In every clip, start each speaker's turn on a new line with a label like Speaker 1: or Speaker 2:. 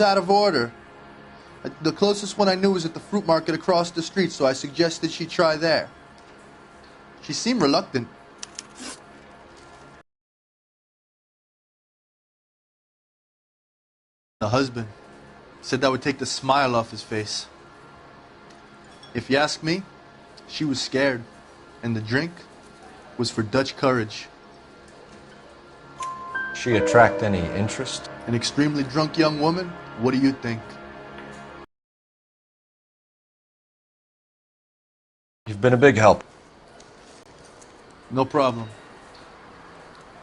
Speaker 1: Out of order. The closest one I knew was at the fruit market across the street, so I suggested she try there. She seemed reluctant. The husband said that would take the smile off his face. If you ask me, she was scared, and the drink was for Dutch courage.
Speaker 2: She attract any interest?
Speaker 1: An extremely drunk young woman? What do you think?
Speaker 2: You've been a big help.
Speaker 1: No problem.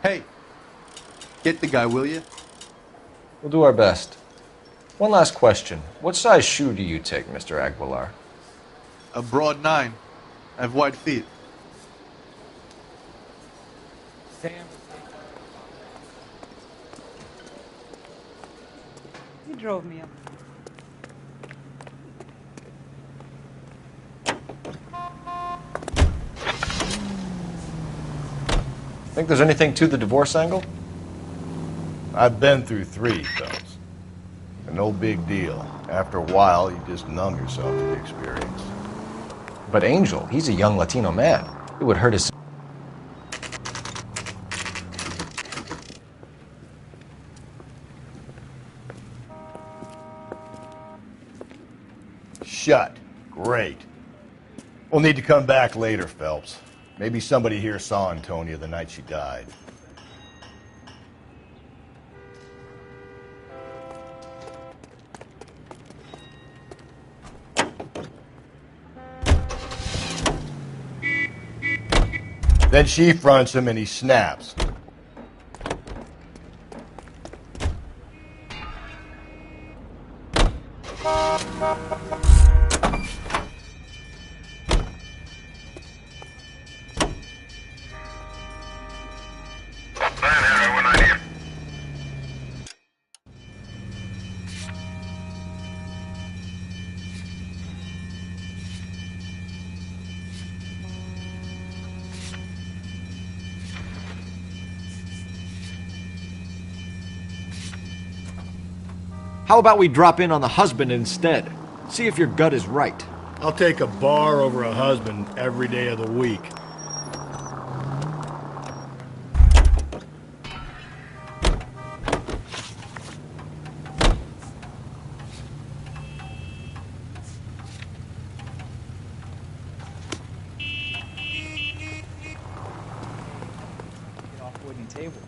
Speaker 1: Hey, get the guy, will you?
Speaker 2: We'll do our best. One last question. What size shoe do you take, Mr. Aguilar?
Speaker 1: A broad 9. I have wide feet.
Speaker 3: Sam. He drove me up.
Speaker 2: Think there's anything to the divorce angle?
Speaker 4: I've been through 3, fellas. And no big deal. After a while, you just numb yourself to the experience.
Speaker 2: But Angel, he's a young Latino man. It would hurt his...
Speaker 4: Shut. Great. We'll need to come back later, Phelps. Maybe somebody here saw Antonia the night she died. Then she fronts him and he snaps.
Speaker 5: How about we drop in on the husband instead? See if your gut is right.
Speaker 6: I'll take a bar over a husband every day of the week.
Speaker 3: Get off wooden tables.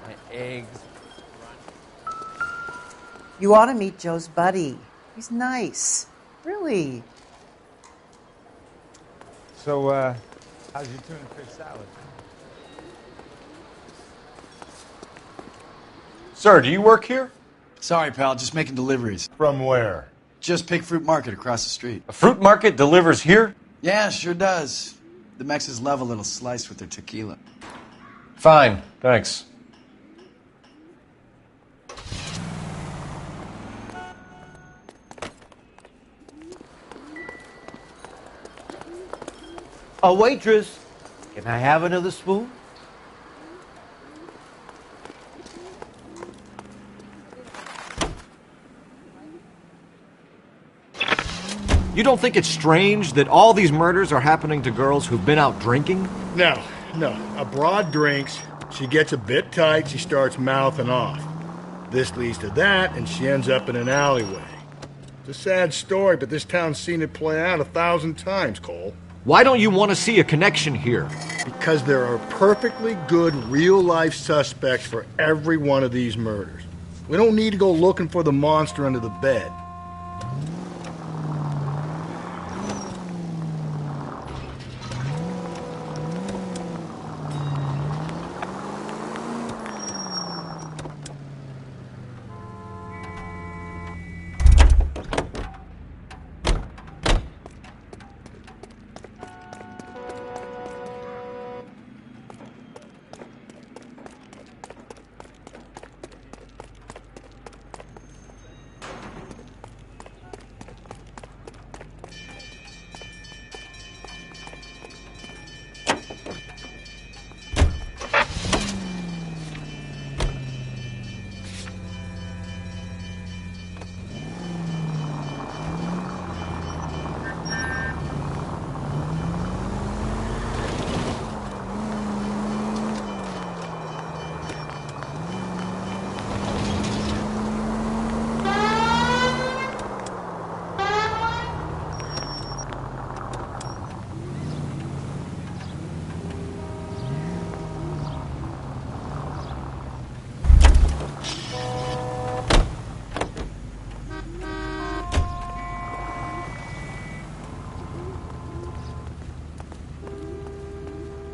Speaker 3: My eggs.
Speaker 7: You ought to meet Joe's buddy. He's nice. Really.
Speaker 8: So, how's your tuna fish salad?
Speaker 2: Sir, do you work here?
Speaker 9: Sorry, pal, just making deliveries.
Speaker 4: From where?
Speaker 9: Just Pig Fruit Market across the street.
Speaker 2: A fruit market delivers here?
Speaker 9: Yeah, sure does. The Mexes love a little slice with their tequila.
Speaker 2: Fine, thanks.
Speaker 10: A waitress, can I have another spoon?
Speaker 5: You don't think it's strange that all these murders are happening to girls who've been out drinking?
Speaker 6: No. A broad drinks, she gets a bit tight, she starts mouthing off. This leads to that, and she ends up in an alleyway. It's a sad story, but this town's seen it play out 1,000 times, Cole.
Speaker 5: Why don't you want to see a connection here?
Speaker 6: Because there are perfectly good real-life suspects for every one of these murders. We don't need to go looking for the monster under the bed.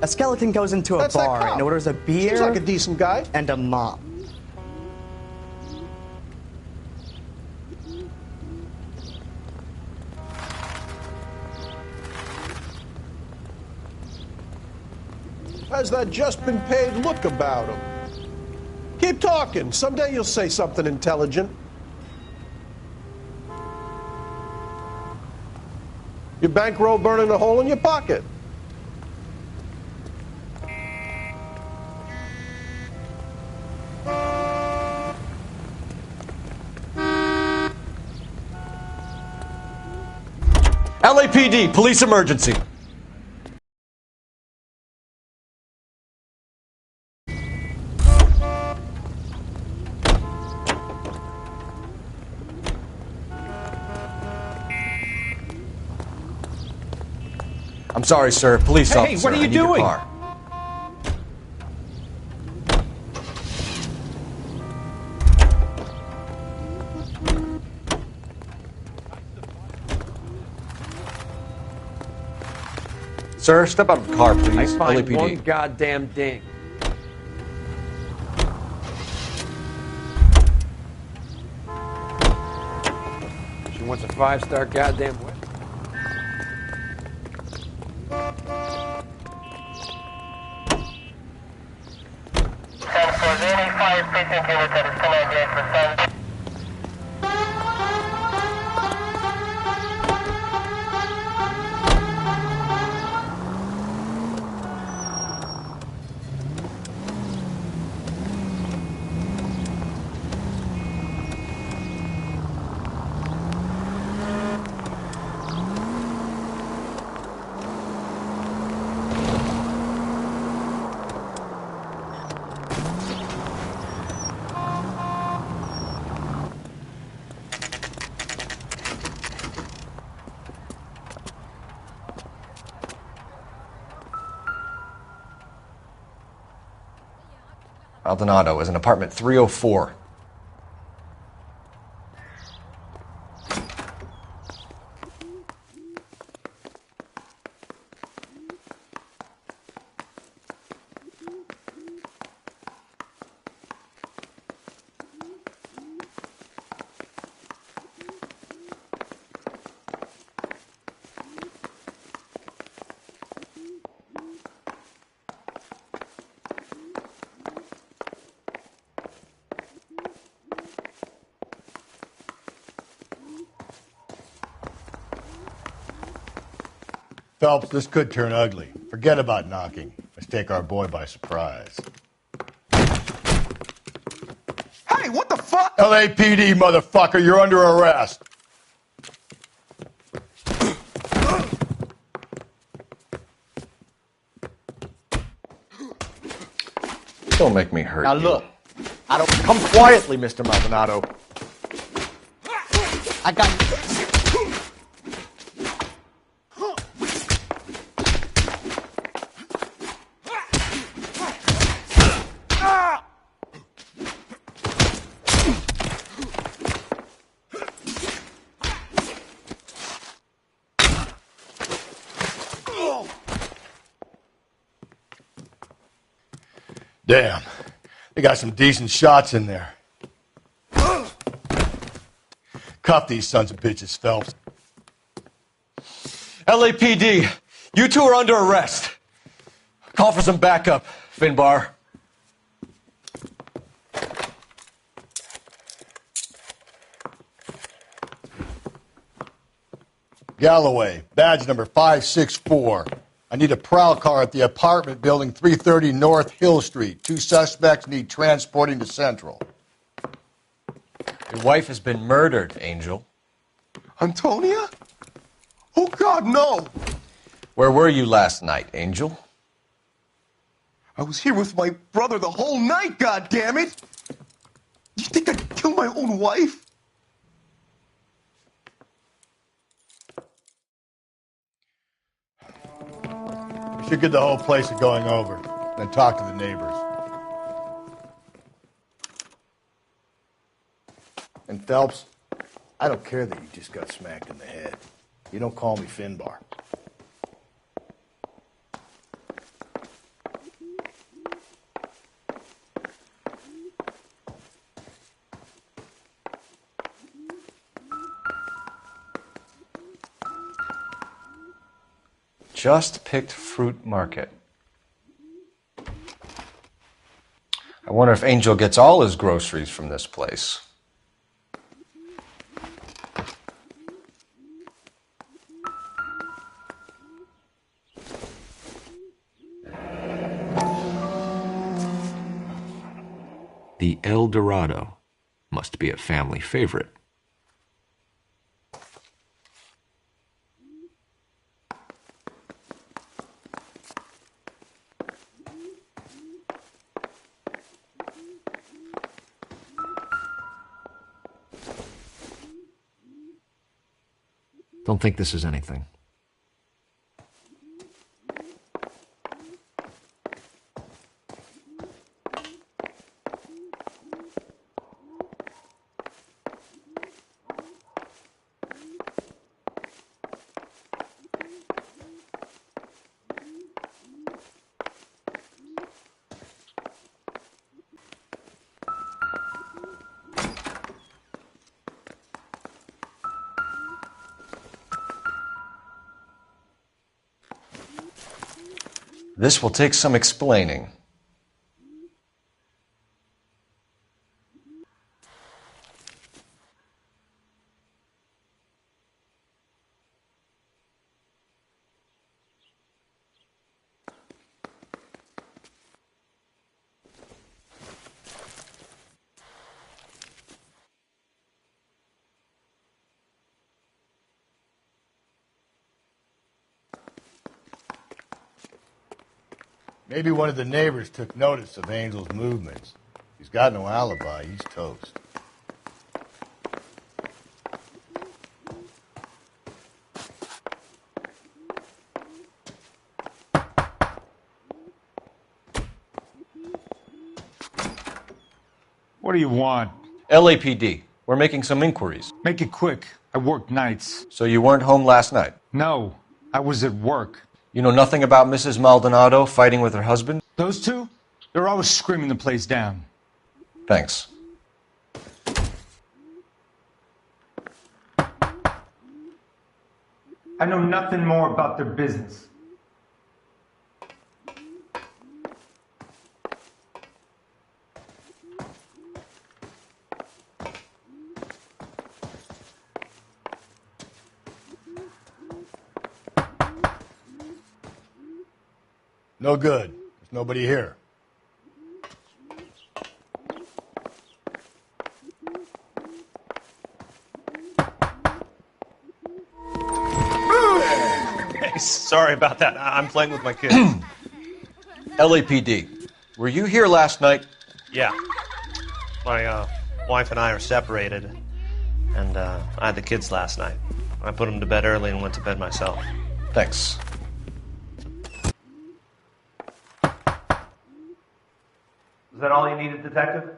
Speaker 11: A skeleton goes into a
Speaker 12: That's that
Speaker 11: bar
Speaker 12: cop.
Speaker 11: and orders a beer.
Speaker 12: Seems like a decent guy.
Speaker 11: And a mop.
Speaker 12: Has that just been paid look about him? Keep talking. Someday you'll say something intelligent. Your bankroll burning a hole in your pocket.
Speaker 5: LAPD, police emergency. I'm sorry, sir. Police officer.
Speaker 12: Hey, what are you
Speaker 5: I need your
Speaker 12: doing?
Speaker 5: car. Sir, step out of the car, please.
Speaker 10: I find
Speaker 5: LAPD.
Speaker 10: one goddamn ding. She wants a 5-star goddamn wedding.
Speaker 2: Maldonado is in apartment 304.
Speaker 6: Phelps, this could turn ugly. Forget about knocking. Let's take our boy by surprise.
Speaker 12: Hey, what the fuck?
Speaker 6: LAPD, motherfucker, you're under arrest.
Speaker 2: Don't make me hurt
Speaker 5: Now
Speaker 2: you.
Speaker 5: look, I don't come quietly, Mr. Maldonado.
Speaker 11: I got
Speaker 6: Damn, they got some decent shots in there. Cuff these sons of bitches, Phelps.
Speaker 5: LAPD, you two are under arrest. Call for some backup, Finbar.
Speaker 6: Galloway, badge number 564. I need a prowl car at the apartment building 330 North Hill Street. 2 suspects need transporting to Central.
Speaker 2: Your wife has been murdered, Angel.
Speaker 12: Antonia? Oh, God, no.
Speaker 2: Where were you last night, Angel?
Speaker 12: I was here with my brother the whole night, God damn it! You think I'd kill my own wife?
Speaker 6: We should get the whole place going over, then talk to the neighbors. And Phelps, I don't care that you just got smacked in the head. You don't call me Finbar.
Speaker 2: Just Picked Fruit Market. I wonder if Angel gets all his groceries from this place.
Speaker 5: The El Dorado must be a family favorite. Don't think this is anything.
Speaker 2: This will take some explaining.
Speaker 6: Maybe one of the neighbors took notice of Angel's movements. He's got no alibi. He's toast.
Speaker 8: What do you want?
Speaker 2: LAPD. We're making some inquiries.
Speaker 8: Make it quick. I work nights.
Speaker 2: So you weren't home last night?
Speaker 8: No, I was at work.
Speaker 2: You know nothing about Mrs. Maldonado fighting with her husband?
Speaker 8: Those two? They're always screaming the place down.
Speaker 2: Thanks.
Speaker 8: I know nothing more about their business.
Speaker 6: No good. There's nobody here.
Speaker 11: Sorry about that. I'm playing with my kids.
Speaker 2: LAPD. Were you here last night?
Speaker 11: Yeah. My wife and I are separated, and I had the kids last night. I put them to bed early and went to bed myself.
Speaker 2: Thanks.
Speaker 11: Is that all you needed, Detective?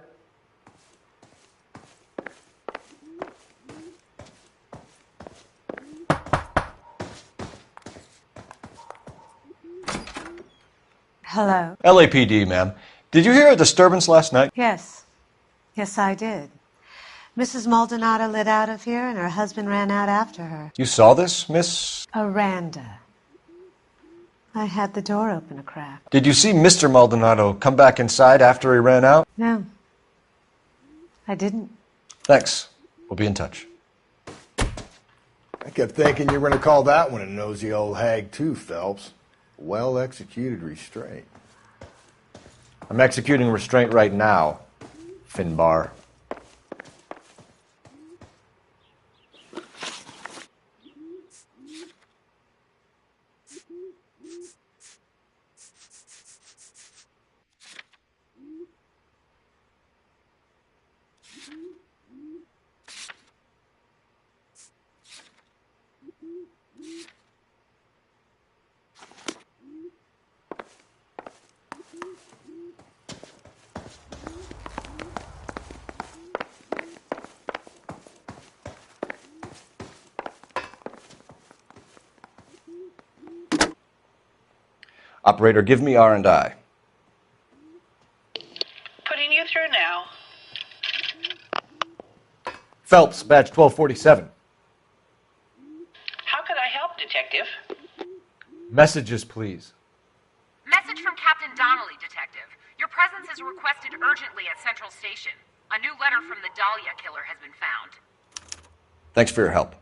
Speaker 7: Hello?
Speaker 2: LAPD, ma'am. Did you hear a disturbance last night?
Speaker 7: Yes. Yes, I did. Mrs. Maldonado lit out of here and her husband ran out after her.
Speaker 2: You saw this, Miss?
Speaker 7: Aranda. I had the door open a crack.
Speaker 2: Did you see Mr. Maldonado come back inside after he ran out?
Speaker 7: No. I didn't.
Speaker 2: Thanks. We'll be in touch.
Speaker 6: I kept thinking you were going to call that one a nosy old hag too, Phelps. Well-executed restraint.
Speaker 2: I'm executing restraint right now, Finbar. Operator, give me R&I.
Speaker 13: Putting you through now.
Speaker 2: Phelps, badge 1247.
Speaker 13: How could I help, Detective?
Speaker 2: Messages, please.
Speaker 14: Message from Captain Donnelly, Detective. Your presence is requested urgently at Central Station. A new letter from the Dahlia killer has been found.
Speaker 2: Thanks for your help.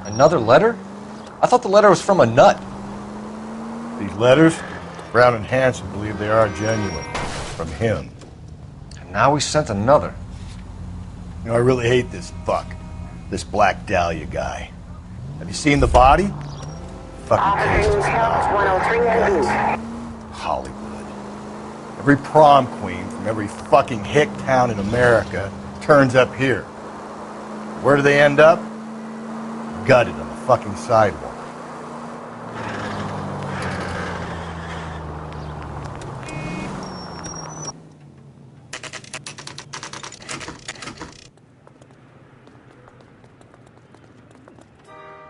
Speaker 2: Another letter? I thought the letter was from a nut.
Speaker 4: These letters, Brown and Hanson believe they are genuine. From him.
Speaker 2: And now we sent another.
Speaker 4: You know, I really hate this fuck. This Black Dahlia guy. Have you seen the body? Fucking case does not. Hollywood. Every prom queen from every fucking hick town in America turns up here. Where do they end up? Gutted on the fucking sidewalk.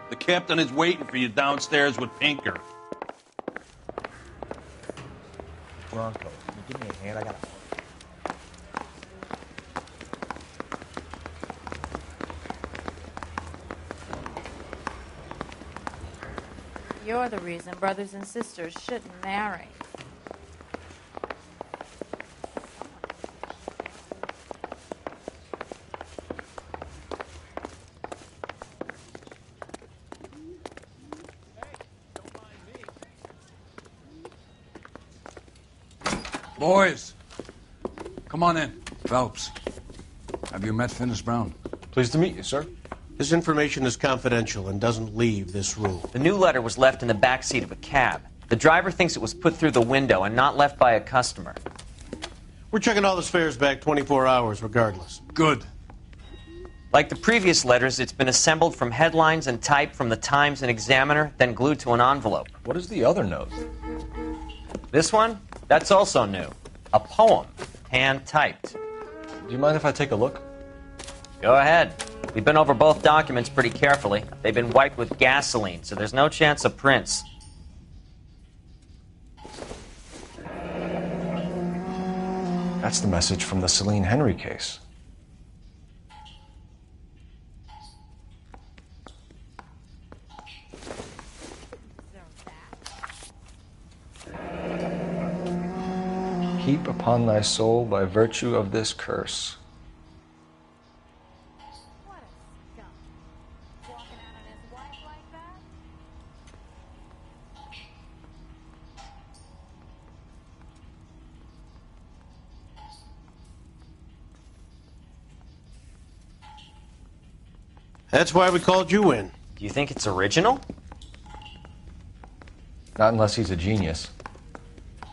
Speaker 15: The captain is waiting for you downstairs with Pinker.
Speaker 4: Bronco, can you give me a hand? I got
Speaker 16: You're the reason brothers and sisters shouldn't marry.
Speaker 17: Boys, come on in. Phelps, have you met Finis Brown?
Speaker 2: Pleased to meet you, sir.
Speaker 18: This information is confidential and doesn't leave this room.
Speaker 19: The new letter was left in the back seat of a cab. The driver thinks it was put through the window and not left by a customer.
Speaker 18: We're checking all the fares back 24 hours regardless.
Speaker 17: Good.
Speaker 19: Like the previous letters, it's been assembled from headlines and typed from the Times and Examiner, then glued to an envelope.
Speaker 2: What is the other note?
Speaker 19: This one? That's also new. A poem, hand-typed.
Speaker 2: Do you mind if I take a look?
Speaker 19: Go ahead. We've been over both documents pretty carefully. They've been wiped with gasoline, so there's no chance of prints.
Speaker 2: That's the message from the Celine Henry case. Heap upon thy soul by virtue of this curse.
Speaker 18: That's why we called you in.
Speaker 19: Do you think it's original?
Speaker 2: Not unless he's a genius.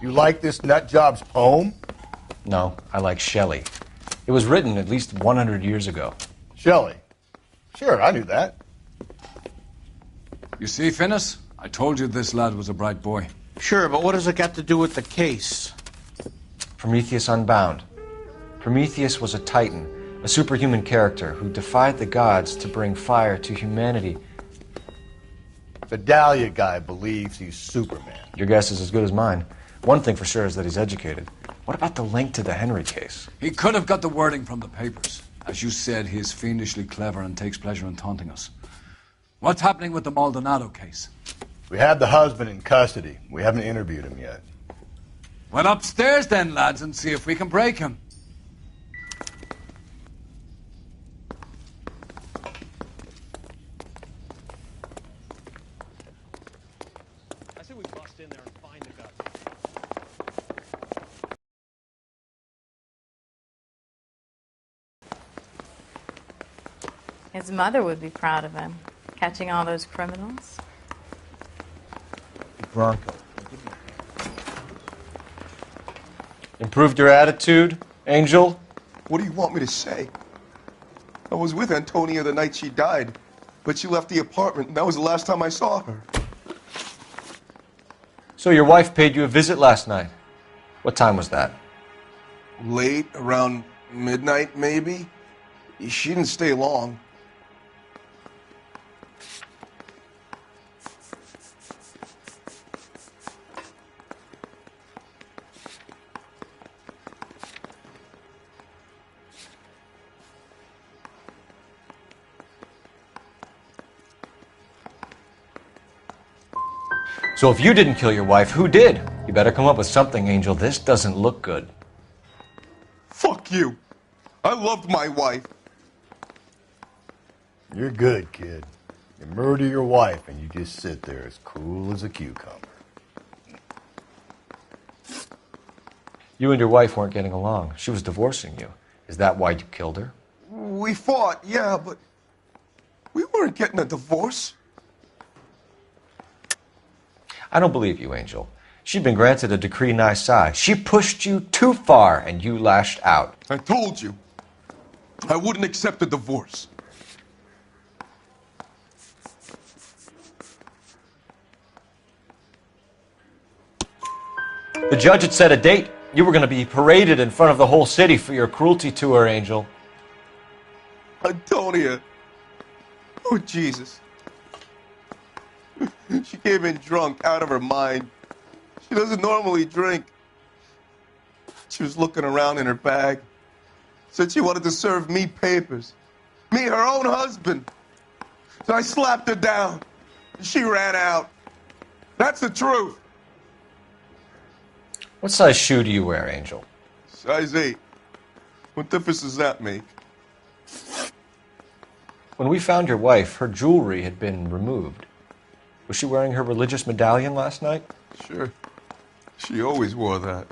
Speaker 4: You like this nutjob's poem?
Speaker 2: No, I like Shelley. It was written at least 100 years ago.
Speaker 4: Shelley? Sure, I knew that.
Speaker 17: You see, Finis? I told you this lad was a bright boy.
Speaker 18: Sure, but what has it got to do with the case?
Speaker 2: Prometheus Unbound. Prometheus was a titan, a superhuman character who defied the gods to bring fire to humanity.
Speaker 4: The Dahlia guy believes he's Superman.
Speaker 2: Your guess is as good as mine. One thing for sure is that he's educated. What about the link to the Henry case?
Speaker 17: He could have got the wording from the papers. As you said, he is fiendishly clever and takes pleasure in taunting us. What's happening with the Maldonado case?
Speaker 6: We have the husband in custody. We haven't interviewed him yet.
Speaker 17: Well, upstairs then, lads, and see if we can break him.
Speaker 11: I say we bust in there and find the guy.
Speaker 16: His mother would be proud of him, catching all those criminals.
Speaker 2: Bronco. Improved your attitude, Angel?
Speaker 12: What do you want me to say? I was with Antonia the night she died, but she left the apartment, and that was the last time I saw her.
Speaker 2: So your wife paid you a visit last night. What time was that?
Speaker 12: Late, around midnight, maybe? She didn't stay long.
Speaker 2: So if you didn't kill your wife, who did? You better come up with something, Angel. This doesn't look good.
Speaker 12: Fuck you. I loved my wife.
Speaker 6: You're good, kid. You murder your wife and you just sit there as cool as a cucumber.
Speaker 2: You and your wife weren't getting along. She was divorcing you. Is that why you killed her?
Speaker 12: We fought, yeah, but we weren't getting a divorce.
Speaker 2: I don't believe you, Angel. She'd been granted a decree nisi. She pushed you too far, and you lashed out.
Speaker 12: I told you. I wouldn't accept a divorce.
Speaker 2: The judge had set a date. You were going to be paraded in front of the whole city for your cruelty to her, Angel.
Speaker 12: Antonia. Oh, Jesus. She came in drunk, out of her mind. She doesn't normally drink. She was looking around in her bag. Said she wanted to serve me papers. Me, her own husband. So I slapped her down. She ran out. That's the truth.
Speaker 2: What size shoe do you wear, Angel?
Speaker 12: Size 8. What difference does that make?
Speaker 2: When we found your wife, her jewelry had been removed. Was she wearing her religious medallion last night?
Speaker 12: Sure. She always wore that.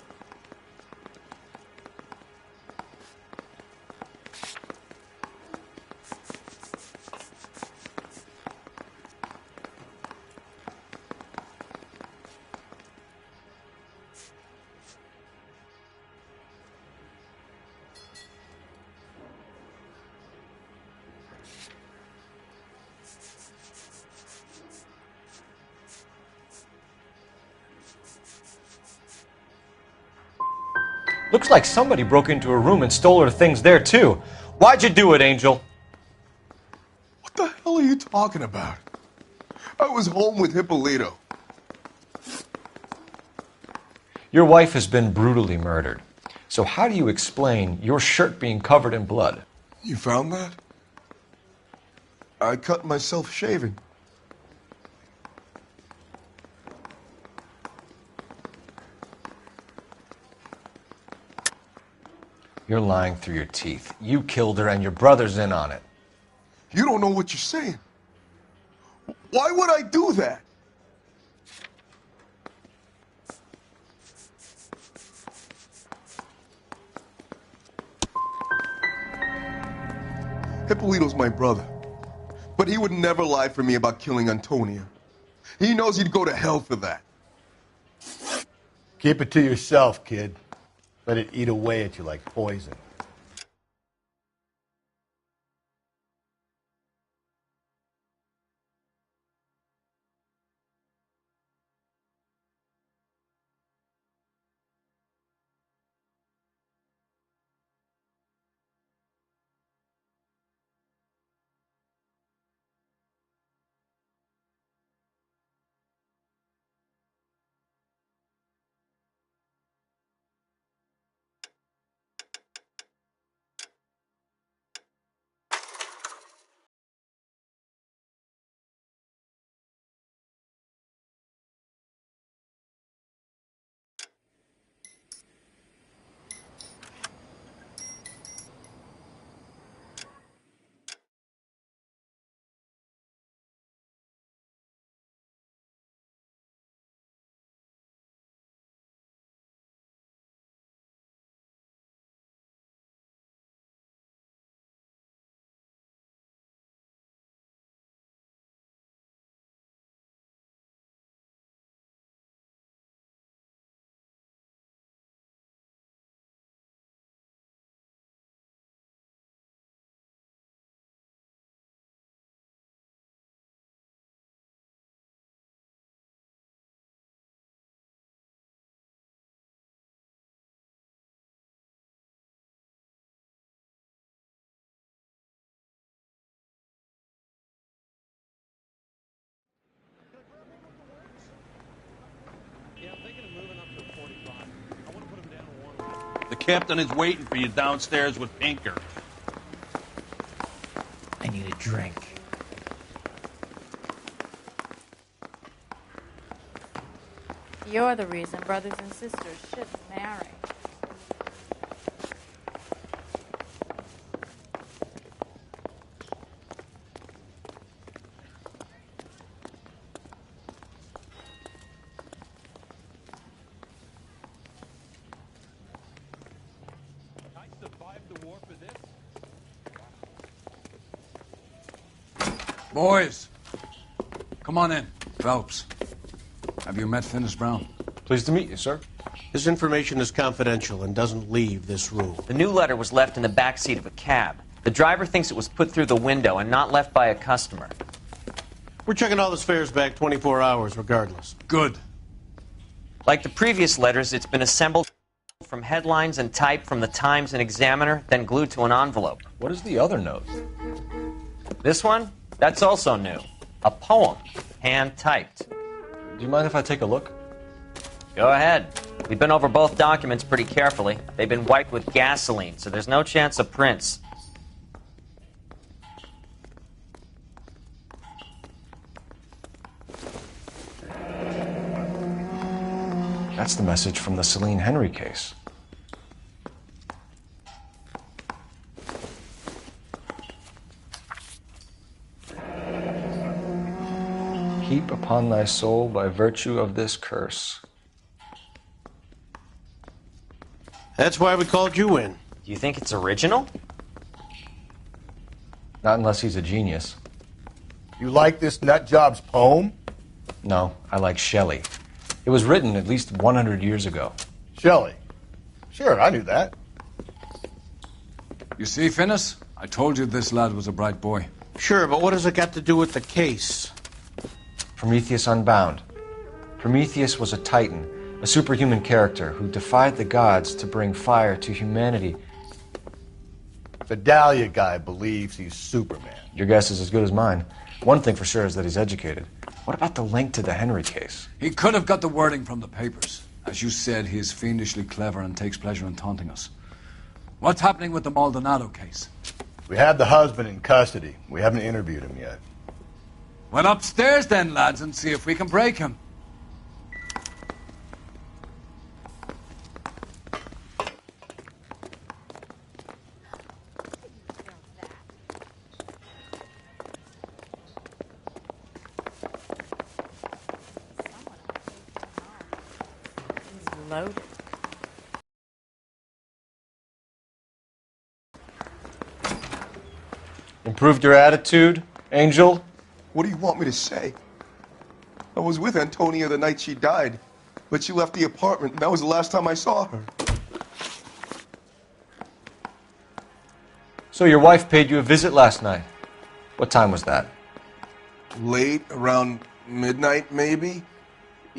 Speaker 2: Looks like somebody broke into her room and stole her things there, too. Why'd you do it, Angel?
Speaker 12: What the hell are you talking about? I was home with Hippolito.
Speaker 2: Your wife has been brutally murdered. So how do you explain your shirt being covered in blood?
Speaker 12: You found that? I cut myself shaving.
Speaker 2: You're lying through your teeth. You killed her and your brother's in on it.
Speaker 12: You don't know what you're saying. Why would I do that? Hippolito's my brother. But he would never lie for me about killing Antonia. He knows he'd go to hell for that.
Speaker 6: Keep it to yourself, kid. Let it eat away at you like poison.
Speaker 15: The captain is waiting for you downstairs with Pinker.
Speaker 10: I need a drink.
Speaker 16: You're the reason brothers and sisters shouldn't marry.
Speaker 17: Boys, come on in. Phelps, have you met Finis Brown?
Speaker 2: Pleased to meet you, sir.
Speaker 18: This information is confidential and doesn't leave this room.
Speaker 19: The new letter was left in the back seat of a cab. The driver thinks it was put through the window and not left by a customer.
Speaker 18: We're checking all the fares back 24 hours regardless.
Speaker 17: Good.
Speaker 19: Like the previous letters, it's been assembled from headlines and typed from the Times and Examiner, then glued to an envelope.
Speaker 2: What is the other note?
Speaker 19: This one? That's also new. A poem, hand-typed.
Speaker 2: Do you mind if I take a look?
Speaker 19: Go ahead. We've been over both documents pretty carefully. They've been wiped with gasoline, so there's no chance of prints.
Speaker 2: That's the message from the Celine Henry case. Heap upon thy soul by virtue of this curse.
Speaker 18: That's why we called you in.
Speaker 19: Do you think it's original?
Speaker 2: Not unless he's a genius.
Speaker 4: You like this nutjob's poem?
Speaker 2: No, I like Shelley. It was written at least 100 years ago.
Speaker 4: Shelley? Sure, I knew that.
Speaker 17: You see, Finis? I told you this lad was a bright boy.
Speaker 18: Sure, but what has it got to do with the case?
Speaker 2: Prometheus Unbound. Prometheus was a titan, a superhuman character who defied the gods to bring fire to humanity.
Speaker 4: The Dahlia guy believes he's Superman.
Speaker 2: Your guess is as good as mine. One thing for sure is that he's educated. What about the link to the Henry case?
Speaker 17: He could have got the wording from the papers. As you said, he is fiendishly clever and takes pleasure in taunting us. What's happening with the Maldonado case?
Speaker 4: We have the husband in custody. We haven't interviewed him yet.
Speaker 17: Well, upstairs then, lads, and see if we can break him.
Speaker 16: Loaded.
Speaker 2: Improved your attitude, Angel?
Speaker 12: What do you want me to say? I was with Antonia the night she died, but she left the apartment, and that was the last time I saw her.
Speaker 2: So your wife paid you a visit last night. What time was that?
Speaker 12: Late, around midnight, maybe.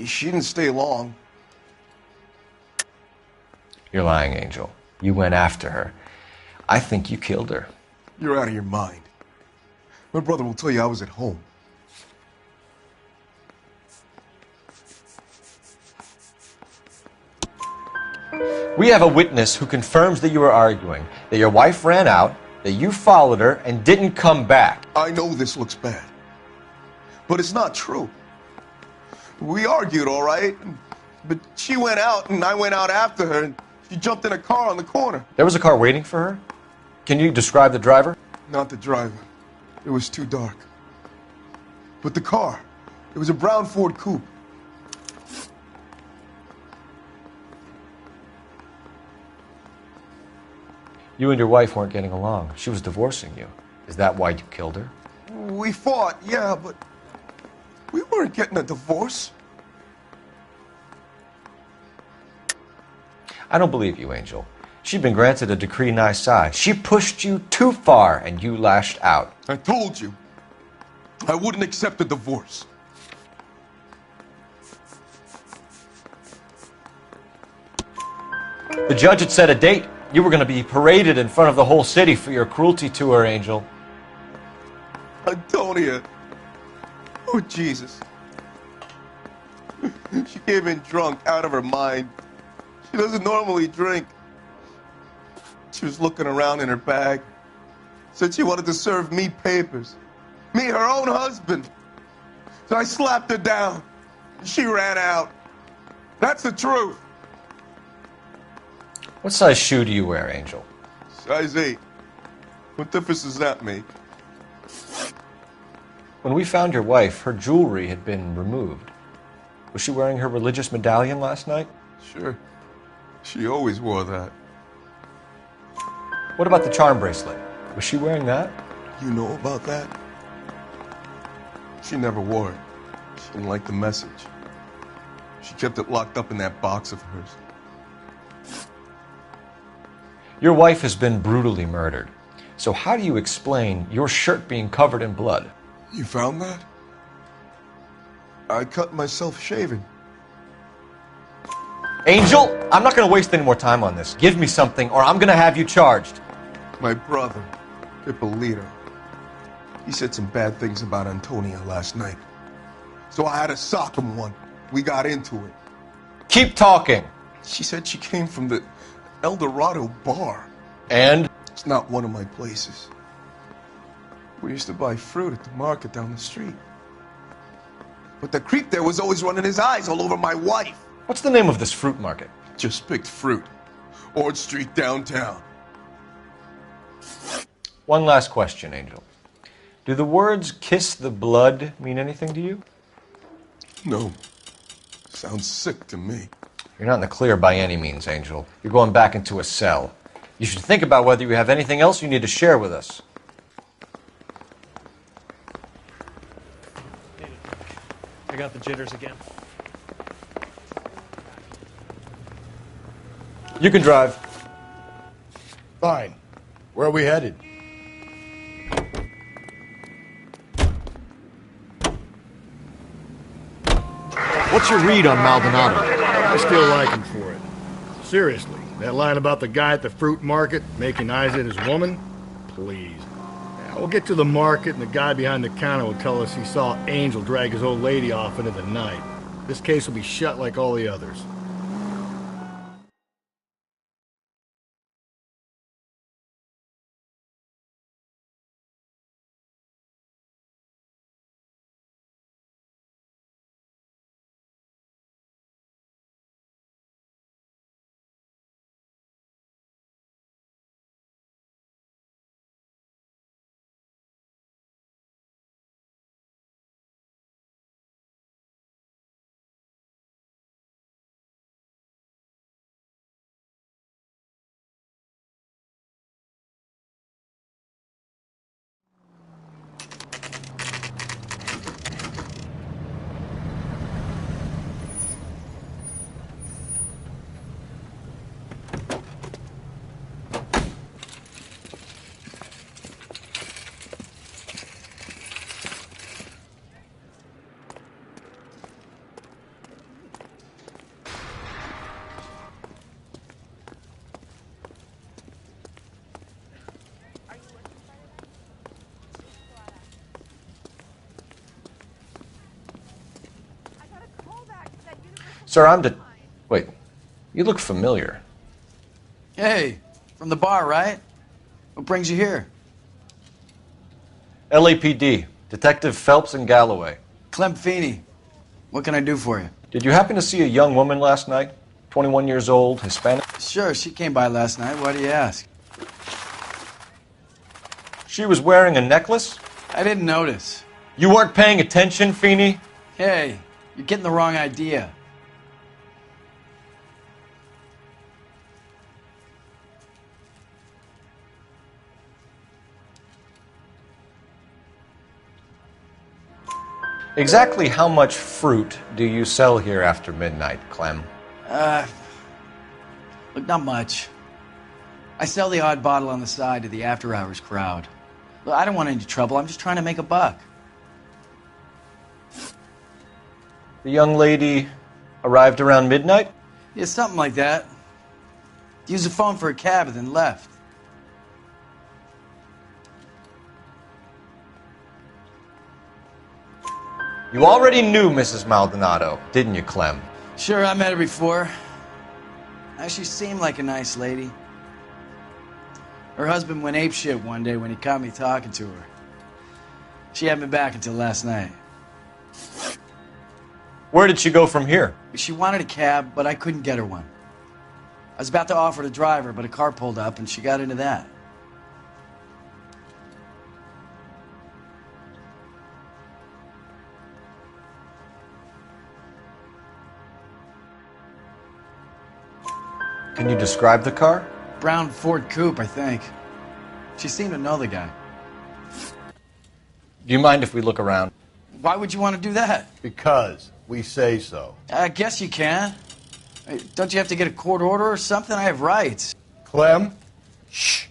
Speaker 12: She didn't stay long.
Speaker 2: You're lying, Angel. You went after her. I think you killed her.
Speaker 12: You're out of your mind. My brother will tell you I was at home.
Speaker 2: We have a witness who confirms that you were arguing, that your wife ran out, that you followed her, and didn't come back.
Speaker 12: I know this looks bad, but it's not true. We argued, all right, but she went out, and I went out after her, and she jumped in a car on the corner.
Speaker 2: There was a car waiting for her? Can you describe the driver?
Speaker 12: Not the driver. It was too dark. But the car, it was a brown Ford Coupe.
Speaker 2: You and your wife weren't getting along. She was divorcing you. Is that why you killed her?
Speaker 12: We fought, yeah, but we weren't getting a divorce.
Speaker 2: I don't believe you, Angel. She'd been granted a decree nisi. She pushed you too far, and you lashed out.
Speaker 12: I told you, I wouldn't accept a divorce.
Speaker 2: The judge had set a date. You were going to be paraded in front of the whole city for your cruelty to her, Angel.
Speaker 12: Antonia. Oh, Jesus. She came in drunk, out of her mind. She doesn't normally drink. She was looking around in her bag. Said she wanted to serve me papers. Me, her own husband. So I slapped her down. She ran out. That's the truth.
Speaker 2: What size shoe do you wear, Angel?
Speaker 12: Size 8. What difference does that make?
Speaker 2: When we found your wife, her jewelry had been removed. Was she wearing her religious medallion last night?
Speaker 12: Sure. She always wore that.
Speaker 2: What about the charm bracelet? Was she wearing that?
Speaker 12: You know about that? She never wore it. She didn't like the message. She kept it locked up in that box of hers.
Speaker 2: Your wife has been brutally murdered. So how do you explain your shirt being covered in blood?
Speaker 12: You found that? I cut myself shaving.
Speaker 2: Angel, I'm not going to waste any more time on this. Give me something or I'm going to have you charged.
Speaker 12: My brother, Ippolito, he said some bad things about Antonia last night. So I had to sock him one. We got into it.
Speaker 2: Keep talking.
Speaker 12: She said she came from the El Dorado bar.
Speaker 2: And?
Speaker 12: It's not one of my places. We used to buy fruit at the market down the street. But the creep there was always running his eyes all over my wife.
Speaker 2: What's the name of this fruit market?
Speaker 12: Just picked fruit. Ord Street downtown.
Speaker 2: One last question, Angel. Do the words kiss the blood mean anything to you?
Speaker 12: No. Sounds sick to me.
Speaker 2: You're not in the clear by any means, Angel. You're going back into a cell. You should think about whether you have anything else you need to share with us.
Speaker 11: I got the jitters again.
Speaker 2: You can drive.
Speaker 6: Fine. Where are we headed?
Speaker 5: What's your read on Maldonado?
Speaker 6: I still like him for it. Seriously, that line about the guy at the fruit market making eyes at his woman? Please. Now, we'll get to the market and the guy behind the counter will tell us he saw Angel drag his old lady off into the night. This case will be shut like all the others.
Speaker 2: Sir, Wait, you look familiar.
Speaker 9: Hey, from the bar, right? What brings you here?
Speaker 2: LAPD, Detective Phelps and Galloway.
Speaker 9: Clem Feeney. What can I do for you?
Speaker 2: Did you happen to see a young woman last night? 21 years old, Hispanic?
Speaker 9: Sure, she came by last night. Why do you ask?
Speaker 2: She was wearing a necklace?
Speaker 9: I didn't notice.
Speaker 2: You weren't paying attention, Feeney?
Speaker 9: Hey, you're getting the wrong idea.
Speaker 2: Exactly how much fruit do you sell here after midnight, Clem?
Speaker 9: Look, not much. I sell the odd bottle on the side to the after-hours crowd. Look, I don't want any trouble. I'm just trying to make a buck.
Speaker 2: The young lady arrived around midnight?
Speaker 9: Yeah, something like that. Used the phone for a cab and then left.
Speaker 2: You already knew Mrs. Maldonado, didn't you, Clem?
Speaker 9: Sure, I met her before. She seemed like a nice lady. Her husband went apeshit one day when he caught me talking to her. She hadn't been back until last night.
Speaker 2: Where did she go from here?
Speaker 9: She wanted a cab, but I couldn't get her one. I was about to offer to drive her, but a car pulled up and she got into that.
Speaker 2: Can you describe the car?
Speaker 9: Brown Ford Coupe, I think. She seemed to know the guy.
Speaker 2: Do you mind if we look around?
Speaker 9: Why would you want to do that?
Speaker 4: Because we say so.
Speaker 9: I guess you can. Hey, don't you have to get a court order or something? I have rights.
Speaker 4: Clem? Shh.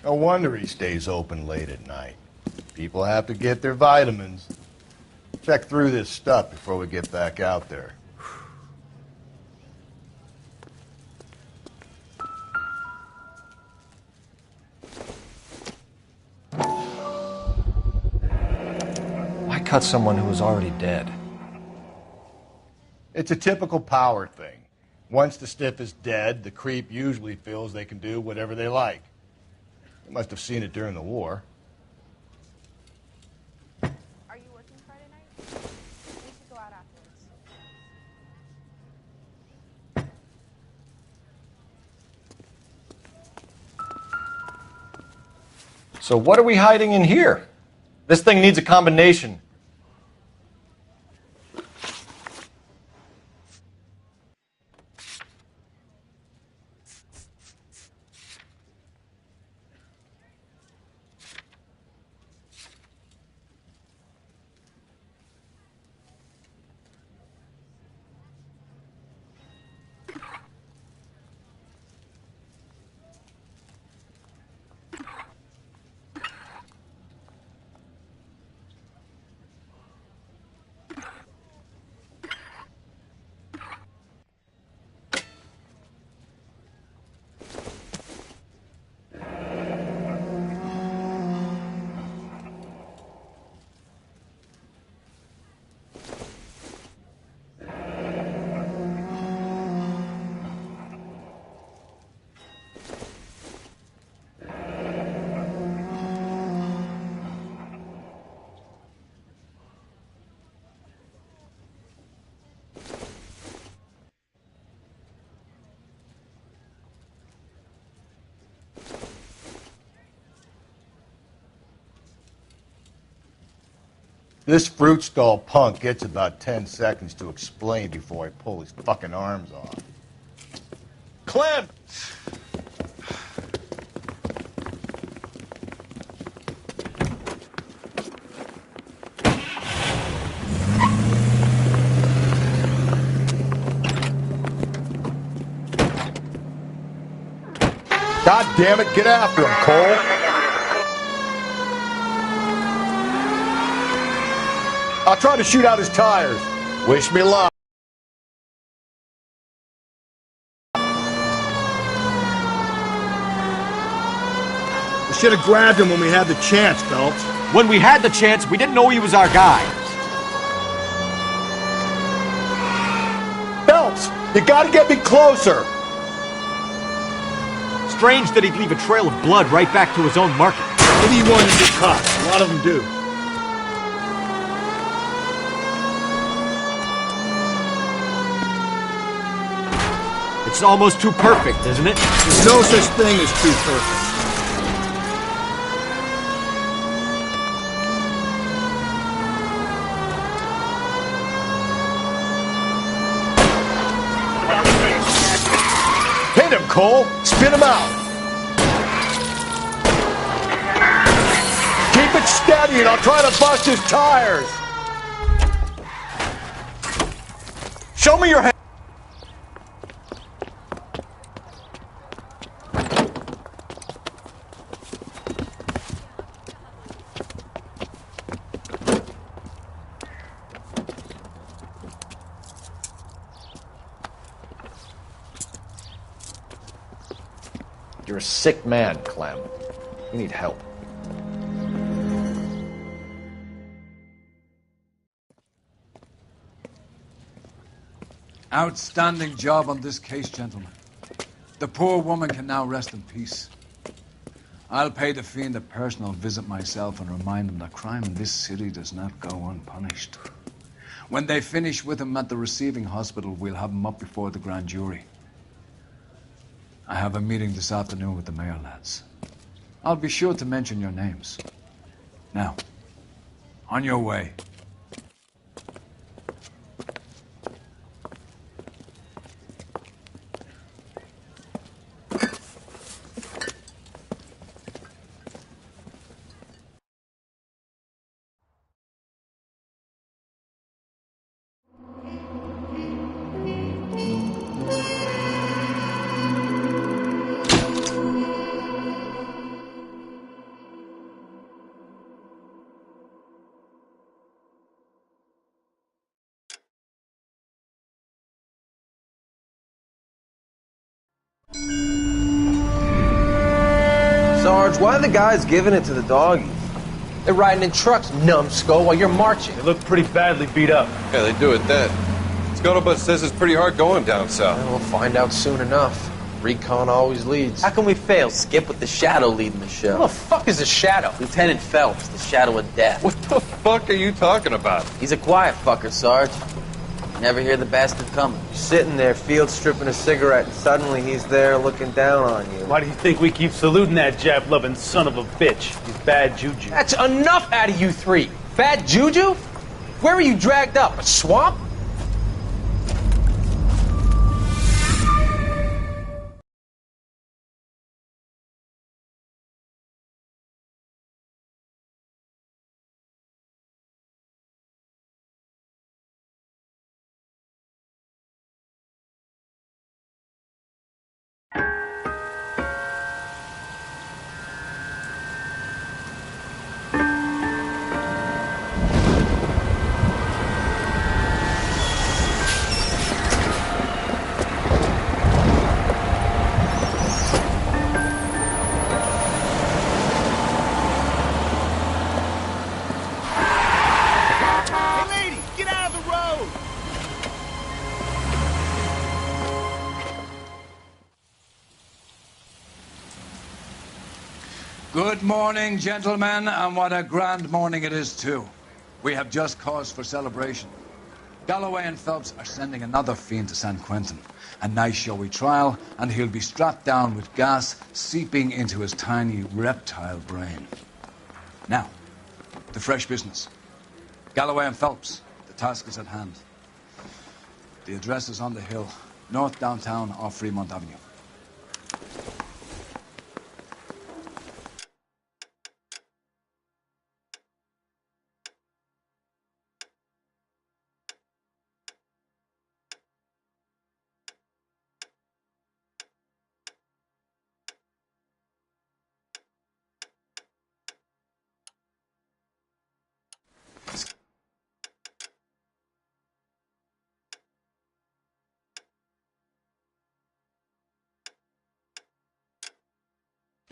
Speaker 4: No wonder he stays open late at night. People have to get their vitamins. Check through this stuff before we get back out there.
Speaker 2: Why cut someone who was already dead?
Speaker 4: It's a typical power thing. Once the stiff is dead, the creep usually feels they can do whatever they like. You must have seen it during the war.
Speaker 16: Are you working Friday night? We should go out afterwards.
Speaker 2: So what are we hiding in here? This thing needs a combination.
Speaker 4: This fruit stall punk gets about 10 seconds to explain before I pull his fucking arms off. Clem! God damn it, get after him, Cole! I'll try to shoot out his tires. Wish me luck.
Speaker 6: We should have grabbed him when we had the chance, Phelps.
Speaker 5: When we had the chance, we didn't know he was our guy.
Speaker 4: Phelps, you gotta get me closer.
Speaker 5: Strange that he'd leave a trail of blood right back to his own market.
Speaker 6: Maybe he wanted to get caught. A lot of them do.
Speaker 5: It's almost too perfect, isn't it?
Speaker 6: There's no such thing as too perfect.
Speaker 4: Hit him, Cole. Spin him out. Keep it steady and I'll try to bust his tires. Show me your hand.
Speaker 2: You're a sick man, Clem. We need help.
Speaker 17: Outstanding job on this case, gentlemen. The poor woman can now rest in peace. I'll pay the fiend a personal visit myself and remind him that crime in this city does not go unpunished. When they finish with him at the receiving hospital, we'll have him up before the grand jury. I have a meeting this afternoon with the mayor lads. I'll be sure to mention your names. Now, on your way.
Speaker 20: Sarge, why are the guys giving it to the doggies? They're riding in trucks, numbskull, while you're marching.
Speaker 18: They look pretty badly beat up.
Speaker 21: Yeah, they do it then. Scuttlebutt says it's pretty hard going down south.
Speaker 20: We'll find out soon enough. Recon always leads. How can we fail, Skip, with the Shadow leading the show? Who the fuck is the Shadow? Lieutenant Phelps, the Shadow of Death.
Speaker 21: What the fuck are you talking about?
Speaker 20: He's a quiet fucker, Sarge. Never hear the bastard coming. You're sitting there, field stripping a cigarette, and suddenly he's there looking down on you.
Speaker 18: Why do you think we keep saluting that Jap-loving son of a bitch? He's bad juju.
Speaker 20: That's enough out of you three. Bad juju? Where were you dragged up? A swamp?
Speaker 17: Good morning, gentlemen, and what a grand morning it is, too. We have just cause for celebration. Galloway and Phelps are sending another fiend to San Quentin. A nice showy trial, and he'll be strapped down with gas seeping into his tiny reptile brain. Now, the fresh business. Galloway and Phelps, the task is at hand. The address is on the hill, north downtown off Fremont Avenue.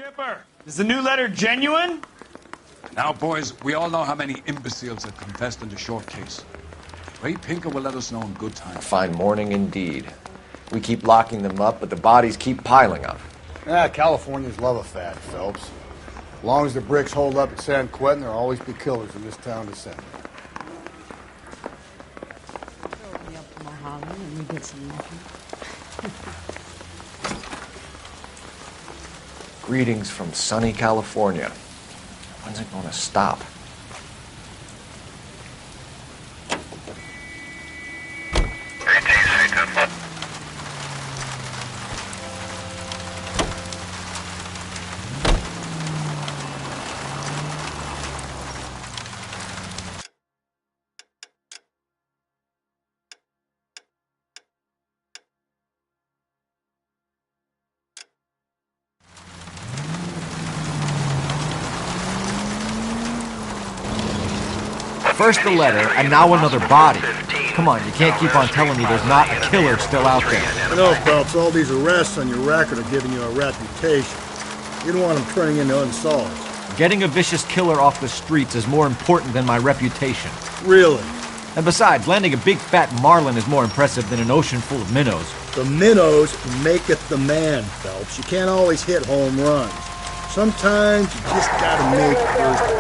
Speaker 18: Skipper, is the new letter genuine?
Speaker 17: Now, boys, we all know how many imbeciles have confessed in the short case. Ray Pinker will let us know in good time.
Speaker 2: A fine morning indeed. We keep locking them up, but the bodies keep piling up.
Speaker 6: Californians love a fat, Phelps. As long as the bricks hold up at San Quentin, there'll always be killers in this town to send.
Speaker 3: Drove me up to Mulholland and we did some looking.
Speaker 2: Greetings from sunny California. When's it going to stop?
Speaker 5: First the letter, and now another body. Come on, you can't keep on telling me there's not a killer still out there.
Speaker 6: I know, Phelps, all these arrests on your record are giving you a reputation. You don't want them turning into unsolved.
Speaker 5: Getting a vicious killer off the streets is more important than my reputation.
Speaker 6: Really?
Speaker 5: And besides, landing a big fat marlin is more impressive than an ocean full of minnows.
Speaker 6: The minnows maketh the man, Phelps. You can't always hit home runs. Sometimes you just gotta make first.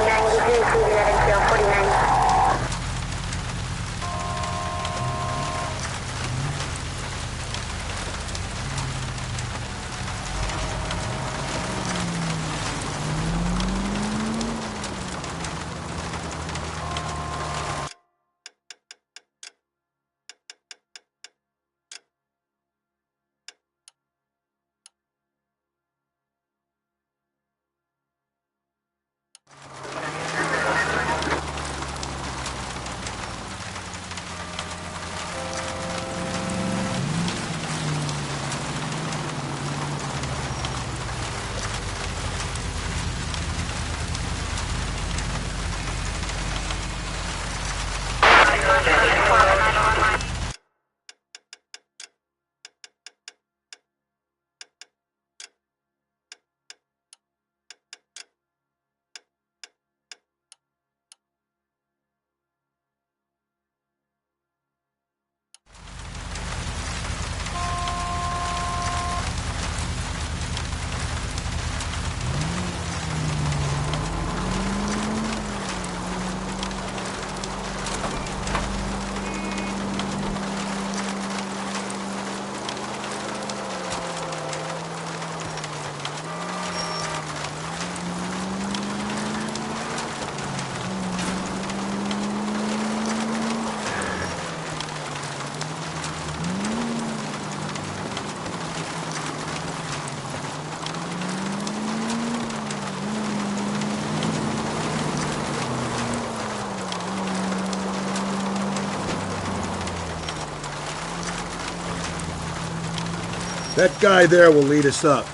Speaker 6: That guy there will lead us up.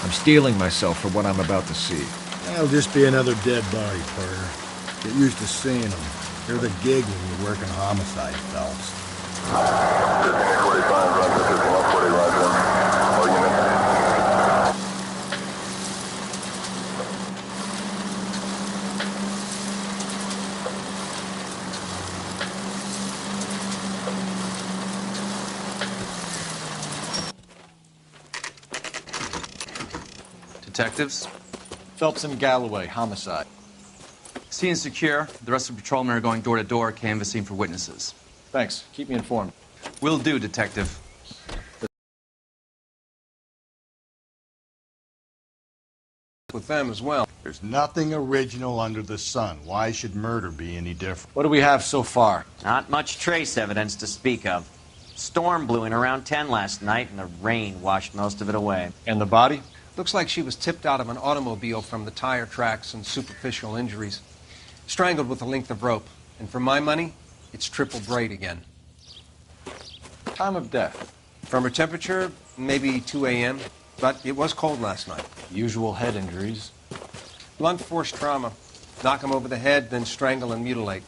Speaker 5: I'm steeling myself for what I'm about to see.
Speaker 6: That'll just be another dead body, partner. Get used to seeing them. They're the gig when you're working homicide, Phelps.
Speaker 1: Detectives?
Speaker 5: Phelps and Galloway, homicide.
Speaker 1: Scene secure. The rest of the patrolmen are going door to door, canvassing for witnesses.
Speaker 5: Thanks. Keep me informed.
Speaker 1: Will do, Detective.
Speaker 22: With them as well.
Speaker 6: There's nothing original under the sun. Why should murder be any different?
Speaker 5: What do we have so far?
Speaker 19: Not much trace evidence to speak of. Storm blew in around 10 last night, and the rain washed most of it away.
Speaker 5: And the body?
Speaker 22: Looks like she was tipped out of an automobile from the tire tracks and superficial injuries. Strangled with a length of rope. And for my money, it's triple braid again.
Speaker 5: Time of death?
Speaker 22: From her temperature, maybe 2 a.m., but it was cold last night.
Speaker 5: Usual head injuries.
Speaker 22: Blunt force trauma. Knock him over the head, then strangle and mutilate.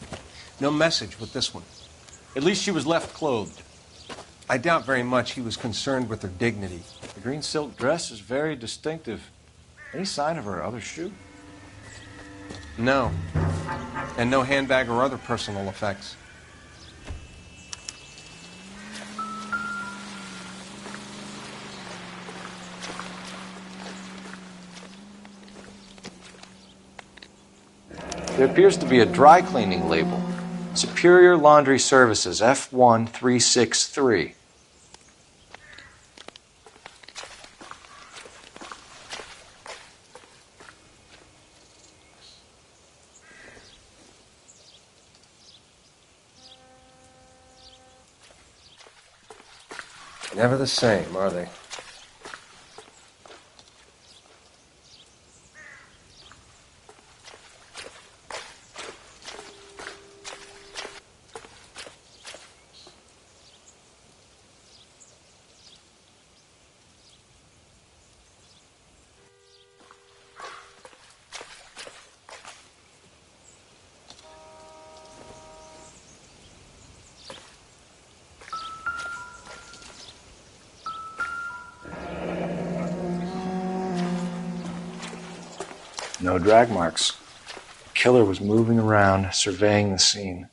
Speaker 22: No message with this one.
Speaker 5: At least she was left clothed.
Speaker 22: I doubt very much he was concerned with her dignity.
Speaker 5: The green silk dress is very distinctive. Any sign of her other shoe?
Speaker 22: No. And no handbag or other personal effects.
Speaker 2: There appears to be a dry cleaning label. Superior Laundry Services, F1363.
Speaker 22: Never the same, are they?
Speaker 2: No drag marks. The killer was moving around, surveying the scene.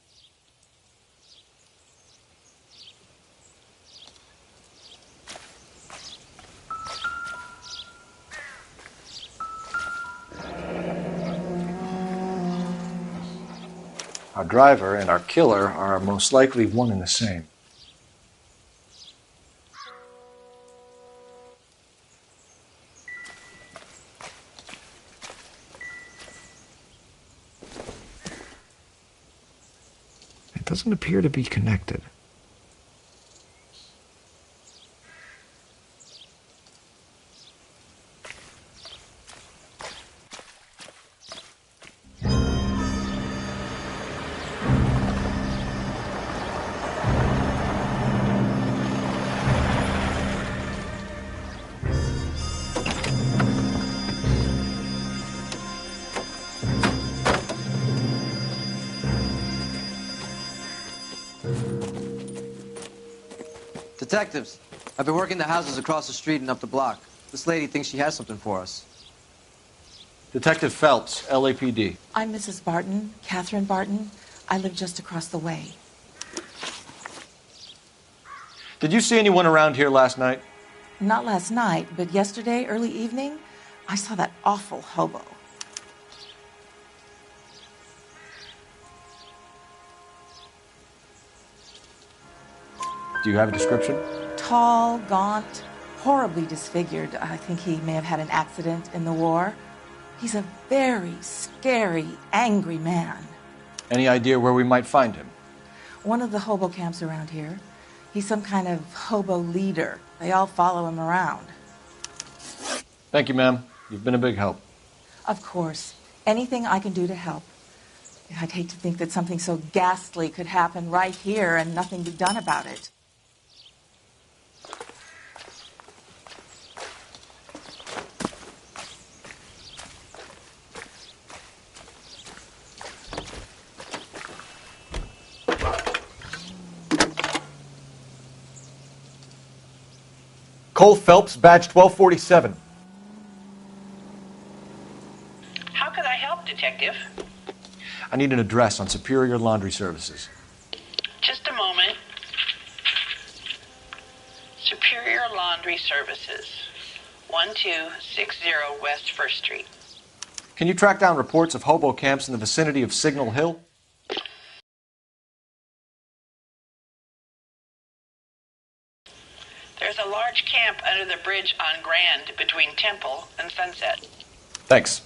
Speaker 2: Our driver and our killer are most likely one and the same. It doesn't appear to be connected.
Speaker 7: Detectives, I've been working the houses across the street and up the block. This lady thinks she has something for us.
Speaker 2: Detective Phelps, LAPD.
Speaker 8: I'm Mrs. Barton, Catherine Barton. I live just across the way.
Speaker 2: Did you see anyone around here last night?
Speaker 8: Not last night, but yesterday, early evening, I saw that awful hobo.
Speaker 2: Do you have a description?
Speaker 8: Tall, gaunt, horribly disfigured. I think he may have had an accident in the war. He's a very scary, angry man.
Speaker 2: Any idea where we might find him?
Speaker 8: One of the hobo camps around here. He's some kind of hobo leader. They all follow him around.
Speaker 2: Thank you, ma'am. You've been a big help.
Speaker 8: Of course. Anything I can do to help. I'd hate to think that something so ghastly could happen right here and nothing be done about it.
Speaker 2: Cole Phelps, badge 1247.
Speaker 13: How could I help, Detective?
Speaker 2: I need an address on Superior Laundry Services.
Speaker 13: Just a moment. Superior Laundry Services, 1260 West 1st Street.
Speaker 2: Can you track down reports of hobo camps in the vicinity of Signal Hill?
Speaker 13: There's a large camp under the bridge on Grand between Temple and Sunset.
Speaker 2: Thanks.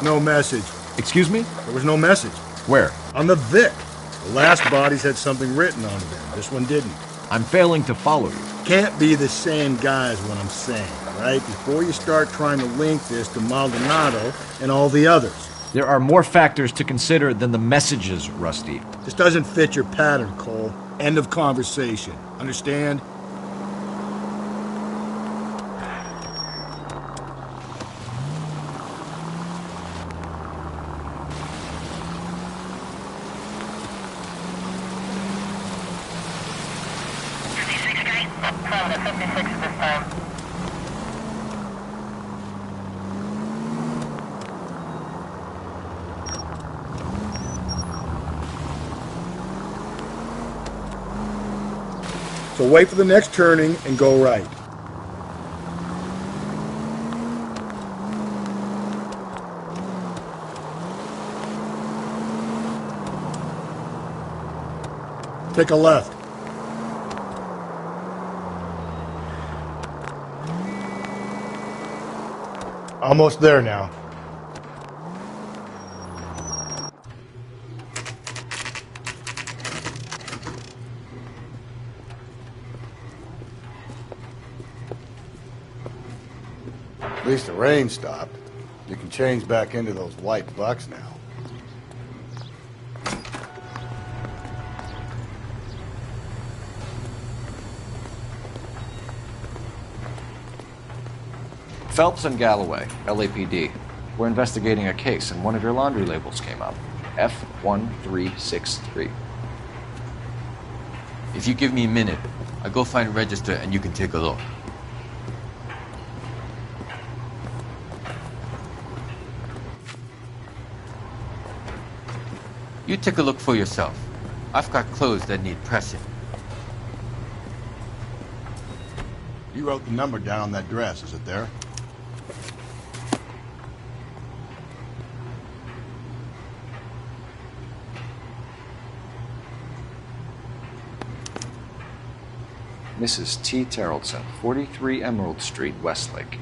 Speaker 6: No message.
Speaker 22: Excuse me?
Speaker 6: There was no message.
Speaker 22: Where?
Speaker 6: On the Vic. The last bodies had something written on them. This one didn't.
Speaker 22: I'm failing to follow you.
Speaker 6: Can't be the same guy is what I'm saying, right? Before you start trying to link this to Maldonado and all the others.
Speaker 5: There are more factors to consider than the messages, Rusty.
Speaker 6: This doesn't fit your pattern, Cole. End of conversation. Understand? So wait for the next turning and go right. Take a left. Almost there now. least the rain stopped. You can change back into those white bucks now.
Speaker 2: Phelps and Galloway, LAPD, were investigating a case and one of your laundry labels came up. F1363.
Speaker 14: If you give me a minute, I'll go find a register and you can take a look. You take a look for yourself. I've got clothes that need pressing.
Speaker 6: You wrote the number down on that dress, is it there?
Speaker 2: Mrs. T. Terrellson, 43 Emerald Street, Westlake.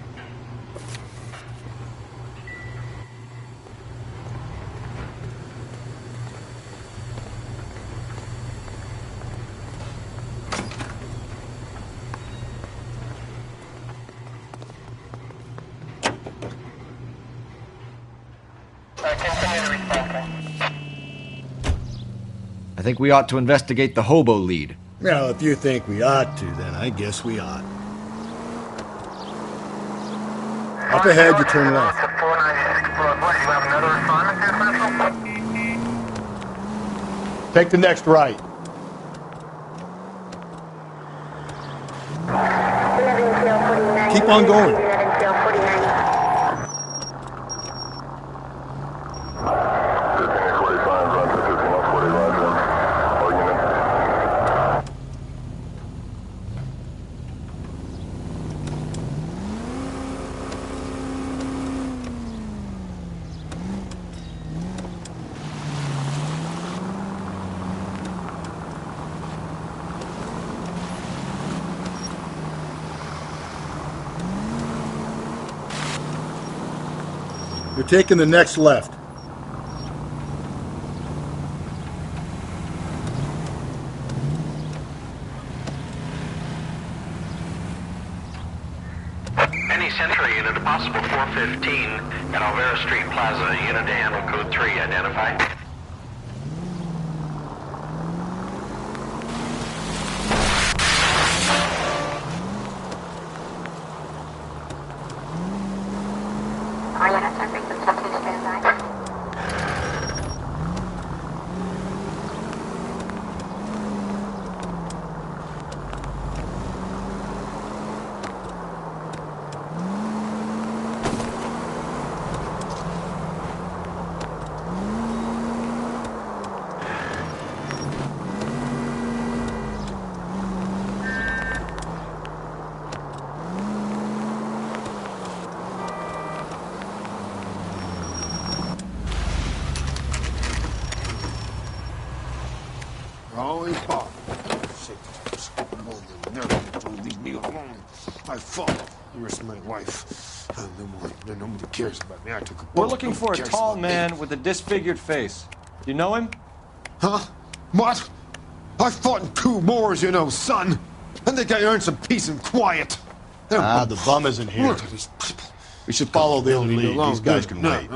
Speaker 5: I think we ought to investigate the hobo lead.
Speaker 6: Well, if you think we ought to, then I guess we ought. Up ahead, you turn left. Take the next right. Keep on going. You're taking the next left.
Speaker 15: Any Century unit, a possible 415 at Alvera Street Plaza. Unit to handle code 3, identify.
Speaker 23: Always bother. Leave me alone. I fought. The rest of my life. Nobody cares about me. I took a bullet.
Speaker 2: We're looking for a
Speaker 23: Nobody cares
Speaker 2: tall
Speaker 23: about me.
Speaker 2: man with a disfigured face. You know him?
Speaker 23: Huh? What? I fought in 2 wars, you know, son. I think I earned some peace and quiet.
Speaker 6: The bum isn't here.
Speaker 23: Look at these people.
Speaker 6: We should follow the lead. These guys can wait.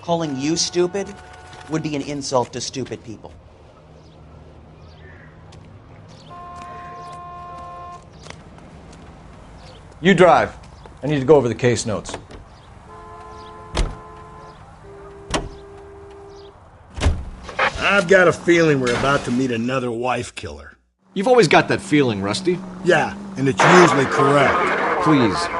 Speaker 24: Calling you stupid would be an insult to stupid people.
Speaker 2: You drive. I need to go over the case notes.
Speaker 6: I've got a feeling we're about to meet another wife killer.
Speaker 5: You've always got that feeling, Rusty.
Speaker 6: Yeah, and it's usually correct.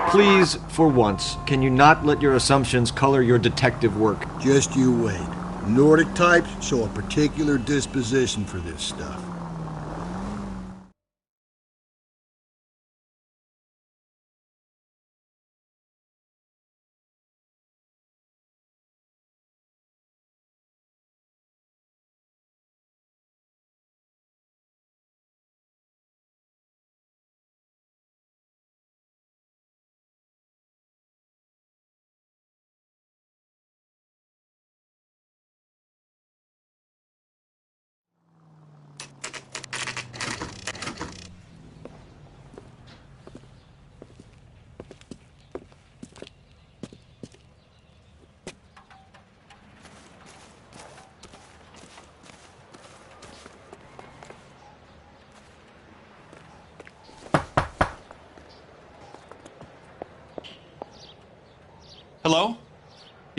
Speaker 5: Please, for once, can you not let your assumptions color your detective work?
Speaker 6: Just you wait. Nordic types show a particular disposition for this stuff.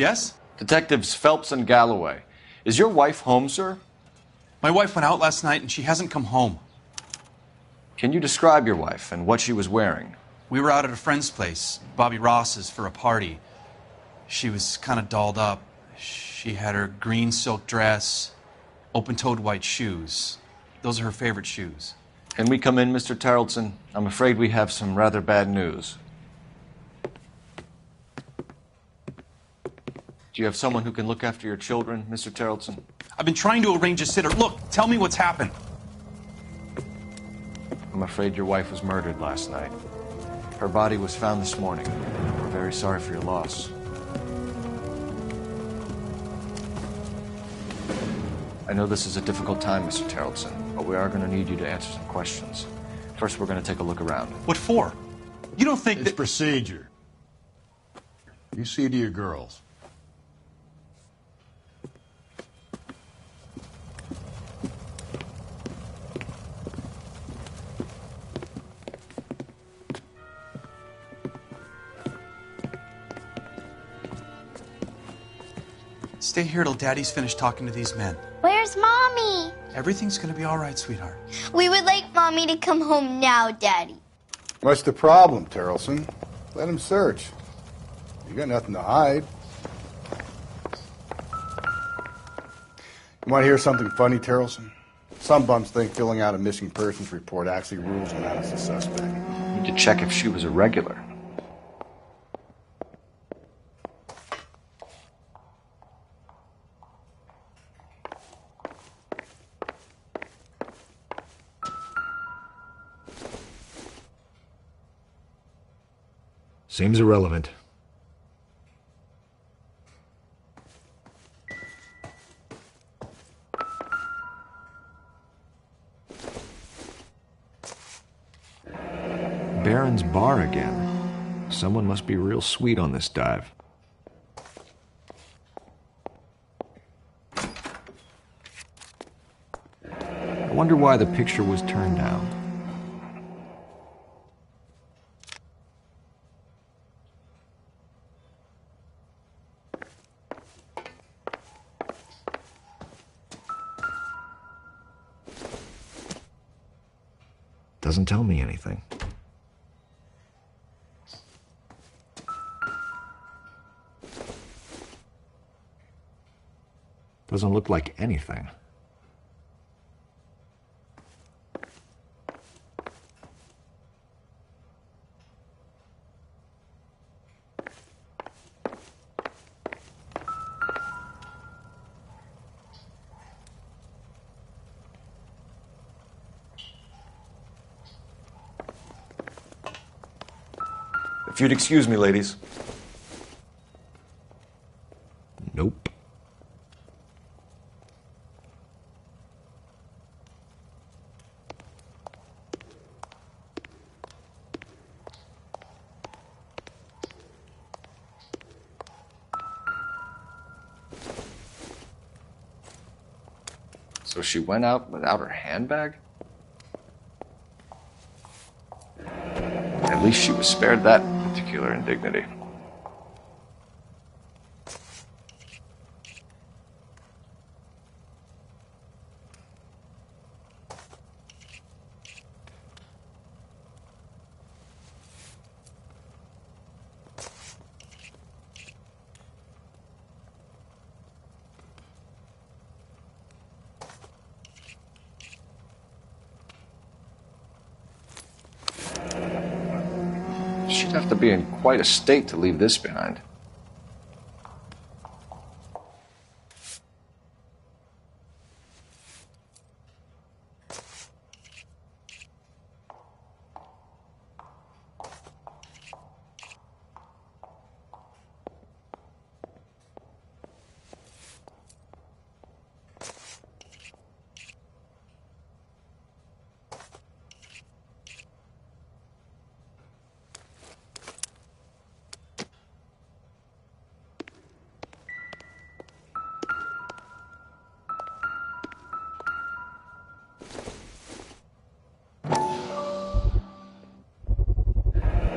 Speaker 9: Yes?
Speaker 2: Detectives Phelps and Galloway. Is your wife home, sir?
Speaker 9: My wife went out last night and she hasn't come home.
Speaker 2: Can you describe your wife and what she was wearing?
Speaker 9: We were out at a friend's place, Bobby Ross's, for a party. She was kind of dolled up. She had her green silk dress, open-toed white shoes. Those are her favorite shoes.
Speaker 2: Can we come in, Mr. Tarleton? I'm afraid we have some rather bad news. Do you have someone who can look after your children, Mr. Tarleton?
Speaker 9: I've been trying to arrange a sitter. Look, tell me what's happened.
Speaker 2: I'm afraid your wife was murdered last night. Her body was found this morning. We're very sorry for your loss. I know this is a difficult time, Mr. Tarleton, but we are going to need you to answer some questions. First, we're going to take a look around.
Speaker 9: What for? You don't think
Speaker 6: it's procedure. You see to your girls.
Speaker 9: Stay here till Daddy's finished talking to these men.
Speaker 10: Where's Mommy?
Speaker 9: Everything's gonna be all right, sweetheart.
Speaker 10: We would like Mommy to come home now, Daddy.
Speaker 6: What's the problem, Tarleton? Let him search. You got nothing to hide. You want to hear something funny, Tarleton? Some bums think filling out a missing persons report actually rules him out as a suspect.
Speaker 2: You need to check if she was a regular.
Speaker 5: Seems irrelevant. Baron's bar again. Someone must be real sweet on this dive. I wonder why the picture was turned down. Doesn't tell me anything. Doesn't look like anything.
Speaker 2: If you'd excuse me, ladies.
Speaker 5: Nope.
Speaker 2: So she went out without her handbag? At least she was spared that particular indignity. She'd have to be in quite a state to leave this behind.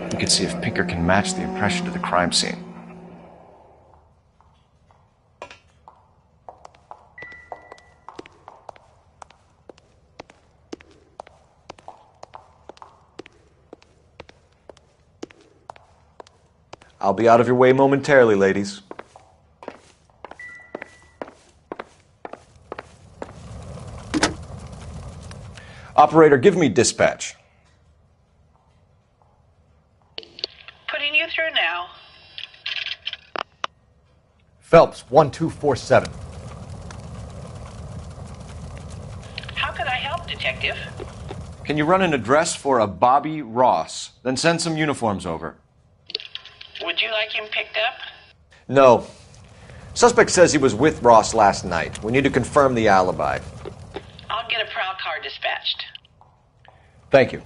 Speaker 2: You can see if Pinker can match the impression to the crime scene. I'll be out of your way momentarily, ladies. Operator, give me dispatch.
Speaker 13: Putting you through now.
Speaker 5: Phelps, 1247.
Speaker 13: How could I help, Detective?
Speaker 2: Can you run an address for a Bobby Ross? Then send some uniforms over.
Speaker 13: Would you like him picked up?
Speaker 2: No. Suspect says he was with Ross last night. We need to confirm the alibi.
Speaker 13: I'll get a prowl car dispatched.
Speaker 2: Thank you.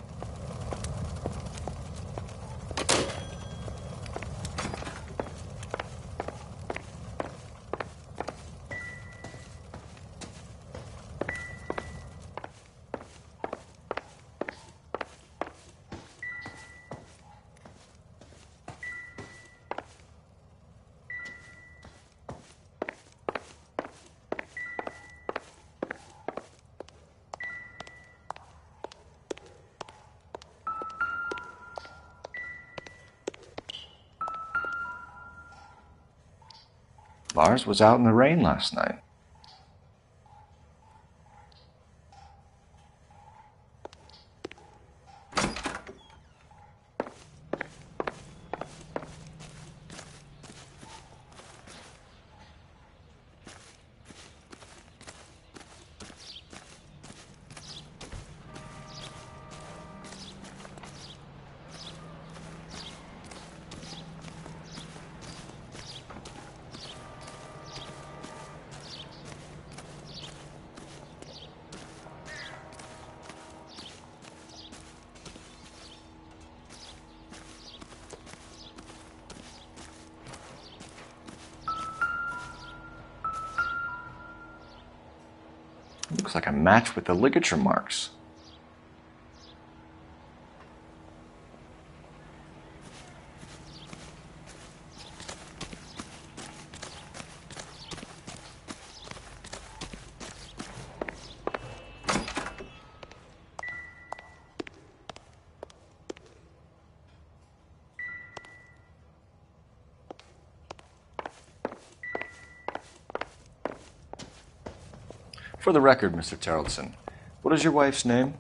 Speaker 2: Lars was out in the rain last night. Looks like a match with the ligature marks. For the record, Mr. Terrellson, what is your wife's name?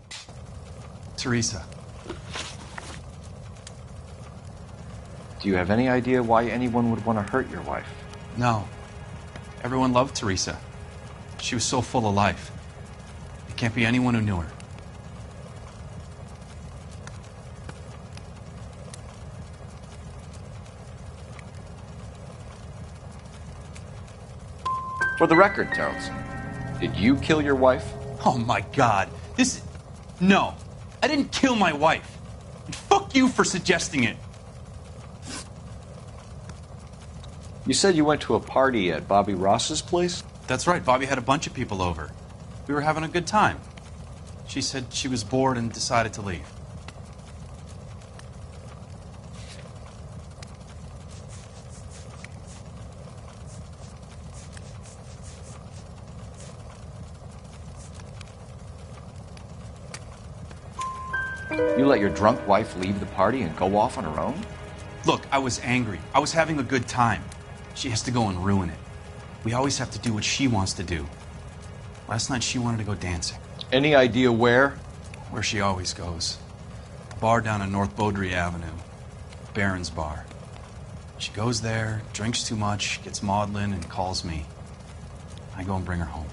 Speaker 9: Teresa.
Speaker 2: Do you have any idea why anyone would want to hurt your wife?
Speaker 9: No. Everyone loved Teresa. She was so full of life. It can't be anyone who knew her.
Speaker 2: For the record, Terrellson, did you kill your wife?
Speaker 9: Oh my God. No. I didn't kill my wife. And fuck you for suggesting it.
Speaker 2: You said you went to a party at Bobby Ross's place?
Speaker 9: That's right. Bobby had a bunch of people over. We were having a good time. She said she was bored and decided to leave.
Speaker 2: You let your drunk wife leave the party and go off on her own?
Speaker 9: Look, I was angry. I was having a good time. She has to go and ruin it. We always have to do what she wants to do. Last night she wanted to go dancing.
Speaker 2: Any idea where?
Speaker 9: Where she always goes. A bar down on North Beaudry Avenue. Baron's Bar. She goes there, drinks too much, gets maudlin, and calls me. I go and bring her home.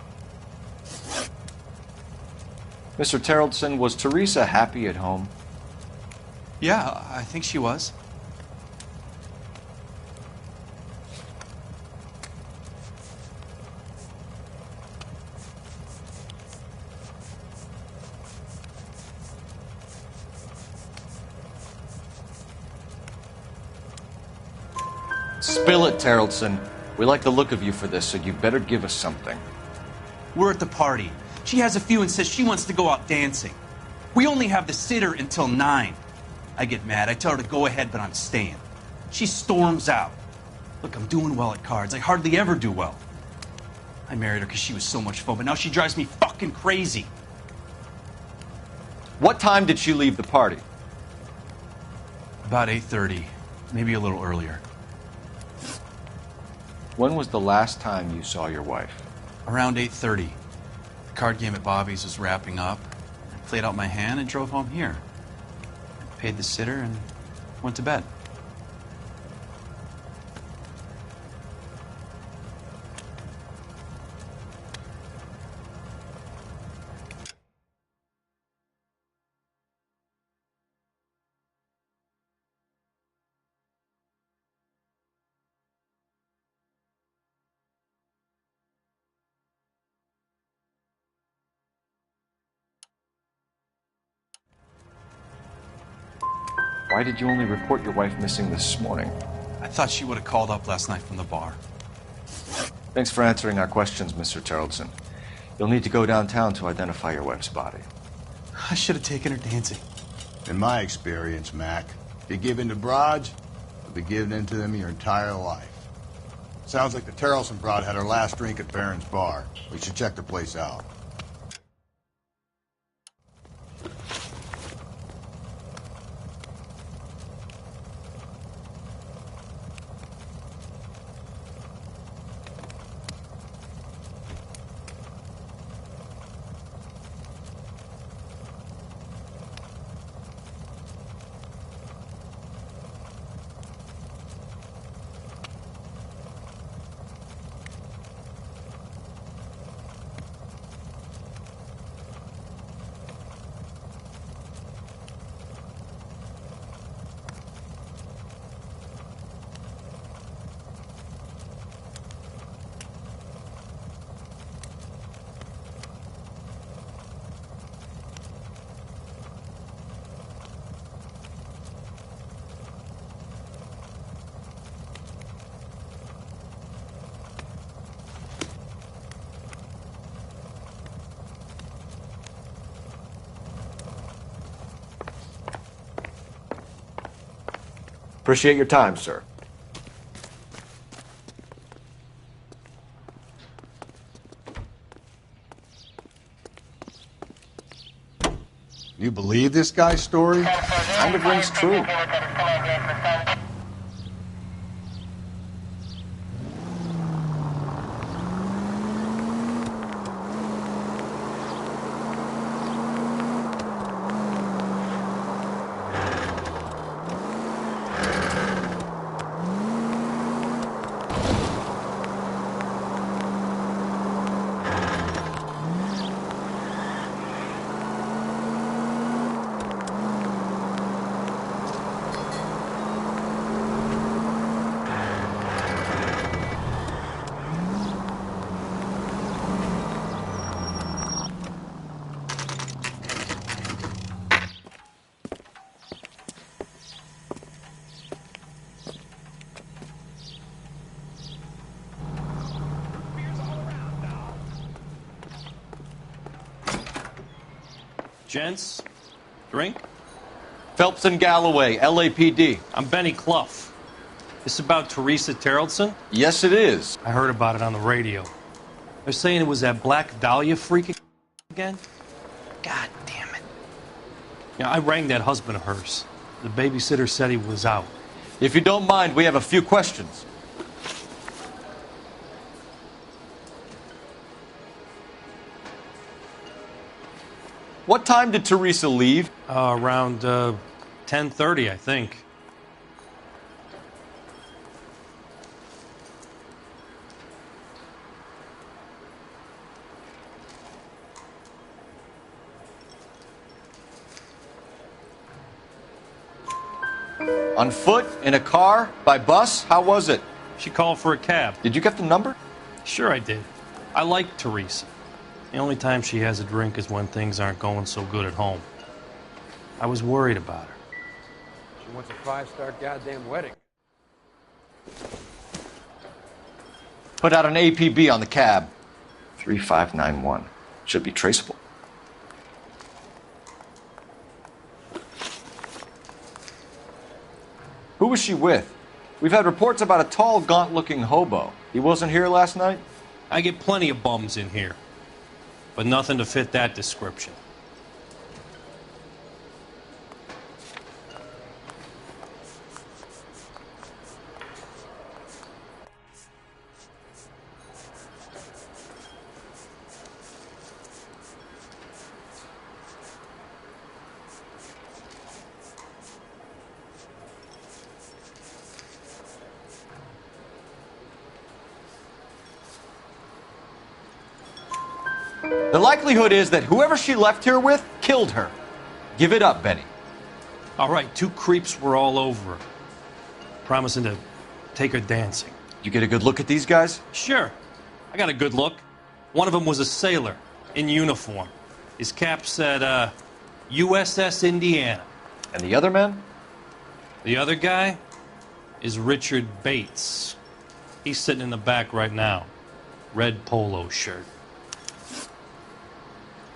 Speaker 2: Mr. Terrellson, was Teresa happy at home?
Speaker 9: Yeah, I think she was.
Speaker 2: Spill it, Terrellson. We like the look of you for this, so you better give us something.
Speaker 9: We're at the party. She has a few and says she wants to go out dancing. We only have the sitter until 9. I get mad. I tell her to go ahead, but I'm staying. She storms out. Look, I'm doing well at cards. I hardly ever do well. I married her because she was so much fun, but now she drives me fucking crazy.
Speaker 2: What time did she leave the party?
Speaker 9: About 8:30, maybe a little earlier.
Speaker 2: When was the last time you saw your wife?
Speaker 9: Around 8:30. The card game at Bobby's was wrapping up. I played out my hand and drove home here. I paid the sitter and went to bed.
Speaker 2: Why did you only report your wife missing this morning?
Speaker 9: I thought she would have called up last night from the bar.
Speaker 2: Thanks for answering our questions, Mr. Terrelson. You'll need to go downtown to identify your wife's body.
Speaker 9: I should have taken her dancing.
Speaker 6: In my experience, Mac, if you give in to broads, you'll be giving in to them your entire life. Sounds like the Terrelson broad had her last drink at Barron's bar. We should check the place out.
Speaker 2: Appreciate your time, sir.
Speaker 6: You believe this guy's story?
Speaker 2: Kind of rings true.
Speaker 4: Gents, drink?
Speaker 2: Phelps and Galloway, LAPD.
Speaker 4: I'm Benny Clough. This about Teresa Terrelson?
Speaker 2: Yes, it is.
Speaker 4: I heard about it on the radio. They're saying it was that Black Dahlia freak again? God damn it. Yeah, I rang that husband of hers. The babysitter said he was out.
Speaker 2: If you don't mind, we have a few questions. What time did Teresa leave?
Speaker 4: Around 10:30, I think.
Speaker 2: On foot? In a car? By bus? How was it?
Speaker 4: She called for a cab.
Speaker 2: Did you get the number?
Speaker 4: Sure I did. I like Teresa. The only time she has a drink is when things aren't going so good at home. I was worried about her.
Speaker 21: She wants a 5-star goddamn wedding.
Speaker 2: Put out an APB on the cab. 3591. Should be traceable. Who was she with? We've had reports about a tall, gaunt-looking hobo. He wasn't here last night?
Speaker 4: I get plenty of bums in here, but nothing to fit that description.
Speaker 2: The likelihood is that whoever she left here with killed her. Give it up, Benny.
Speaker 4: All right, 2 creeps were all over her, promising to take her dancing.
Speaker 2: You get a good look at these guys?
Speaker 4: Sure. I got a good look. One of them was a sailor in uniform. His cap said, USS Indiana.
Speaker 2: And the other man?
Speaker 4: The other guy is Richard Bates. He's sitting in the back right now. Red polo shirt.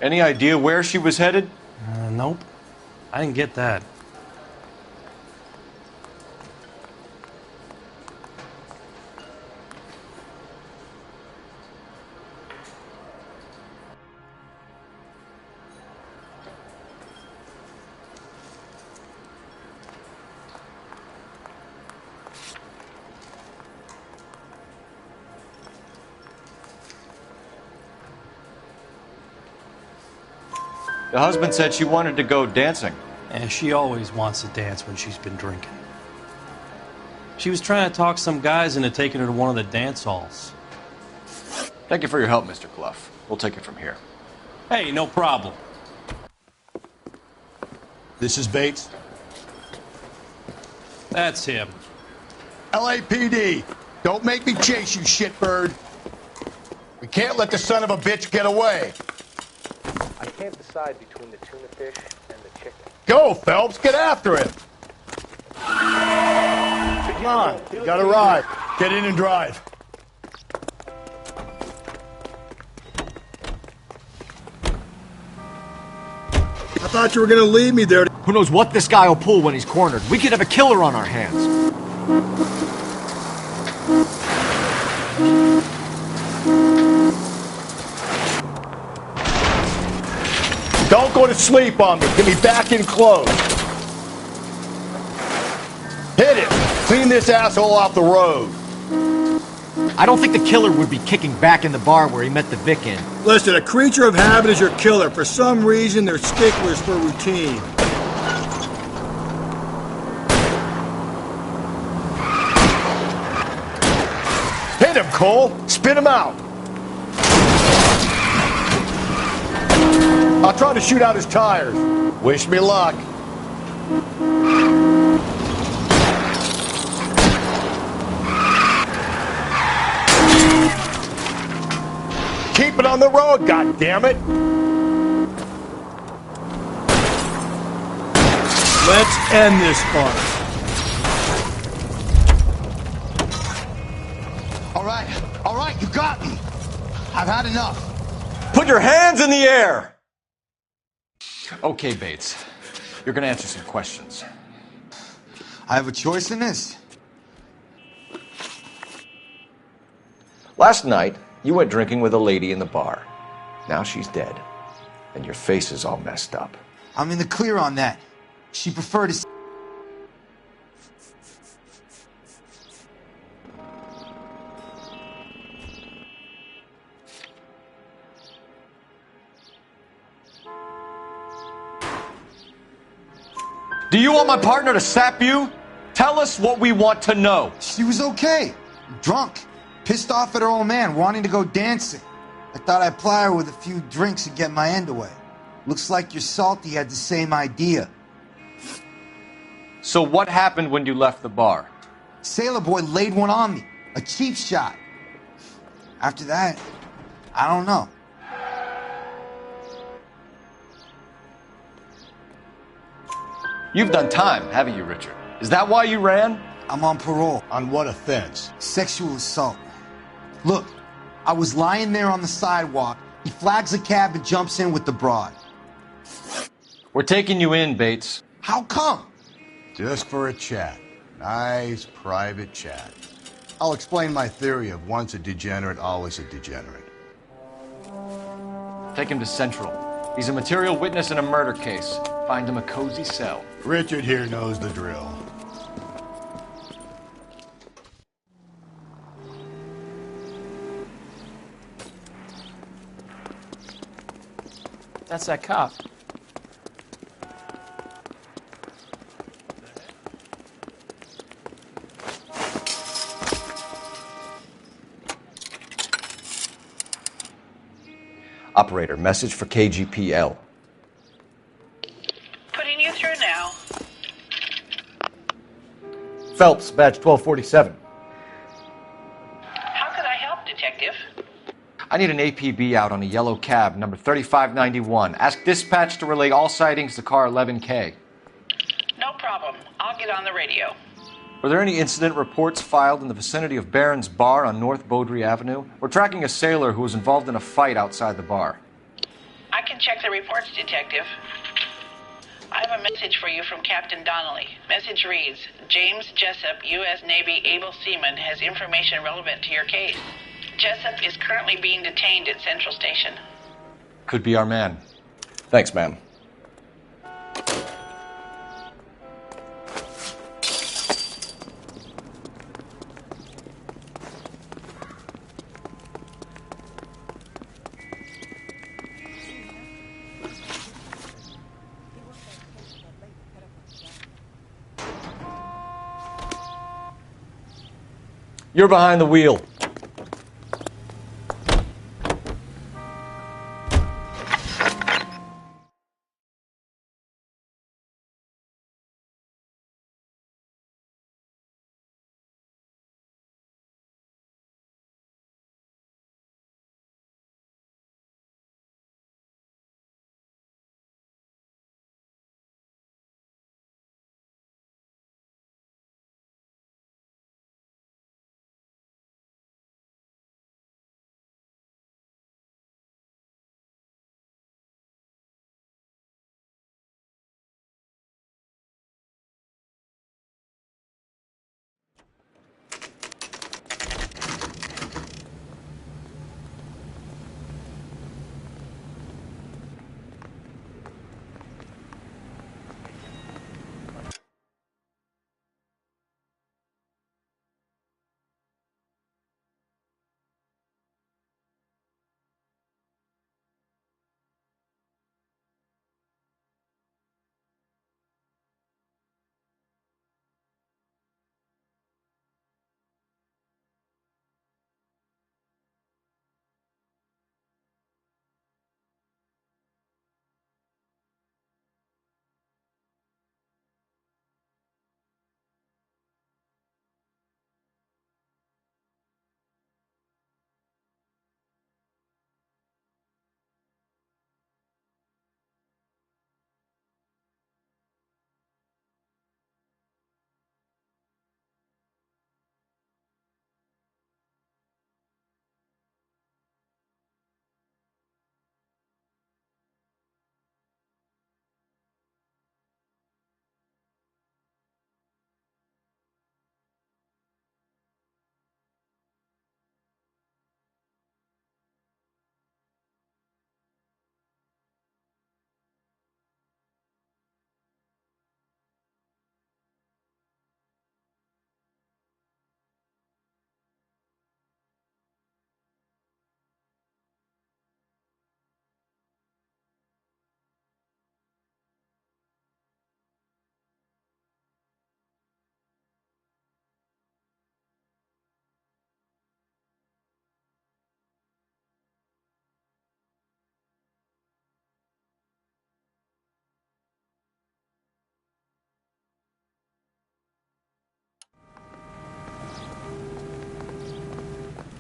Speaker 2: Any idea where she was headed?
Speaker 4: Nope. I didn't get that.
Speaker 2: The husband said she wanted to go dancing.
Speaker 4: And she always wants to dance when she's been drinking. She was trying to talk some guys into taking her to one of the dance halls.
Speaker 2: Thank you for your help, Mr. Clough. We'll take it from here.
Speaker 4: Hey, no problem.
Speaker 6: This is Bates.
Speaker 4: That's him.
Speaker 6: LAPD, don't make me chase you, shitbird. We can't let the son of a bitch get away.
Speaker 11: I can't decide between the tuna fish and the chicken.
Speaker 6: Go, Phelps, get after him. Come on, you got a ride. Get in and drive. I thought you were gonna leave me there.
Speaker 5: Who knows what this guy will pull when he's cornered? We could have a killer on our hands.
Speaker 6: Don't go to sleep on me. Get me back in close. Hit it. Clean this asshole off the road.
Speaker 5: I don't think the killer would be kicking back in the bar where he met the Vic in.
Speaker 6: Listen, a creature of habit is your killer. For some reason, they're sticklers for routine. Hit him, Cole. Spit him out. I'll try to shoot out his tires. Wish me luck. Keep it on the road, goddammit! Let's end this farce.
Speaker 12: All right, you got me. I've had enough.
Speaker 2: Put your hands in the air! Okay, Bates. You're gonna answer some questions.
Speaker 12: I have a choice in this.
Speaker 2: Last night, you went drinking with a lady in the bar. Now she's dead. And your face is all messed up.
Speaker 12: I'm in the clear on that. She preferred to...
Speaker 2: Do you want my partner to sap you? Tell us what we want to know.
Speaker 12: She was okay. Drunk. Pissed off at her old man, wanting to go dancing. I thought I'd ply her with a few drinks and get my end away. Looks like your salty had the same idea.
Speaker 2: So what happened when you left the bar?
Speaker 12: Sailor boy laid one on me. A cheap shot. After that, I don't know.
Speaker 2: You've done time, haven't you, Richard? Is that why you ran?
Speaker 12: I'm on parole.
Speaker 6: On what offense?
Speaker 12: Sexual assault. Look, I was lying there on the sidewalk. He flags a cab and jumps in with the broad.
Speaker 2: We're taking you in, Bates.
Speaker 12: How come?
Speaker 6: Just for a chat. Nice private chat. I'll explain my theory of once a degenerate, always a degenerate.
Speaker 2: Take him to Central. He's a material witness in a murder case. Find him a cozy cell.
Speaker 6: Richard here knows the drill.
Speaker 16: That's that cop.
Speaker 2: Operator, message for KGPL.
Speaker 13: Putting you through now.
Speaker 5: Phelps, badge 1247.
Speaker 13: How could I help, Detective?
Speaker 2: I need an APB out on a yellow cab, number 3591. Ask dispatch to relay all sightings to car 11K.
Speaker 13: No problem. I'll get on the radio.
Speaker 2: Were there any incident reports filed in the vicinity of Barron's Bar on North Beaudry Avenue? We're tracking a sailor who was involved in a fight outside the bar.
Speaker 13: I can check the reports, Detective. I have a message for you from Captain Donnelly. Message reads, James Jessup, U.S. Navy able seaman, has information relevant to your case. Jessup is currently being detained at Central Station.
Speaker 2: Could be our man.
Speaker 5: Thanks, ma'am.
Speaker 2: You're behind the wheel.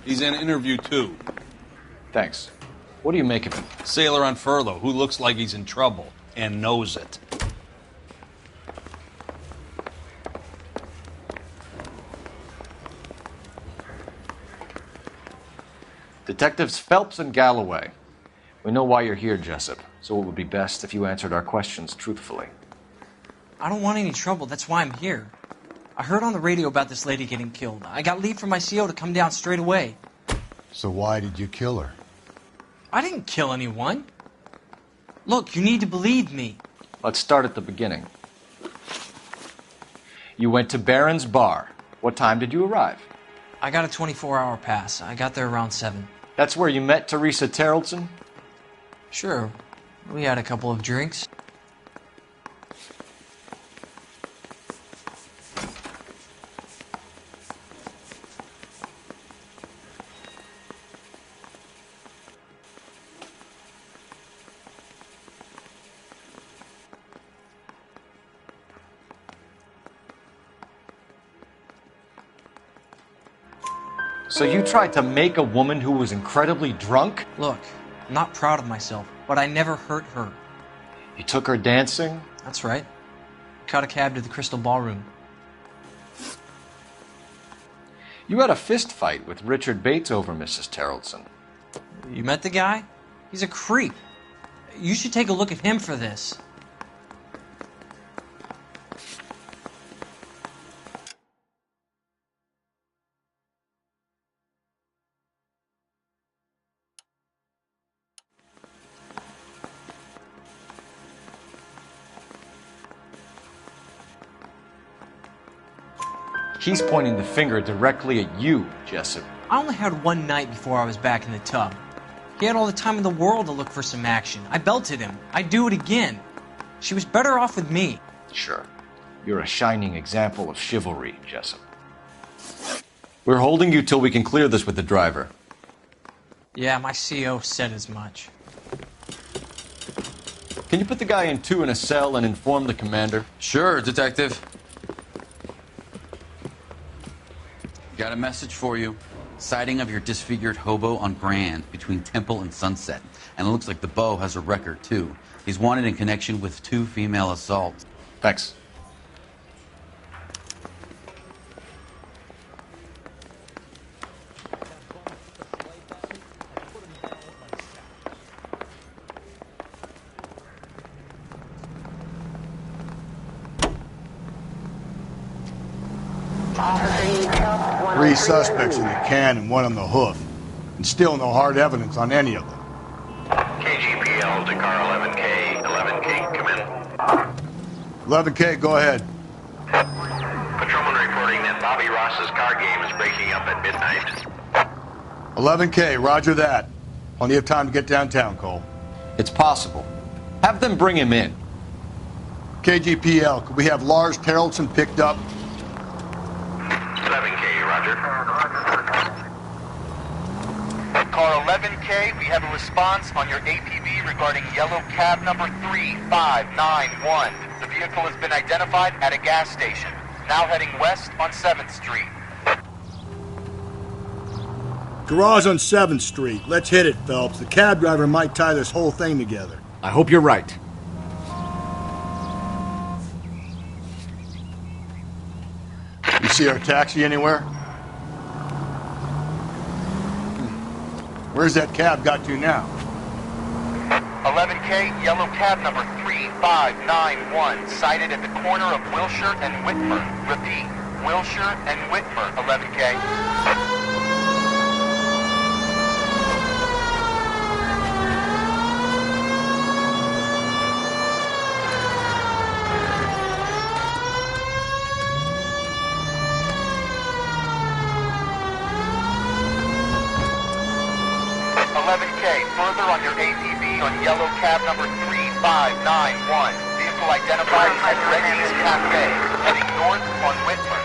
Speaker 9: He's in interview 2.
Speaker 2: Thanks. What do you make of him?
Speaker 9: Sailor on furlough who looks like he's in trouble and knows it.
Speaker 2: Detectives Phelps and Galloway. We know why you're here, Jessup, so it would be best if you answered our questions truthfully.
Speaker 16: I don't want any trouble. That's why I'm here. I heard on the radio about this lady getting killed. I got leave from my CO to come down straight away.
Speaker 6: So why did you kill her?
Speaker 16: I didn't kill anyone. Look, you need to believe me.
Speaker 2: Let's start at the beginning. You went to Barron's Bar. What time did you arrive?
Speaker 16: I got a 24-hour pass. I got there around 7.
Speaker 2: That's where you met Teresa Terrelson?
Speaker 16: Sure. We had a couple of drinks.
Speaker 2: So you tried to make a woman who was incredibly drunk?
Speaker 16: Look, I'm not proud of myself, but I never hurt her.
Speaker 2: You took her dancing?
Speaker 16: That's right. Caught a cab to the Crystal Ballroom.
Speaker 2: You had a fist fight with Richard Bates over Mrs. Terrelson.
Speaker 16: You met the guy? He's a creep. You should take a look at him for this.
Speaker 2: He's pointing the finger directly at you, Jessup.
Speaker 16: I only had one night before I was back in the tub. He had all the time in the world to look for some action. I belted him. I'd do it again. She was better off with me.
Speaker 2: Sure. You're a shining example of chivalry, Jessup. We're holding you till we can clear this with the driver.
Speaker 16: Yeah, my CO said as much.
Speaker 2: Can you put the guy in 2 in a cell and inform the commander?
Speaker 1: Sure, Detective. Got a message for you. Sighting of your disfigured hobo on Grand between Temple and Sunset. And it looks like the Beau has a record, too. He's wanted in connection with 2 female assaults.
Speaker 2: Thanks.
Speaker 6: Three suspects in the can and 1 on the hoof. And still no hard evidence on any of them.
Speaker 15: KGPL to car 11K. 11K, come in.
Speaker 6: 11K, go ahead.
Speaker 15: Patrolman reporting that Bobby Ross's car game is breaking up at midnight.
Speaker 6: 11K, roger that. Plenty of time to get downtown, Cole.
Speaker 2: It's possible. Have them bring him in.
Speaker 6: KGPL, could we have Lars Terrelson picked up?
Speaker 15: 11K, roger.
Speaker 3: Car 11K, we have a response on your APB regarding yellow cab number 3591. The vehicle has been identified at a gas station, now heading west on 7th Street.
Speaker 6: Garage on 7th Street. Let's hit it, Phelps. The cab driver might tie this whole thing together.
Speaker 5: I hope you're right.
Speaker 6: You see our taxi anywhere? Where's that cab got to now?
Speaker 3: 11K, yellow cab number 3591, sighted at the corner of Wilshire and Whitmer. Repeat, Wilshire and Whitmer, 11K. Further on your APB on yellow cab number 3591. Vehicle identified at Reggie's Cafe, heading north on Whitmer.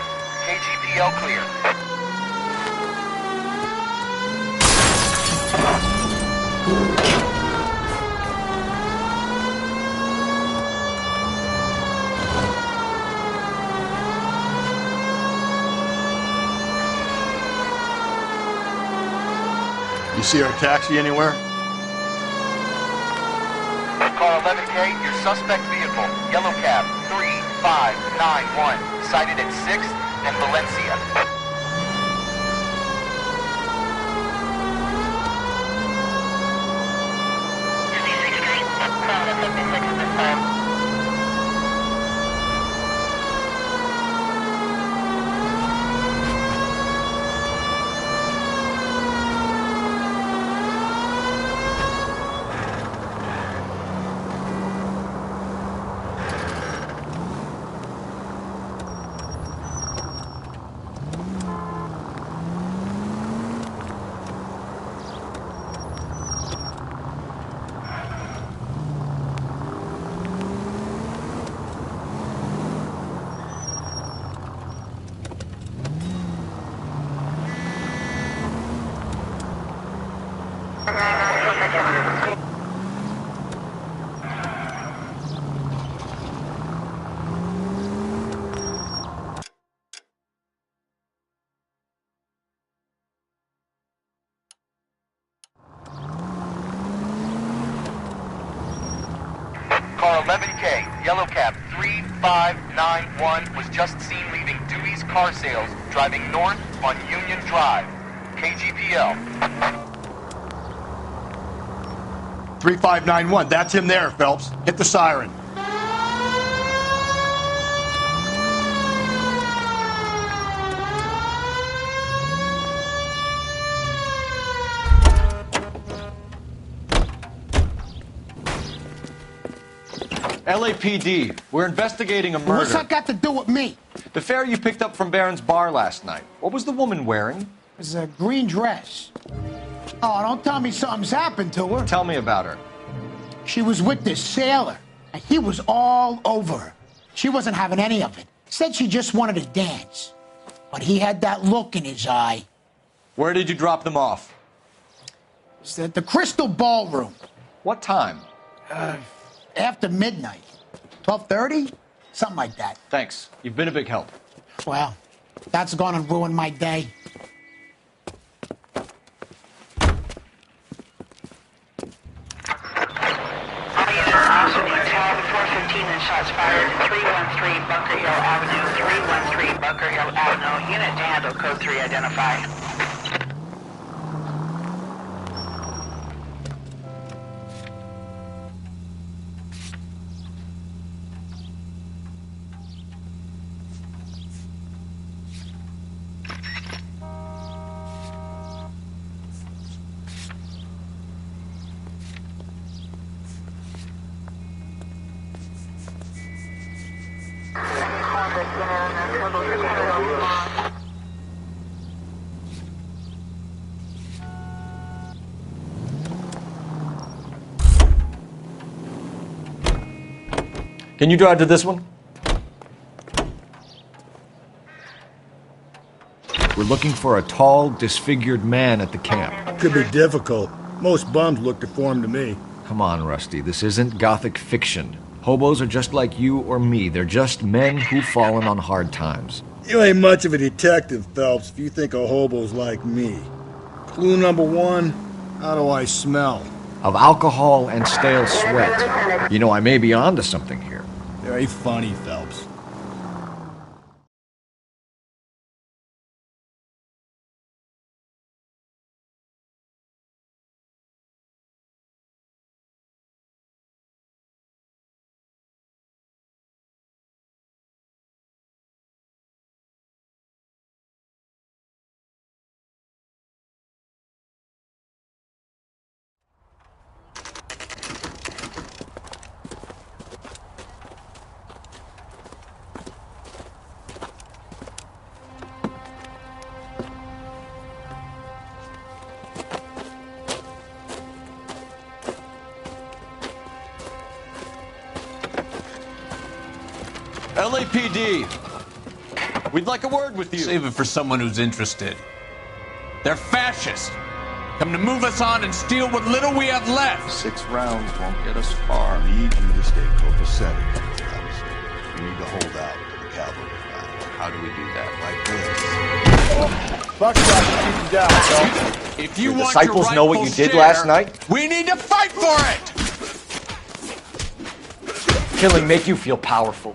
Speaker 3: KGPL clear.
Speaker 6: You see our taxi anywhere?
Speaker 3: Car 11K, your suspect vehicle, yellow cab 3591, sighted at 6th and Valencia. Car 11K, yellow cab 3591 was just seen leaving Dewey's Car Sales, driving north on Union Drive. KGPL.
Speaker 6: 3591, that's him there, Phelps. Hit the siren.
Speaker 2: LAPD, we're investigating a murder.
Speaker 17: What's that got to do with me?
Speaker 2: The fare you picked up from Barron's bar last night. What was the woman wearing?
Speaker 17: It was a green dress. Oh, don't tell me something's happened to her.
Speaker 2: Tell me about her.
Speaker 17: She was with this sailor, and he was all over her. She wasn't having any of it. Said she just wanted to dance. But he had that look in his eye.
Speaker 2: Where did you drop them off?
Speaker 17: It's at the Crystal Ballroom.
Speaker 2: What time?
Speaker 17: After midnight. 12:30? Something like that.
Speaker 2: Thanks. You've been a big help.
Speaker 17: Well, that's gonna ruin my day.
Speaker 13: Also need 415 and shots fired at 313 Bunker Hill Avenue, 313 Bunker Hill Avenue. Unit to handle code 3 identified.
Speaker 2: Can you drive to this one? We're looking for a tall, disfigured man at the camp.
Speaker 6: Could be difficult. Most bums look deformed to me.
Speaker 2: Come on, Rusty. This isn't gothic fiction. Hobos are just like you or me. They're just men who've fallen on hard times.
Speaker 6: You ain't much of a detective, Phelps, if you think a hobo's like me. Clue number one, how do I smell?
Speaker 2: Of alcohol and stale sweat. You know, I may be onto something here.
Speaker 6: Very funny, Phelps.
Speaker 2: LAPD, we'd like a word with you.
Speaker 1: Save it for someone who's interested. They're fascists. Come to move us on and steal what little we have left.
Speaker 18: 6 rounds won't get us far.
Speaker 19: I need you to stay copacetic. You need to hold out to the cavalry line.
Speaker 1: How do we do that?
Speaker 19: Like this.
Speaker 6: Buckshot to keep you down, Phelps.
Speaker 1: If you
Speaker 2: Your
Speaker 1: want
Speaker 2: disciples
Speaker 1: your
Speaker 2: know what you did last night?
Speaker 1: We need to fight for it!
Speaker 2: Killing make you feel powerful.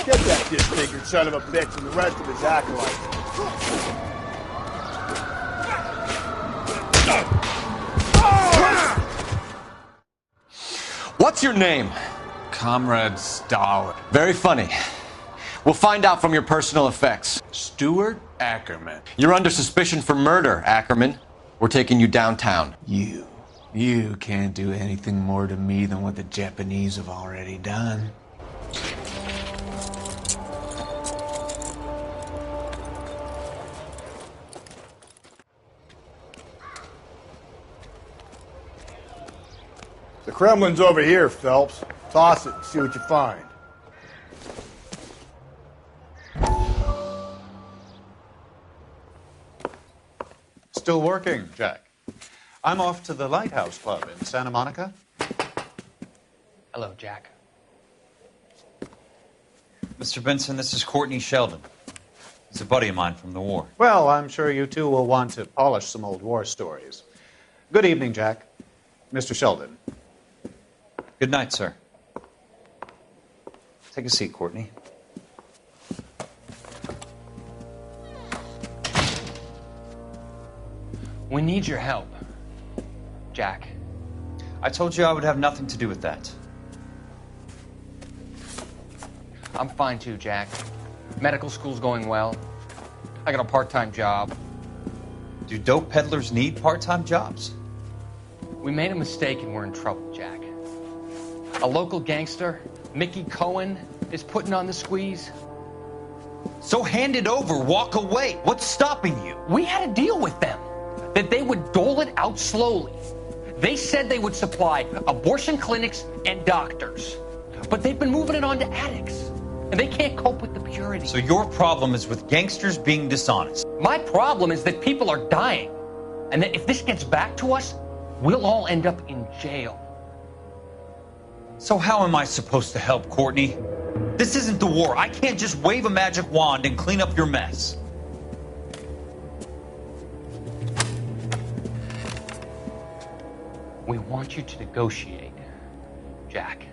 Speaker 6: Get that disfigured son of a bitch and the rest of his acolytes.
Speaker 2: What's your name?
Speaker 1: Comrade Stalin.
Speaker 2: Very funny. We'll find out from your personal effects.
Speaker 1: Stuart Ackerman.
Speaker 2: You're under suspicion for murder, Ackerman. We're taking you downtown.
Speaker 1: You can't do anything more to me than what the Japanese have already done.
Speaker 6: The Kremlin's over here, Phelps. Toss it and see what you find.
Speaker 20: Still working, Jack. I'm off to the Lighthouse Club in Santa Monica.
Speaker 25: Hello, Jack.
Speaker 14: Mr. Benson, this is Courtney Sheldon. He's a buddy of mine from the war.
Speaker 20: Well, I'm sure you two will want to polish some old war stories. Good evening, Jack. Mr. Sheldon.
Speaker 14: Good night, sir. Take a seat, Courtney.
Speaker 25: We need your help, Jack.
Speaker 14: I told you I would have nothing to do with that.
Speaker 25: I'm fine too, Jack. Medical school's going well. I got a part-time job.
Speaker 14: Do dope peddlers need part-time jobs?
Speaker 25: We made a mistake and we're in trouble, Jack. A local gangster, Mickey Cohen, is putting on the squeeze.
Speaker 14: So hand it over, walk away. What's stopping you?
Speaker 25: We had a deal with them that they would dole it out slowly. They said they would supply abortion clinics and doctors, but they've been moving it on to addicts, and they can't cope with the purity.
Speaker 14: So your problem is with gangsters being dishonest?
Speaker 25: My problem is that people are dying, and that if this gets back to us, we'll all end up in jail.
Speaker 14: So how am I supposed to help, Courtney? This isn't the war. I can't just wave a magic wand and clean up your mess.
Speaker 25: We want you to negotiate, Jack.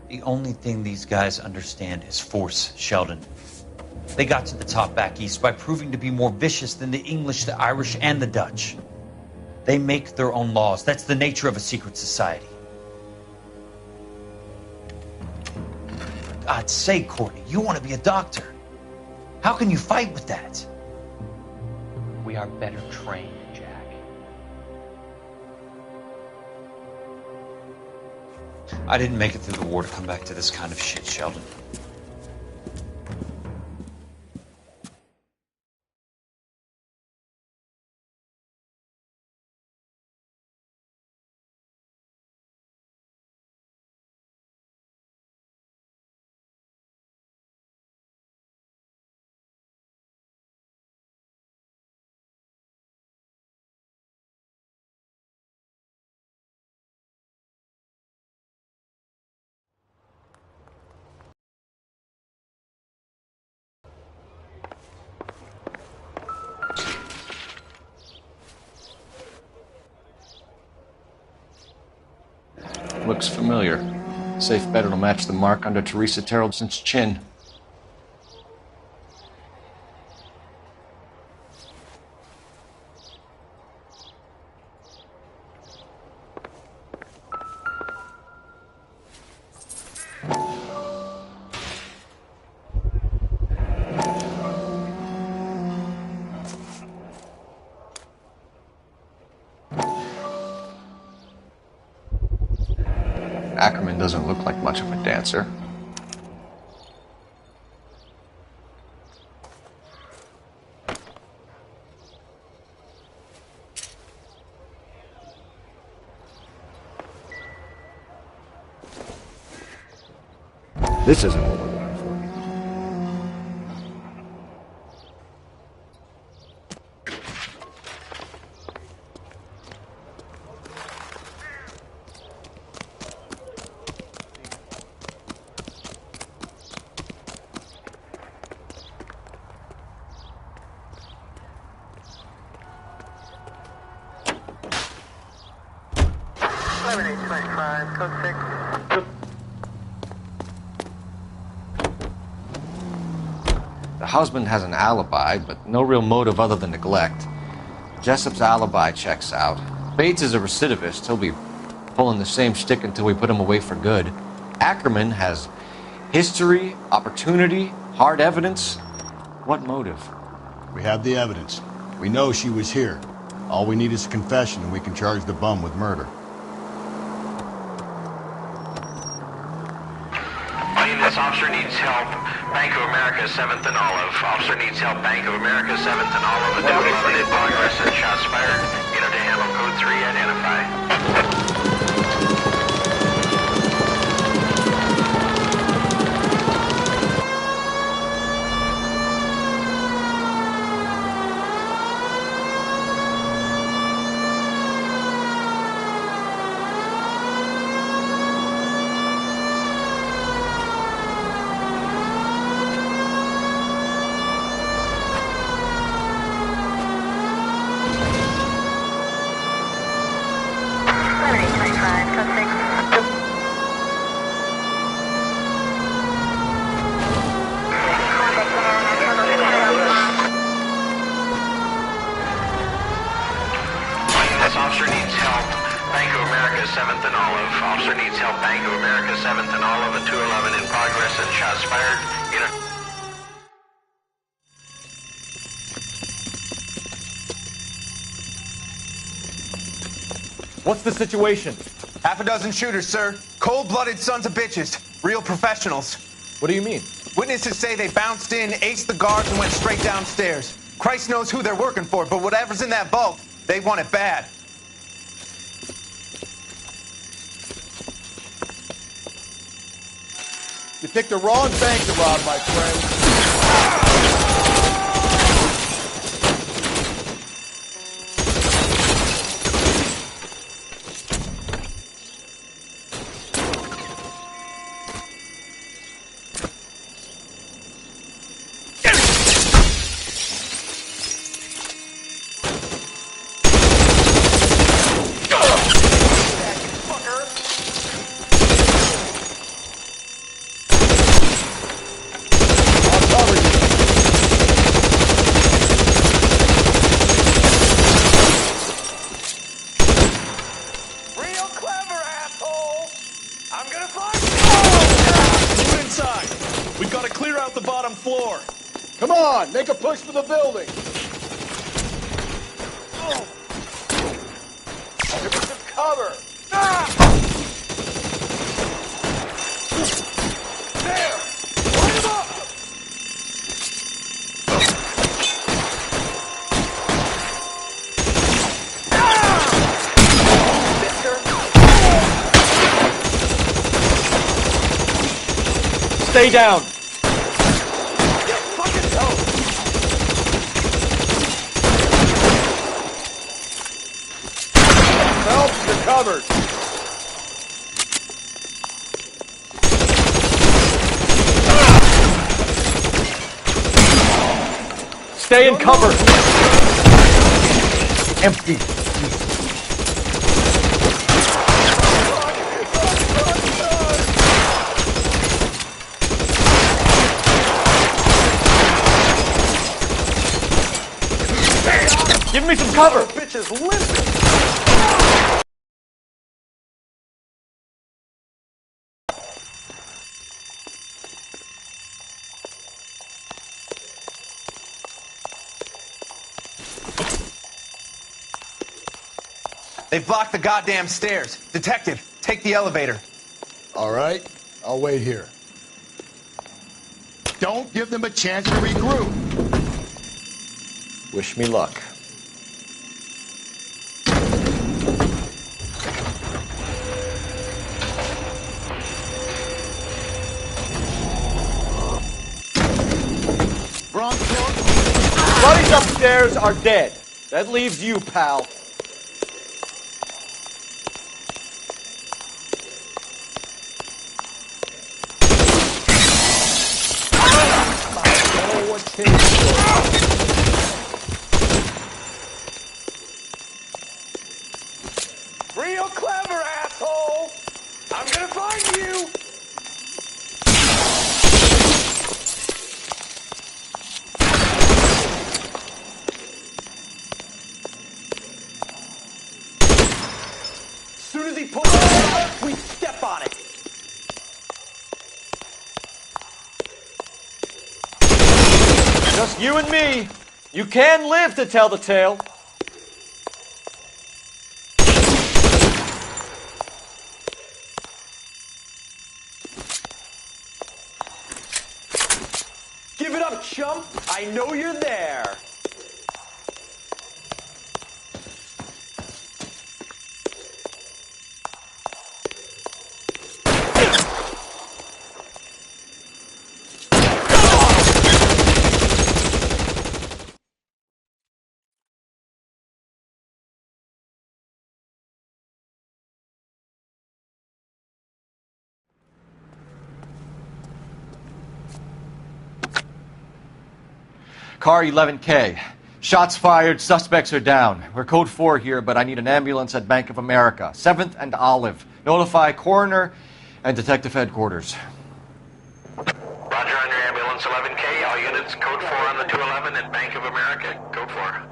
Speaker 14: The only thing these guys understand is force, Sheldon. They got to the top back east by proving to be more vicious than the English, the Irish, and the Dutch. They make their own laws. That's the nature of a secret society. For God's sake, Courtney, you want to be a doctor. How can you fight with that?
Speaker 25: We are better trained, Jack.
Speaker 14: I didn't make it through the war to come back to this kind of shit, Sheldon.
Speaker 2: Looks familiar. Safe bet it'll match the mark under Teresa Terrelson's chin. Ackerman doesn't look like much of a dancer. This isn't what we're looking for. The husband has an alibi, but no real motive other than neglect. Jessup's alibi checks out. Bates is a recidivist. He'll be pulling the same shtick until we put him away for good. Ackerman has history, opportunity, hard evidence. What motive?
Speaker 6: We have the evidence. We know she was here. All we need is a confession, and we can charge the bum with murder.
Speaker 15: This officer needs help. Bank of America, 7th and Olive. Officer needs help. Bank of America, 7th and Olive. Identified in progress and shots fired. Unit to handle code 3, identify. Officer needs help. Bank of America, 7th and Olive. Officer needs help. Bank of America, 7th and Olive, and 211 in progress and shots fired.
Speaker 5: What's the situation?
Speaker 7: Half a dozen shooters, sir. Cold-blooded sons of bitches. Real professionals.
Speaker 5: What do you mean?
Speaker 7: Witnesses say they bounced in, aced the guards, and went straight downstairs. Christ knows who they're working for, but whatever's in that vault, they want it bad.
Speaker 19: You picked the wrong bank to rob, my friend. Come on, make a push for the building. Give me some cover. There! Light him up!
Speaker 5: Stay down.
Speaker 19: Covered.
Speaker 5: Stay in cover. Empty. Give me some cover.
Speaker 19: Bitch is limping.
Speaker 7: They've blocked the goddamn stairs. Detective, take the elevator.
Speaker 19: All right, I'll wait here. Don't give them a chance to regroup.
Speaker 5: Wish me luck. Buddies upstairs are dead. That leaves you, pal.
Speaker 19: Real clever, asshole! I'm gonna find you!
Speaker 5: As soon as he pulls up, we step on it. Just you and me. You can live to tell the tale. Give it up, chump. I know you're there. Car 11K. Shots fired, suspects are down. We're code 4 here, but I need an ambulance at Bank of America. 7th and Olive. Notify coroner and detective headquarters.
Speaker 15: Roger on your ambulance, 11K. All units, code 4 on the 211 at Bank of America. Code 4.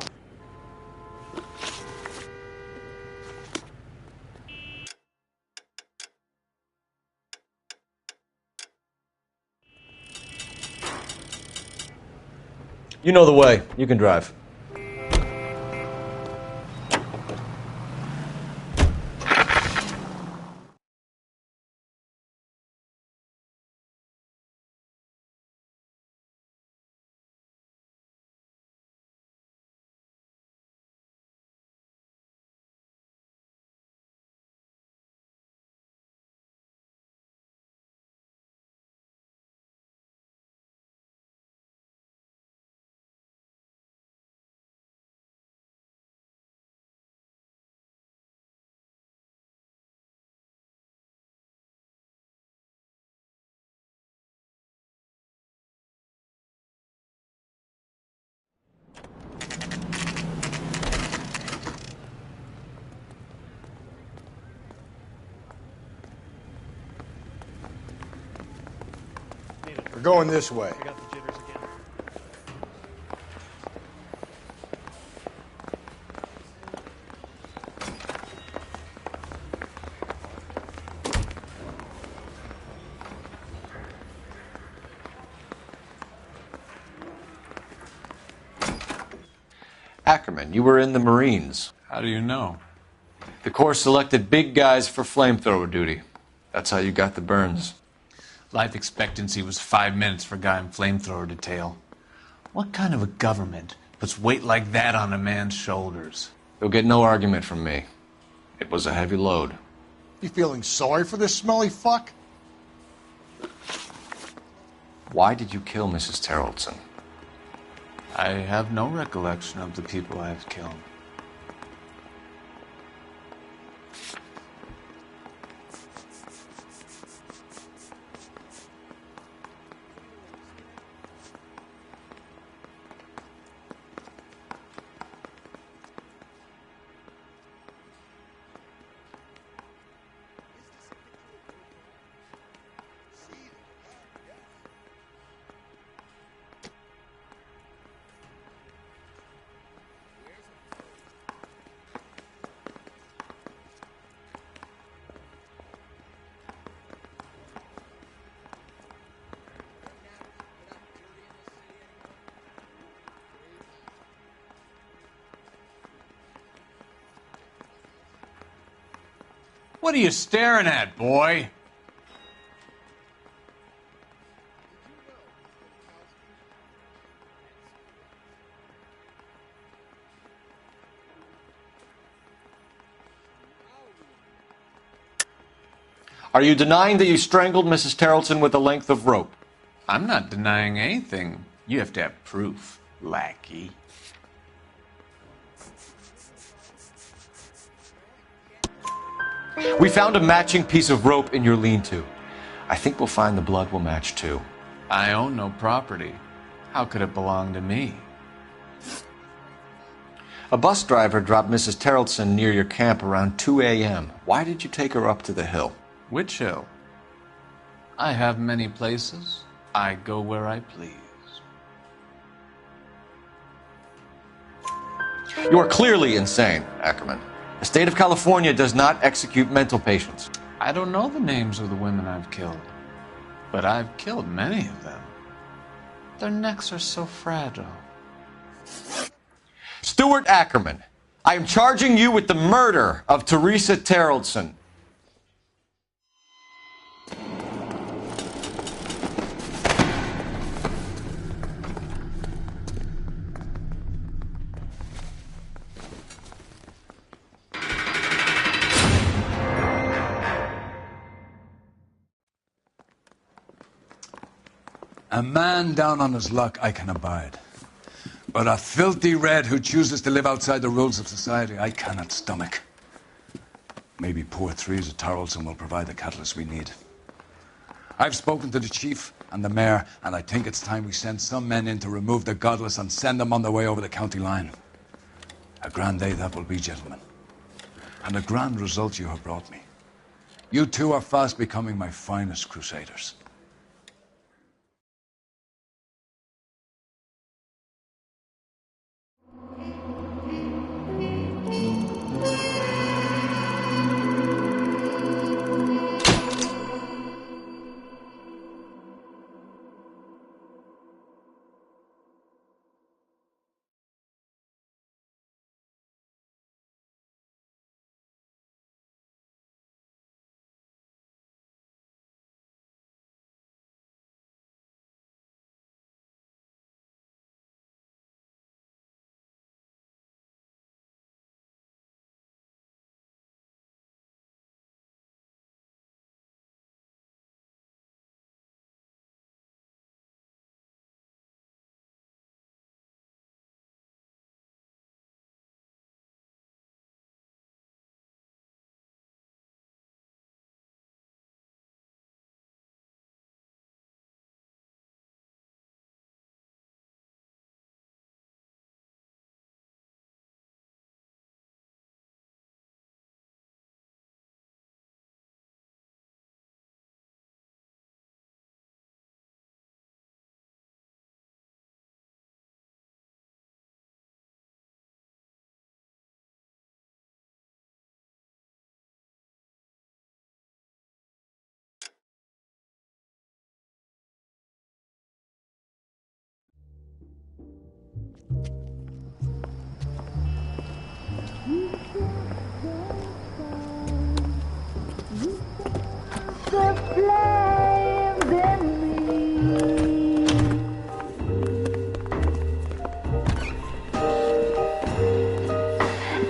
Speaker 2: You know the way. You can drive.
Speaker 6: We're going this way.
Speaker 5: Ackerman, you were in the Marines.
Speaker 9: How do you know?
Speaker 5: The Corps selected big guys for flamethrower duty. That's how you got the burns.
Speaker 9: Life expectancy was 5 minutes for a guy in flamethrower detail. What kind of a government puts weight like that on a man's shoulders?
Speaker 5: You'll get no argument from me. It was a heavy load.
Speaker 19: You feeling sorry for this smelly fuck?
Speaker 5: Why did you kill Mrs. Terrelson?
Speaker 9: I have no recollection of the people I have killed. What are you staring at, boy?
Speaker 5: Are you denying that you strangled Mrs. Terrelson with a length of rope?
Speaker 9: I'm not denying anything. You have to have proof, lackey.
Speaker 5: We found a matching piece of rope in your lean-to. I think we'll find the blood will match too.
Speaker 9: I own no property. How could it belong to me?
Speaker 5: A bus driver dropped Mrs. Terrelson near your camp around 2 a.m. Why did you take her up to the hill?
Speaker 9: Which hill? I have many places. I go where I please.
Speaker 5: You are clearly insane, Ackerman. The state of California does not execute mental patients.
Speaker 9: I don't know the names of the women I've killed, but I've killed many of them. Their necks are so fragile.
Speaker 5: Stuart Ackerman, I am charging you with the murder of Teresa Terrelson.
Speaker 8: A man down on his luck I can abide. But a filthy red who chooses to live outside the rules of society I cannot stomach. Maybe poor Teresa Terrelson will provide the catalyst we need. I've spoken to the chief and the mayor, and I think it's time we send some men in to remove the godless and send them on their way over the county line. A grand day that will be, gentlemen. And a grand result you have brought me. You two are fast becoming my finest crusaders.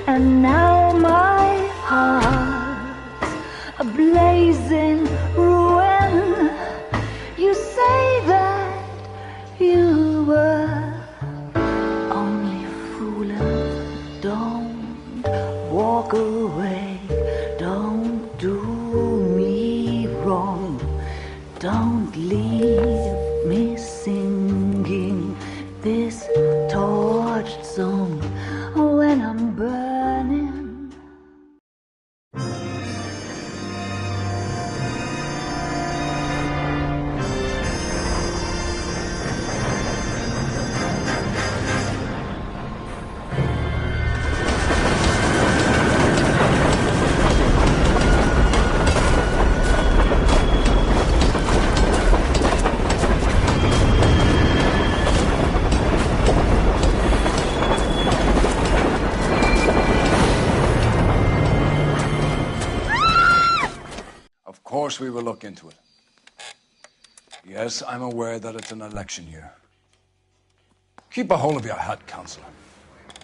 Speaker 10: And now my heart's a blazing ruin. You say that you were only fooling. Don't walk away. Don't do me wrong. Don't leave me singing this torched song when I'm burning.
Speaker 8: Of course we will look into it. Yes, I'm aware that it's an election year. Keep a hold of your hat, Counselor.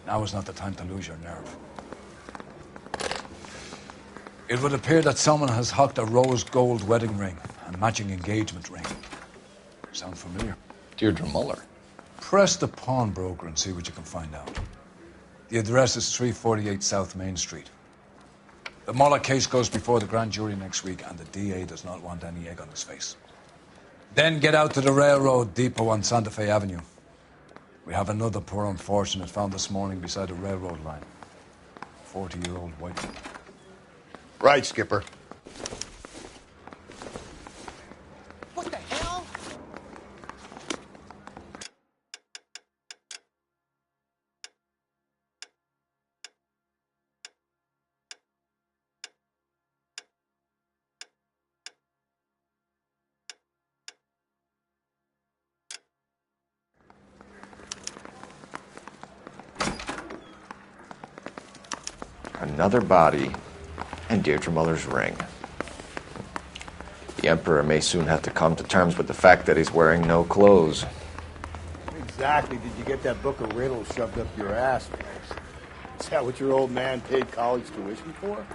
Speaker 8: Now is not the time to lose your nerve. It would appear that someone has hocked a rose gold wedding ring and matching engagement ring. Sound familiar?
Speaker 2: Deirdre Muller.
Speaker 8: Press the pawnbroker and see what you can find out. The address is 348 South Main Street. The Muller case goes before the grand jury next week, and the DA does not want any egg on his face. Then get out to the railroad depot on Santa Fe Avenue. We have another poor unfortunate found this morning beside a railroad line. 40-year-old white woman.
Speaker 19: Right, Skipper.
Speaker 17: What the hell?
Speaker 2: Another body, and Deirdre Muller's ring. The Emperor may soon have to come to terms with the fact that he's wearing no clothes.
Speaker 6: Exactly did you get that book of riddles shoved up your ass, Max? Is that what your old man paid college tuition for?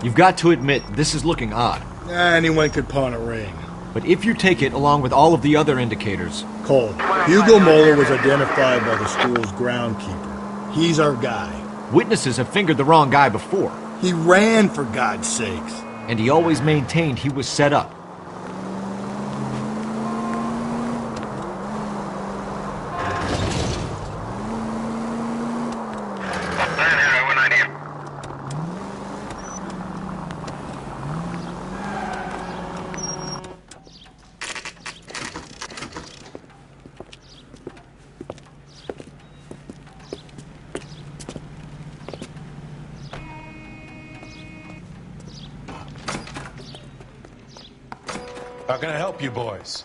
Speaker 5: You've got to admit, this is looking odd.
Speaker 6: Anyone could pawn a ring.
Speaker 5: But if you take it along with all of the other indicators...
Speaker 6: Cole, Hugo Moeller was identified by the school's groundkeeper. He's our guy.
Speaker 5: Witnesses have fingered the wrong guy before.
Speaker 6: He ran, for God's sakes.
Speaker 5: And he always maintained he was set up.
Speaker 21: How can I help you boys?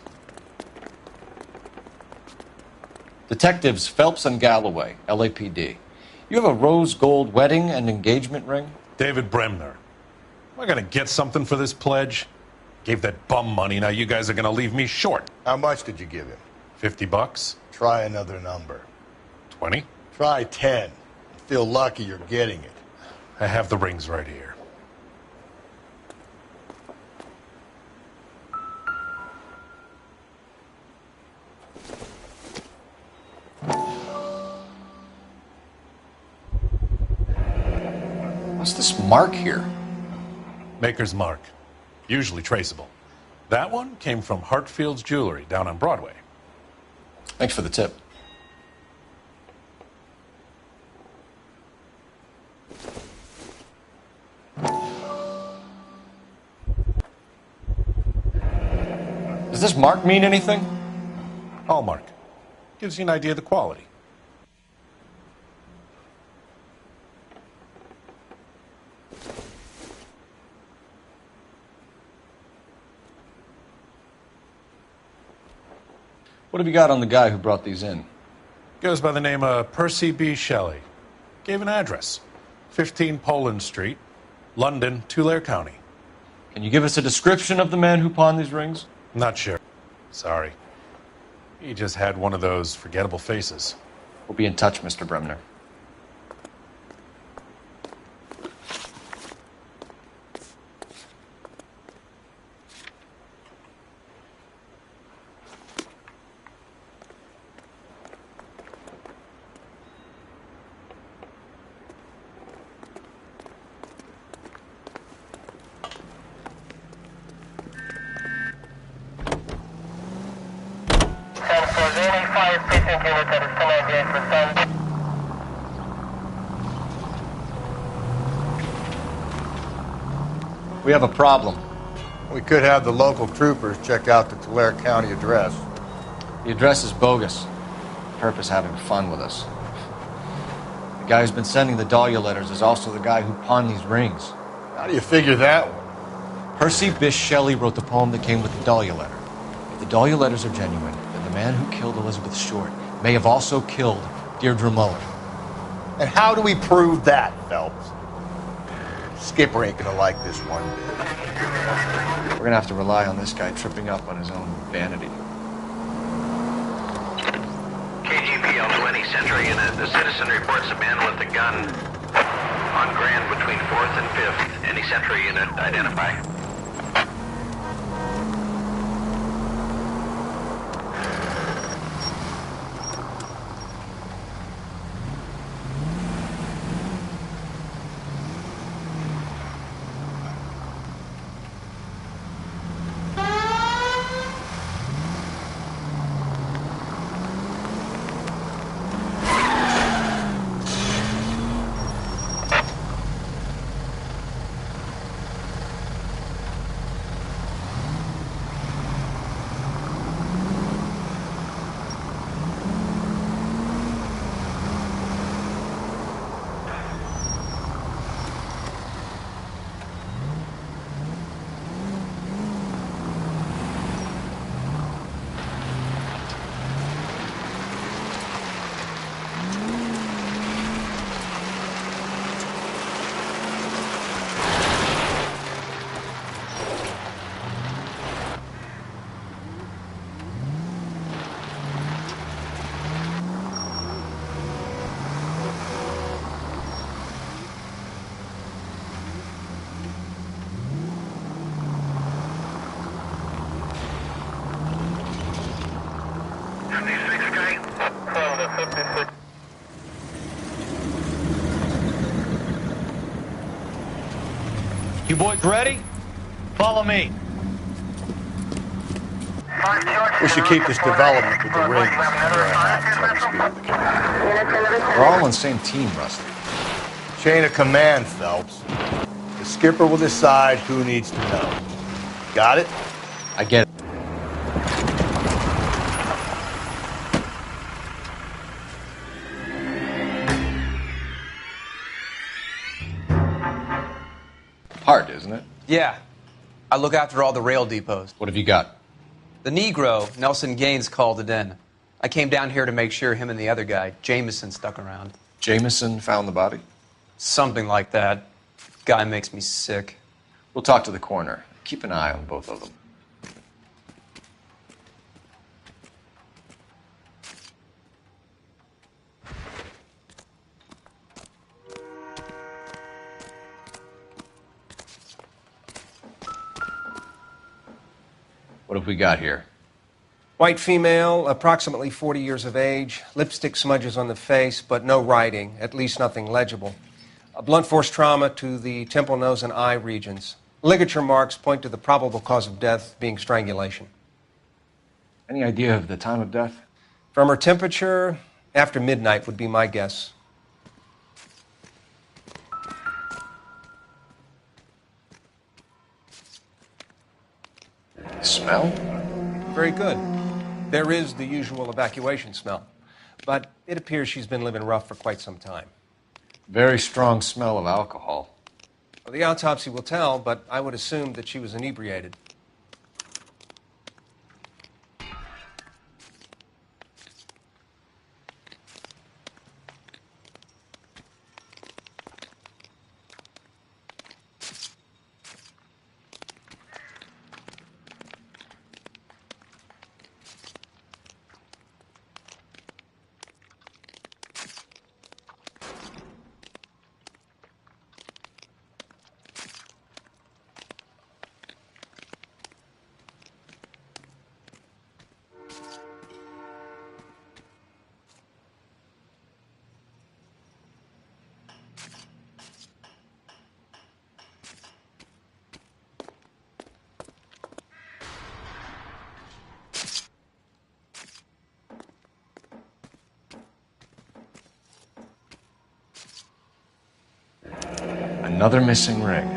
Speaker 2: Detectives Phelps and Galloway, LAPD. You have a rose gold wedding and engagement ring?
Speaker 21: David Bremner. Am I going to get something for this pledge? Gave that bum money, now you guys are going to leave me short.
Speaker 6: How much did you give him?
Speaker 21: $50?
Speaker 6: Try another number.
Speaker 21: 20?
Speaker 6: Try 10. Feel lucky you're getting it.
Speaker 21: I have the rings right here.
Speaker 2: What's this mark here?
Speaker 21: Maker's mark. Usually traceable. That one came from Hartfield's Jewelry down on Broadway.
Speaker 2: Thanks for the tip. Does this mark mean anything?
Speaker 21: Hallmark. Gives you an idea of the quality.
Speaker 2: What have you got on the guy who brought these in?
Speaker 21: Goes by the name of Percy B. Shelley. Gave an address. 15 Poland Street, London, Tulare County.
Speaker 5: Can you give us a description of the man who pawned these rings?
Speaker 21: Not sure. Sorry. He just had one of those forgettable faces.
Speaker 5: We'll be in touch, Mr. Bremner. We have a problem.
Speaker 19: We could have the local troopers check out the Tulare County address.
Speaker 5: The address is bogus. Purpose having fun with us. The guy who's been sending the Dahlia letters is also the guy who pawned these rings.
Speaker 19: How do you figure that one?
Speaker 5: Percy Bysshe Shelley wrote the poem that came with the Dahlia letter. If the Dahlia letters are genuine, then the man who killed Elizabeth Short may have also killed Deirdre Mullen.
Speaker 19: And how do we prove that, Phelps? Skipper ain't gonna like this one bit.
Speaker 5: We're gonna have to rely on this guy tripping up on his own vanity.
Speaker 15: KGPL 20 Central Unit. The citizen reports a man with a gun on Grand between 4th and 5th. Any Central Unit identify?
Speaker 4: You boys ready? Follow me.
Speaker 19: We should keep this development with the rings under our hats, so to speak, with the captain.
Speaker 5: We're all on the same team, Rusty.
Speaker 19: Chain of command, Phelps. The skipper will decide who needs to know. Got it?
Speaker 5: I get it. Hard, isn't it?
Speaker 11: Yeah. I look after all the rail depots.
Speaker 5: What have you got?
Speaker 11: The Negro, Nelson Gaines, called it in. I came down here to make sure him and the other guy, Jameson, stuck around.
Speaker 5: Jameson found the body?
Speaker 11: Something like that. Guy makes me sick.
Speaker 5: We'll talk to the coroner. Keep an eye on both of them. What have we got here?
Speaker 22: White female, approximately 40 years of age, lipstick smudges on the face, but no writing, at least nothing legible. A blunt force trauma to the temple, nose, and eye regions. Ligature marks point to the probable cause of death being strangulation.
Speaker 5: Any idea of the time of death?
Speaker 22: From her temperature, after midnight would be my guess.
Speaker 5: Smell?
Speaker 22: Very good. There is the usual evacuation smell, but it appears she's been living rough for quite some time.
Speaker 5: Very strong smell of alcohol.
Speaker 22: Well, the autopsy will tell, but I would assume that she was inebriated.
Speaker 2: Another missing ring.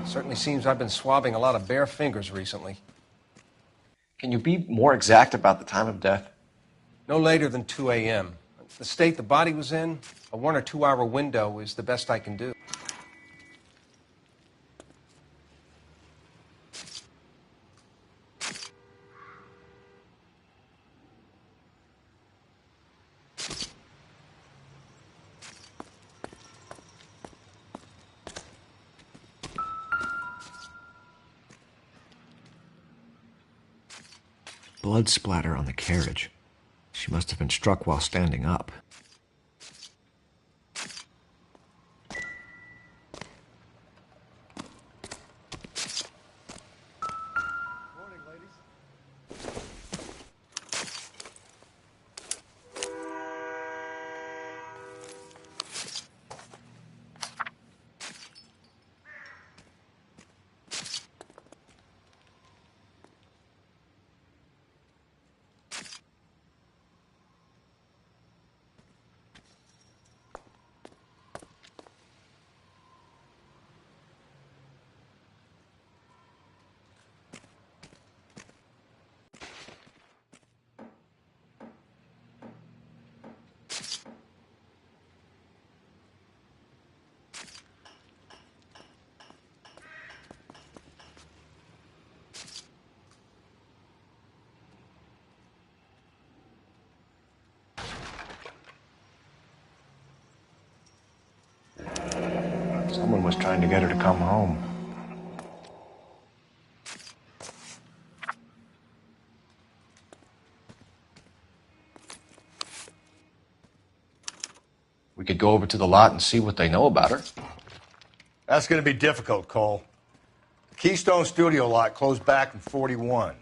Speaker 22: Certainly seems I've been swabbing a lot of bare fingers recently.
Speaker 2: Can you be more exact about the time of death?
Speaker 22: No later than 2 a.m. The state the body was in, a 1 or 2 hour window is the best I can do.
Speaker 2: Blood splatter on the carriage. She must have been struck while standing up. Someone was trying to get her to come home. We could go over to the lot and see what they know about her.
Speaker 19: That's going to be difficult, Cole. The Keystone Studio lot closed back in 41.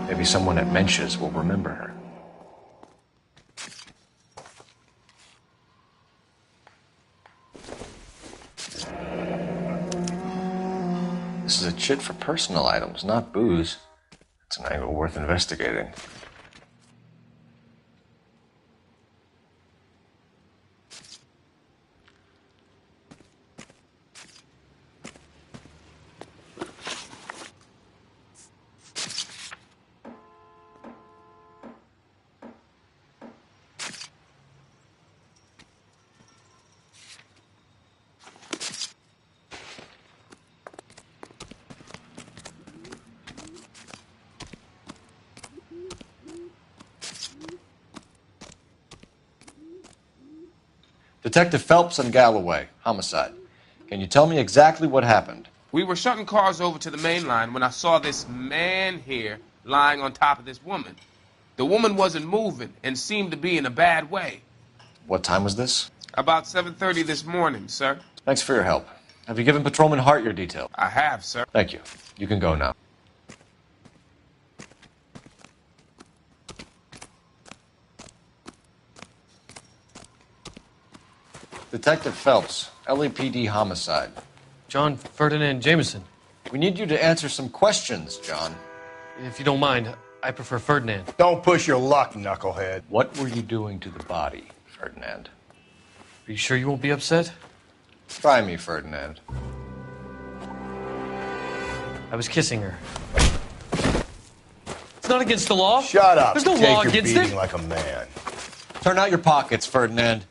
Speaker 2: Maybe someone at Mensch's will remember her. This is a chit for personal items, not booze. It's an angle worth investigating. Detective Phelps and Galloway, homicide. Can you tell me exactly what happened?
Speaker 3: We were shutting cars over to the main line when I saw this man here lying on top of this woman. The woman wasn't moving and seemed to be in a bad way.
Speaker 2: What time was this?
Speaker 3: About 7:30 this morning, sir.
Speaker 2: Thanks for your help. Have you given Patrolman Hart your details?
Speaker 3: I have, sir.
Speaker 2: Thank you. You can go now. Detective Phelps, LAPD homicide.
Speaker 12: John Ferdinand Jameson.
Speaker 2: We need you to answer some questions, John.
Speaker 12: If you don't mind, I prefer Ferdinand.
Speaker 19: Don't push your luck, knucklehead.
Speaker 2: What were you doing to the body, Ferdinand?
Speaker 12: Are you sure you won't be upset?
Speaker 2: Try me, Ferdinand.
Speaker 12: I was kissing her. It's not against the law.
Speaker 19: Shut up.
Speaker 12: There's no
Speaker 19: Take
Speaker 12: law
Speaker 19: your
Speaker 12: against
Speaker 19: beating
Speaker 12: it.
Speaker 19: like a man.
Speaker 2: Turn out your pockets, Ferdinand.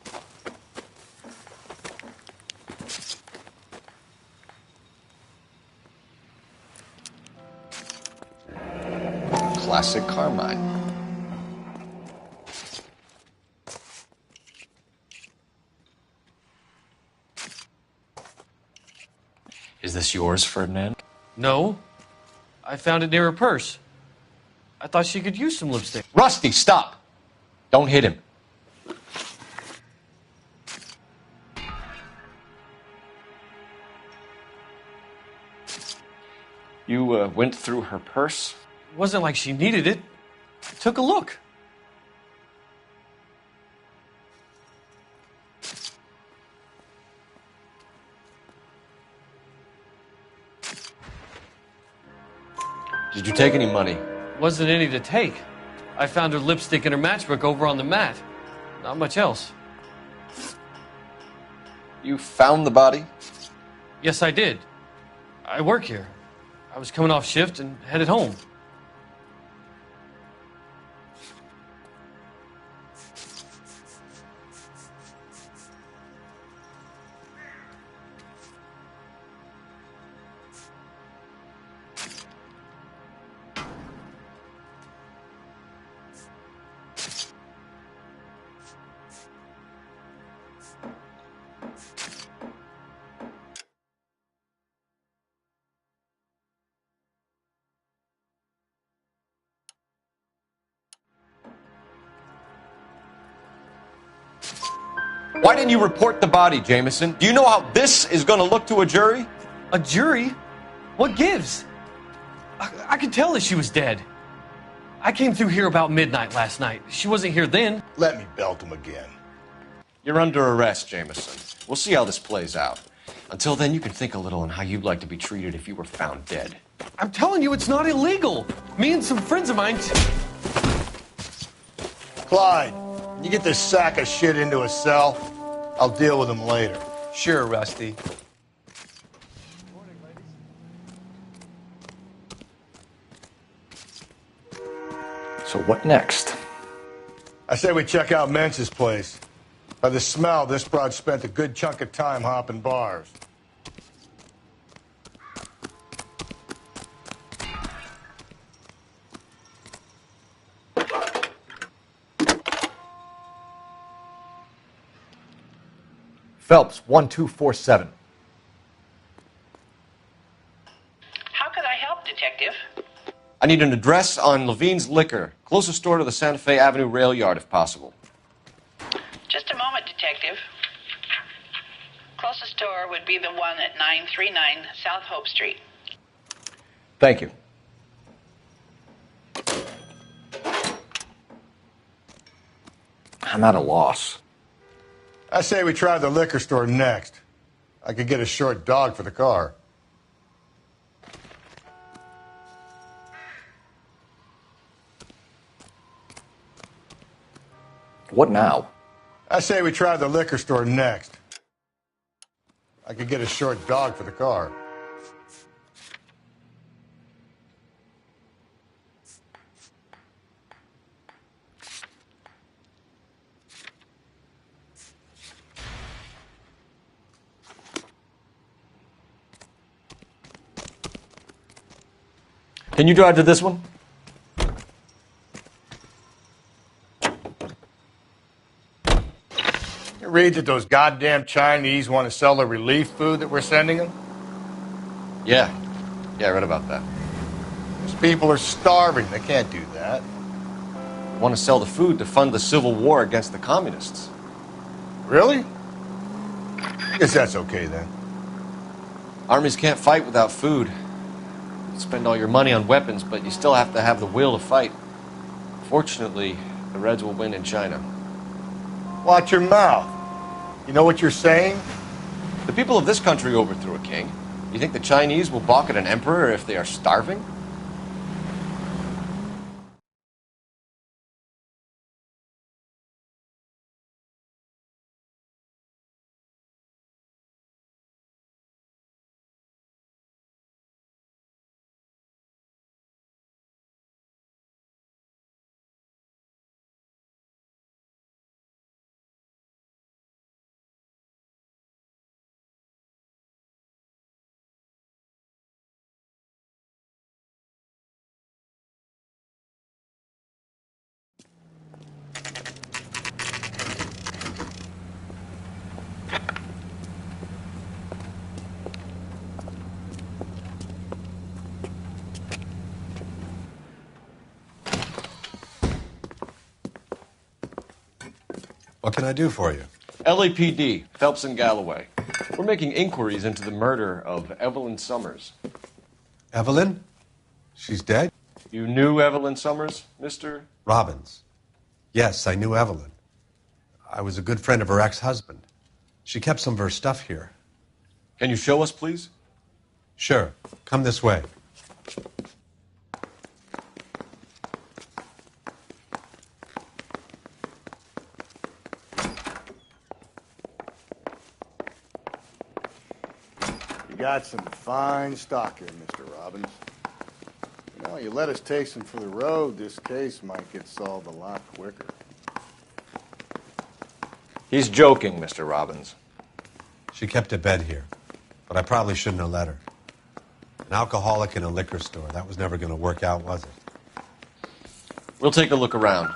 Speaker 2: Classic Carmine. Is this yours, Ferdinand?
Speaker 12: No. I found it near her purse. I thought she could use some lipstick.
Speaker 2: Rusty, stop! Don't hit him. You went through her purse?
Speaker 12: It wasn't like she needed it. I took a look.
Speaker 5: Did you take any money?
Speaker 12: Wasn't any to take. I found her lipstick and her matchbook over on the mat. Not much else.
Speaker 5: You found the body?
Speaker 12: Yes, I did. I work here. I was coming off shift and headed home.
Speaker 5: Why didn't you report the body, Jameson? Do you know how this is going to look to a jury?
Speaker 12: A jury? What gives? I could tell that she was dead. I came through here about midnight last night. She wasn't here then.
Speaker 19: Let me belt him again.
Speaker 5: You're under arrest, Jameson. We'll see how this plays out. Until then, you can think a little on how you'd like to be treated if you were found dead.
Speaker 12: I'm telling you, it's not illegal. Me and some friends of mine...
Speaker 19: Clyde, you get this sack of shit into a cell. I'll deal with him later.
Speaker 11: Sure, Rusty.
Speaker 5: So what next?
Speaker 19: I say we check out Mentz's place. By the smell, this broad spent a good chunk of time hopping bars.
Speaker 5: Phelps, 1247.
Speaker 13: How could I help, Detective?
Speaker 5: I need an address on Levine's Liquor. Closest store to the Santa Fe Avenue rail yard, if possible.
Speaker 13: Just a moment, Detective. Closest store would be the one at 939 South Hope Street.
Speaker 5: Thank you. I'm at a loss.
Speaker 19: I say we try the liquor store next. I could get a short dog for the car.
Speaker 5: What now?
Speaker 19: I say we try the liquor store next. I could get a short dog for the car.
Speaker 5: Can you drive to this one?
Speaker 19: You read that those goddamn Chinese want to sell the relief food that we're sending them?
Speaker 5: Yeah. Yeah, I read about that.
Speaker 19: These people are starving. They can't do that.
Speaker 5: They want to sell the food to fund the civil war against the communists.
Speaker 19: Really? I guess that's okay then.
Speaker 5: Armies can't fight without food. You spend all your money on weapons, but you still have to have the will to fight. Fortunately, the Reds will win in China.
Speaker 19: Watch your mouth. You know what you're saying?
Speaker 5: The people of this country overthrew a king. You think the Chinese will balk at an emperor if they are starving?
Speaker 21: What can I do for you?
Speaker 5: LAPD, Phelps and Galloway. We're making inquiries into the murder of Evelyn Summers.
Speaker 21: Evelyn? She's dead?
Speaker 5: You knew Evelyn Summers, Mr.
Speaker 21: Robbins. Yes, I knew Evelyn. I was a good friend of her ex-husband. She kept some of her stuff here.
Speaker 5: Can you show us, please?
Speaker 21: Sure. Come this way.
Speaker 19: got some fine stock here, Mr. Robbins. You know, you let us take some for the road, this case might get solved a lot quicker.
Speaker 2: He's joking, Mr. Robbins.
Speaker 1: She kept a bed here, but I probably shouldn't have let her. An alcoholic in a liquor store, that was never going to work out, was it?
Speaker 2: We'll take a look around.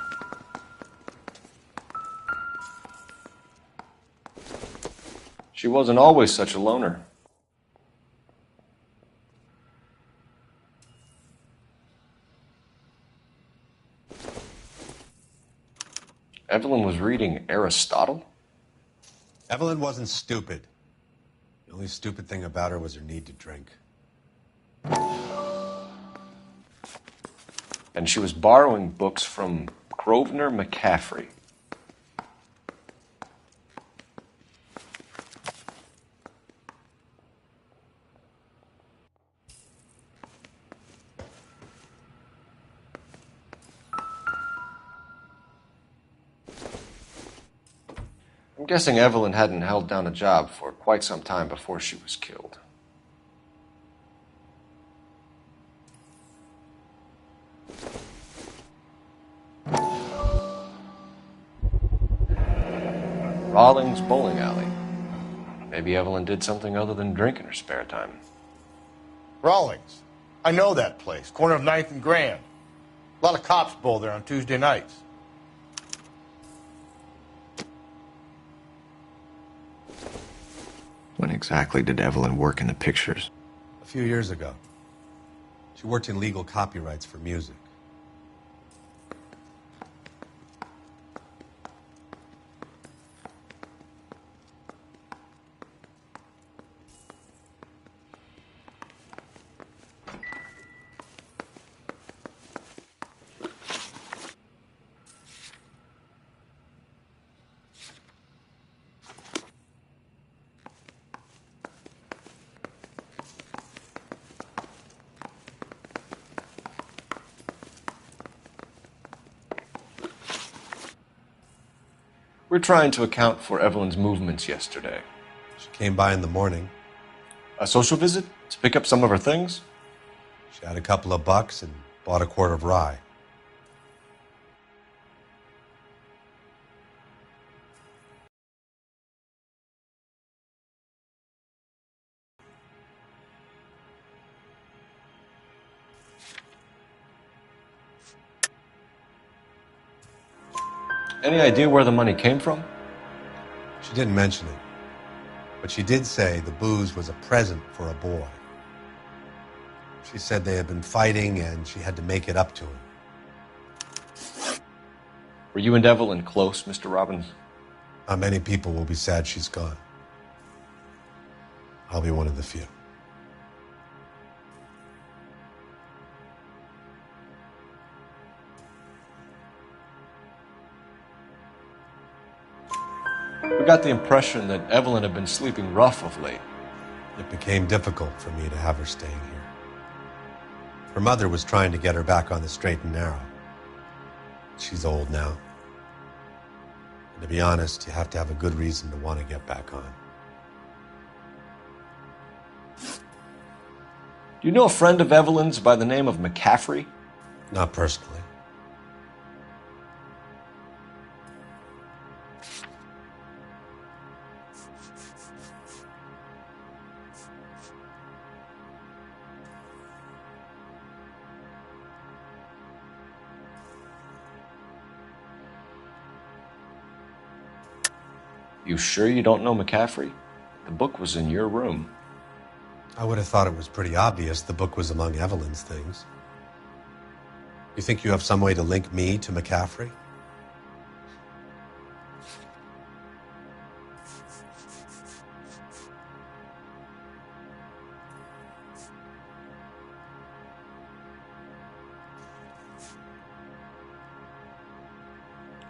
Speaker 2: She wasn't always such a loner. Evelyn was reading Aristotle?
Speaker 1: Evelyn wasn't stupid. The only stupid thing about her was her need to drink.
Speaker 2: And she was borrowing books from Grosvenor McCaffrey. I'm guessing Evelyn hadn't held down a job for quite some time before she was killed. Rawlings Bowling Alley. Maybe Evelyn did something other than drink in her spare time.
Speaker 19: Rawlings. I know that place. Corner of 9th and Grand. A lot of cops bowl there on Tuesday nights.
Speaker 2: When exactly did Evelyn work in the pictures?
Speaker 1: A few years ago. She worked in legal copyrights for music.
Speaker 2: We're trying to account for Evelyn's movements yesterday.
Speaker 1: She came by in the morning.
Speaker 2: A social visit? To pick up some of her things?
Speaker 1: She had a couple of bucks and bought a quart of rye.
Speaker 2: Any idea where the money came from?
Speaker 1: She didn't mention it, but she did say the booze was a present for a boy. She said they had been fighting and she had to make it up to him.
Speaker 2: Were you and Evelyn close, Mr. Robbins?
Speaker 1: Many people will be sad she's gone. I'll be one of the few.
Speaker 2: We got the impression that Evelyn had been sleeping rough of late.
Speaker 1: It became difficult for me to have her staying here. Her mother was trying to get her back on the straight and narrow. She's old now. And to be honest, you have to have a good reason to want to get back on.
Speaker 2: Do you know a friend of Evelyn's by the name of McCaffrey?
Speaker 1: Not personally.
Speaker 2: You sure you don't know McCaffrey? The book was in your room.
Speaker 1: I would have thought it was pretty obvious the book was among Evelyn's things. You think you have some way to link me to McCaffrey?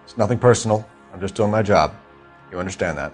Speaker 2: It's nothing personal. I'm just doing my job. You understand that?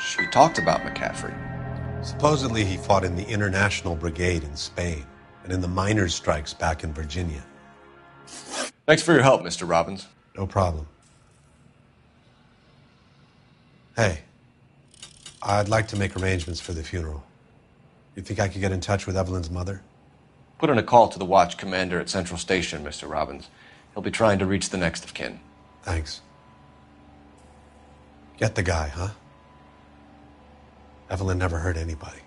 Speaker 2: She talked about McCaffrey.
Speaker 1: Supposedly he fought in the International Brigade in Spain and in the miners' strikes back in Virginia.
Speaker 2: Thanks for your help, Mr. Robbins.
Speaker 1: No problem. Hey, I'd like to make arrangements for the funeral. You think I could get in touch with Evelyn's mother?
Speaker 2: Put in a call to the watch commander at Central Station, Mr. Robbins. He'll be trying to reach the next of kin.
Speaker 1: Thanks. Get the guy, huh? Evelyn never hurt anybody.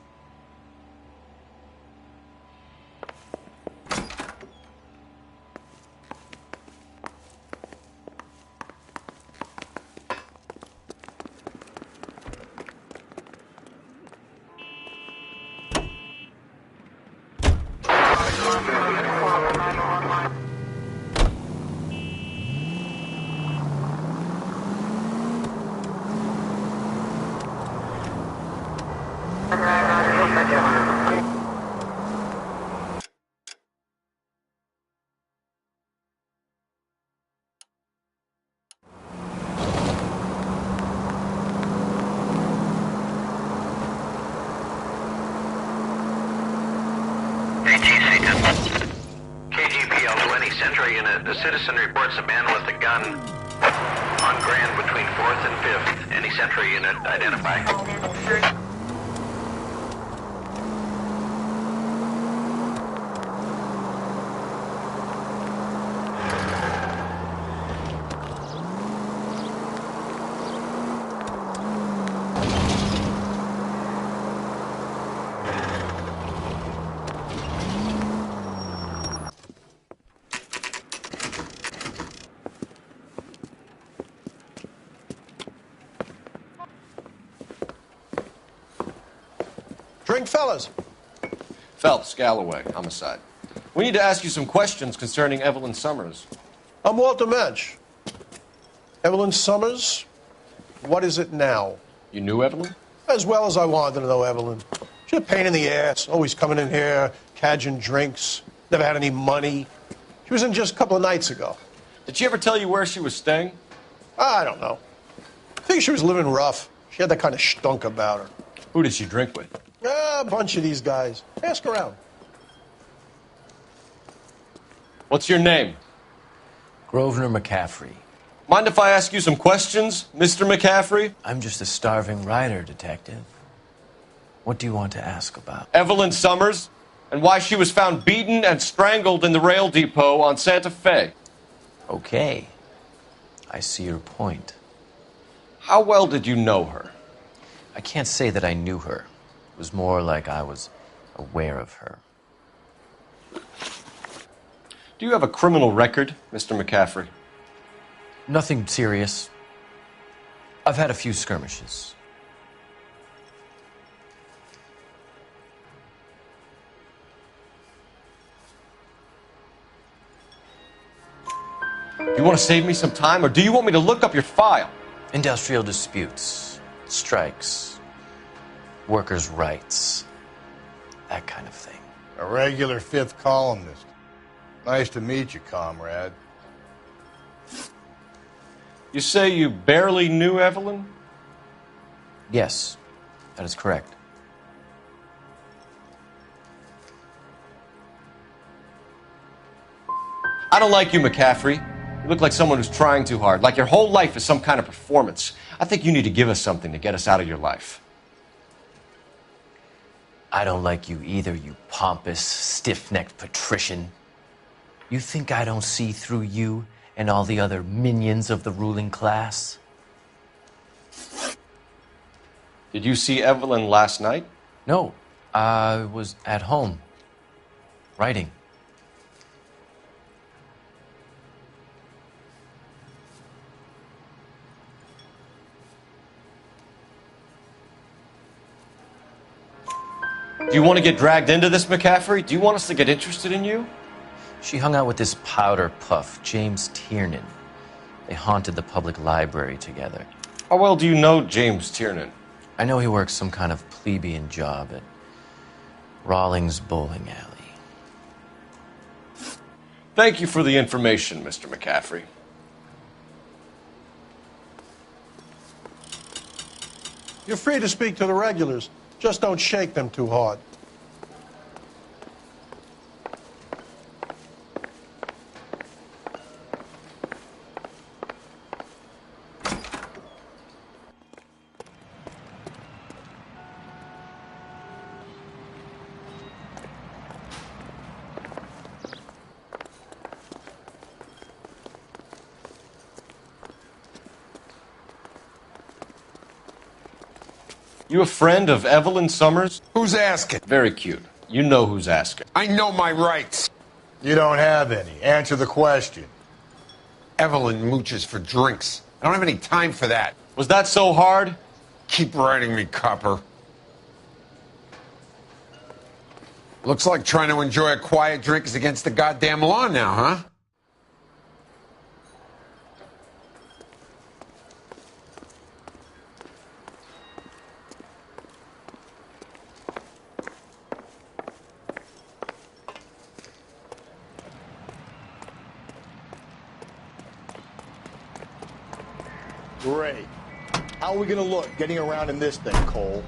Speaker 15: KGPL 20 Central Unit. The citizen reports a man with a gun on Grand between 4th and 5th. Any Central Unit identify.
Speaker 16: Drink, fellas.
Speaker 2: Phelps, Galloway, homicide. We need to ask you some questions concerning Evelyn Summers.
Speaker 16: I'm Walter Mensch. Evelyn Summers, what is it now?
Speaker 2: You knew Evelyn?
Speaker 16: As well as I wanted to know Evelyn. She's a pain in the ass, always coming in here, cadging drinks, never had any money. She was in just a couple of nights ago.
Speaker 2: Did she ever tell you where she was staying?
Speaker 16: I don't know. I think she was living rough. She had that kind of stunk about her.
Speaker 2: Who did she drink with?
Speaker 16: A bunch of these guys. Ask around.
Speaker 2: What's your name?
Speaker 18: Grosvenor McCaffrey.
Speaker 2: Mind if I ask you some questions, Mr. McCaffrey?
Speaker 18: I'm just a starving writer, Detective. What do you want to ask about?
Speaker 2: Evelyn Summers, and why she was found beaten and strangled in the rail depot on Santa Fe.
Speaker 18: Okay. I see your point.
Speaker 2: How well did you know her?
Speaker 18: I can't say that I knew her. It was more like I was aware of her.
Speaker 2: Do you have a criminal record, Mr. McCaffrey?
Speaker 18: Nothing serious. I've had a few skirmishes.
Speaker 2: Do you want to save me some time, or do you want me to look up your file?
Speaker 18: Industrial disputes, strikes, workers' rights, that kind of thing.
Speaker 19: A regular fifth columnist. Nice to meet you, comrade.
Speaker 2: You say you barely knew Evelyn?
Speaker 18: Yes, that is correct.
Speaker 2: I don't like you, McCaffrey. You look like someone who's trying too hard, like your whole life is some kind of performance. I think you need to give us something to get us out of your life.
Speaker 18: I don't like you either, you pompous, stiff-necked patrician. You think I don't see through you and all the other minions of the ruling class?
Speaker 2: Did you see Evelyn last night?
Speaker 18: No, I was at home, writing.
Speaker 2: Do you want to get dragged into this, McCaffrey? Do you want us to get interested in you?
Speaker 18: She hung out with this powder puff, James Tiernan. They haunted the public library together.
Speaker 2: How well do you know James Tiernan?
Speaker 18: I know he works some kind of plebeian job at Rawlings Bowling Alley.
Speaker 2: Thank you for the information, Mr. McCaffrey.
Speaker 16: You're free to speak to the regulars. Just don't shake them too hard.
Speaker 2: You a friend of Evelyn Summers?
Speaker 14: Who's asking?
Speaker 2: Very cute. You know who's asking.
Speaker 14: I know my rights.
Speaker 19: You don't have any. Answer the question.
Speaker 14: Evelyn mooches for drinks. I don't have any time for that.
Speaker 2: Was that so hard?
Speaker 14: Keep writing me, copper. Looks like trying to enjoy a quiet drink is against the goddamn law now, huh?
Speaker 19: Great. How are we gonna look getting around in this thing, Cole?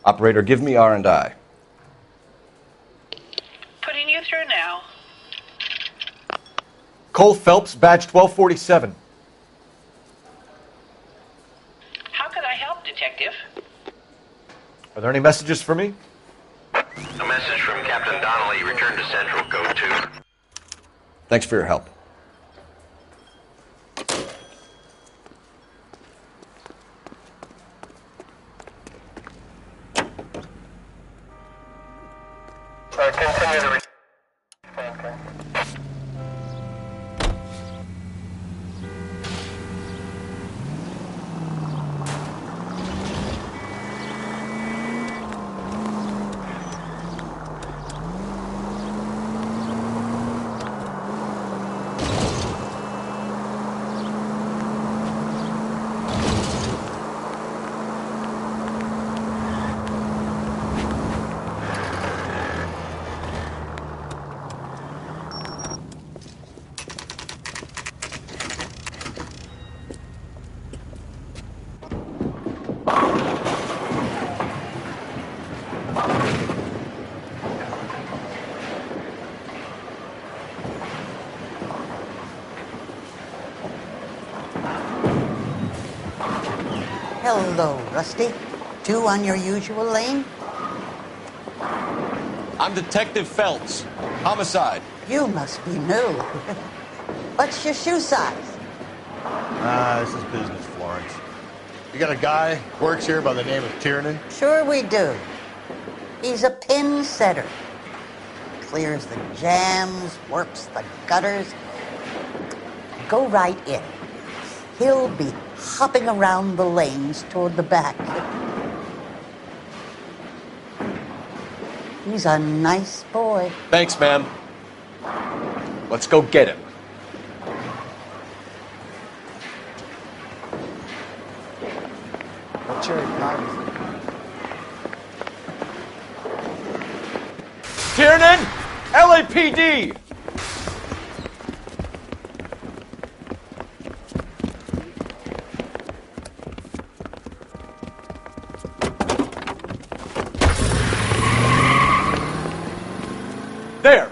Speaker 2: Operator, give me R&I.
Speaker 13: Putting you through now.
Speaker 2: Cole Phelps, badge 1247.
Speaker 13: How could I help, Detective?
Speaker 2: Are there any messages for me?
Speaker 15: A message from Captain Donnelly. Return to Central, Code 2.
Speaker 2: Thanks for your help.
Speaker 15: Continue to
Speaker 20: Hello, Rusty. Two on your usual lane?
Speaker 2: I'm Detective Phelps. Homicide.
Speaker 20: You must be new. What's your shoe size?
Speaker 19: This is business, Florence. You got a guy works here by the name of Tiernan?
Speaker 20: Sure we do. He's a pin setter. Clears the jams, works the gutters. Go right in. He'll be hopping around the lanes toward the back. He's a nice boy.
Speaker 2: Thanks, ma'am. Let's go get him.
Speaker 17: What's your privacy?
Speaker 2: Tiernan! LAPD! There!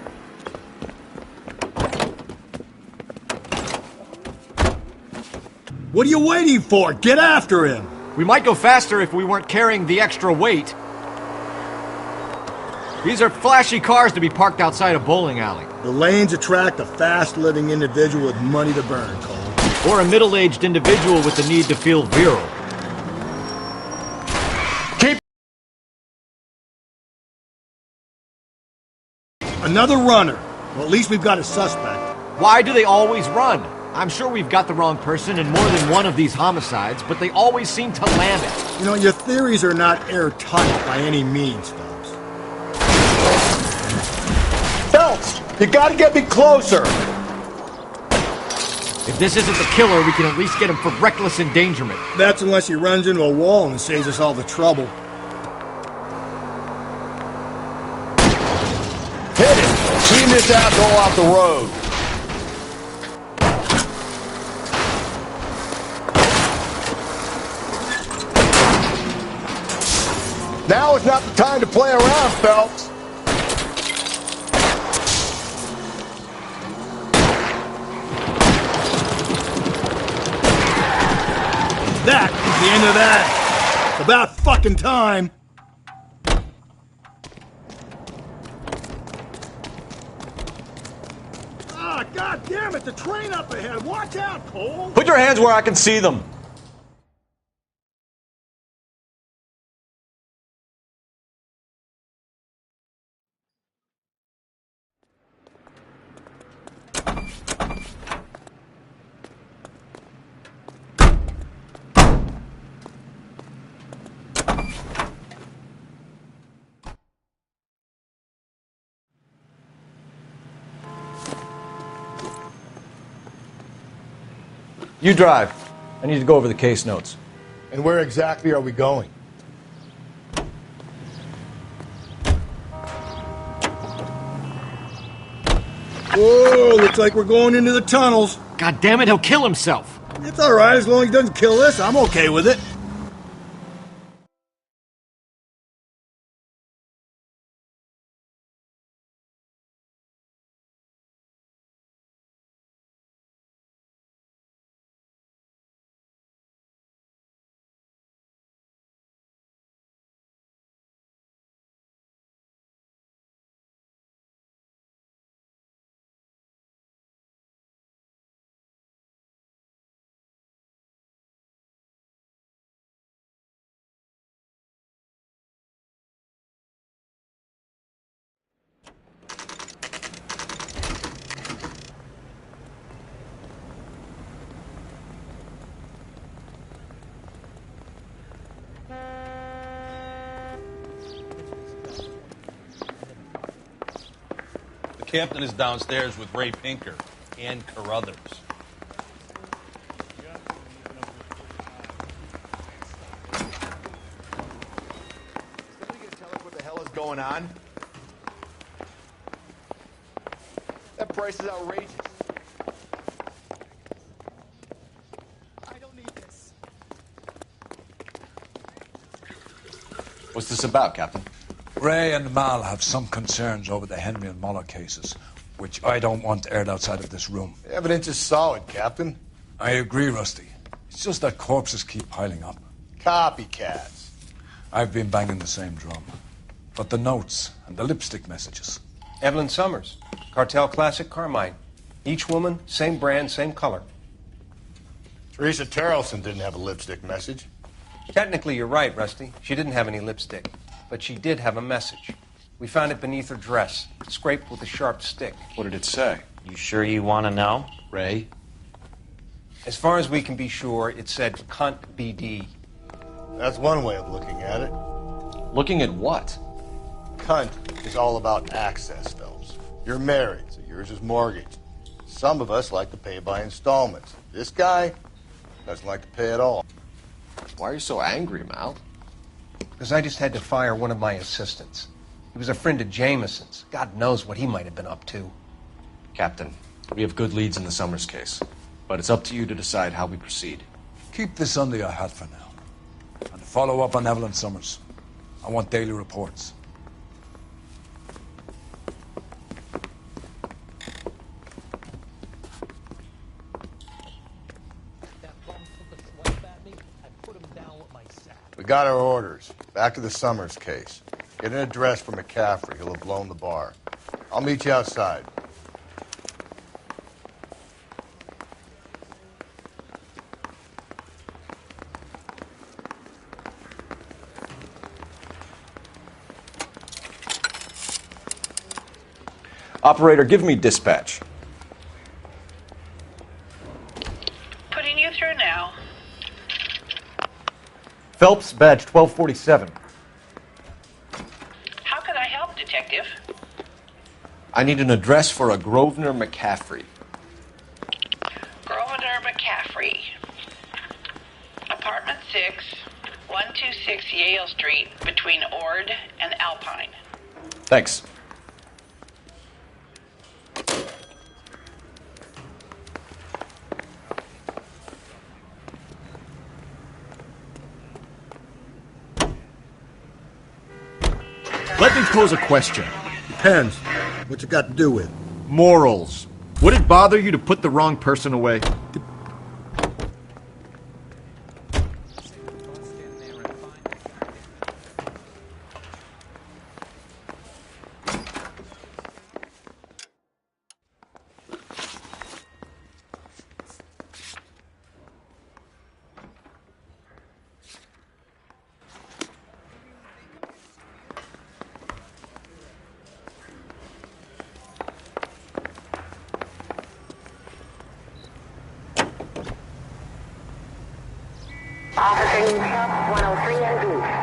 Speaker 6: What are you waiting for? Get after him!
Speaker 5: We might go faster if we weren't carrying the extra weight. These are flashy cars to be parked outside a bowling alley.
Speaker 6: The lanes attract a fast-living individual with money to burn, Cole.
Speaker 5: Or a middle-aged individual with the need to feel virile.
Speaker 6: Another runner. Well, at least we've got a suspect.
Speaker 5: Why do they always run? I'm sure we've got the wrong person in more than one of these homicides, but they always seem to land it.
Speaker 6: You know, your theories are not airtight by any means, Phelps.
Speaker 5: Phelps, you gotta get me closer! If this isn't the killer, we can at least get him for reckless endangerment.
Speaker 6: That's unless he runs into a wall and saves us all the trouble.
Speaker 5: Hit it! Clean this asshole off the road!
Speaker 7: Now is not the time to play around, Phelps.
Speaker 6: That is the end of that. It's about fucking time. Ah, God damn it, the train up ahead. Watch out, Cole.
Speaker 5: Put your hands where I can see them. You drive. I need to go over the case notes.
Speaker 7: And where exactly are we going?
Speaker 6: Whoa, looks like we're going into the tunnels.
Speaker 5: God damn it, he'll kill himself.
Speaker 6: It's all right, as long as he doesn't kill us, I'm okay with it.
Speaker 21: The captain is downstairs with Ray Pinker and Carruthers.
Speaker 7: Somebody gonna tell us what the hell is going on? That price is outrageous.
Speaker 17: I don't need this.
Speaker 5: What's this about, Captain?
Speaker 8: Ray and Mal have some concerns over the Henry and Muller cases, which I don't want aired outside of this room.
Speaker 7: The evidence is solid, Captain.
Speaker 8: I agree, Rusty. It's just that corpses keep piling up.
Speaker 7: Copycats.
Speaker 8: I've been banging the same drum. But the notes and the lipstick messages.
Speaker 22: Evelyn Summers, Cartel Classic Carmine. Each woman, same brand, same color.
Speaker 7: Teresa Terrelson didn't have a lipstick message.
Speaker 22: Technically, you're right, Rusty. She didn't have any lipstick. But she did have a message. We found it beneath her dress, scraped with a sharp stick.
Speaker 5: What did it say?
Speaker 18: You sure you want to know?
Speaker 5: Ray?
Speaker 22: As far as we can be sure, it said cunt BD.
Speaker 7: That's one way of looking at it.
Speaker 5: Looking at what?
Speaker 7: Cunt is all about access, Phelps. You're married, so yours is mortgaged. Some of us like to pay by installments. This guy doesn't like to pay at all.
Speaker 5: Why are you so angry, Mal?
Speaker 22: Because I just had to fire one of my assistants. He was a friend of Jameson's. God knows what he might have been up to.
Speaker 5: Captain, we have good leads in the Summers case, but it's up to you to decide how we proceed.
Speaker 8: Keep this under your hat for now. And follow up on Evelyn Summers. I want daily reports.
Speaker 7: We got our orders. Back to the Summers case. Get an address for McCaffrey. He'll have blown the bar. I'll meet you outside.
Speaker 5: Operator, give me dispatch.
Speaker 13: Putting you through now.
Speaker 5: Phelps, badge 1247.
Speaker 13: How can I help, Detective?
Speaker 2: I need an address for a Grosvenor McCaffrey.
Speaker 13: Grosvenor McCaffrey. Apartment 6, 126 Yale Street, between Ord and Alpine.
Speaker 5: Thanks.
Speaker 6: Let me pose a question. Depends. What's it got to do with?
Speaker 9: Morals. Would it bother you to put the wrong person away?
Speaker 15: Officer needs help, 103 and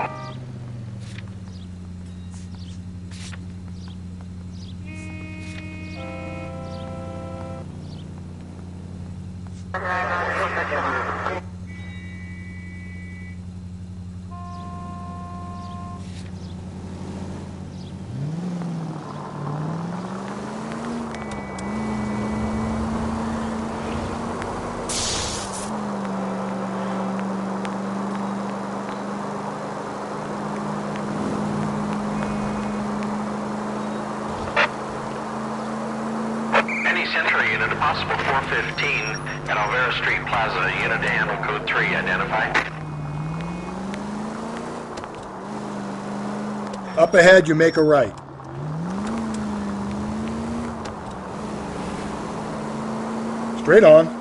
Speaker 15: Century unit, a possible 415 at Alvera Street Plaza, unit to handle code 3, identify.
Speaker 6: Up ahead, you make a right. Straight on.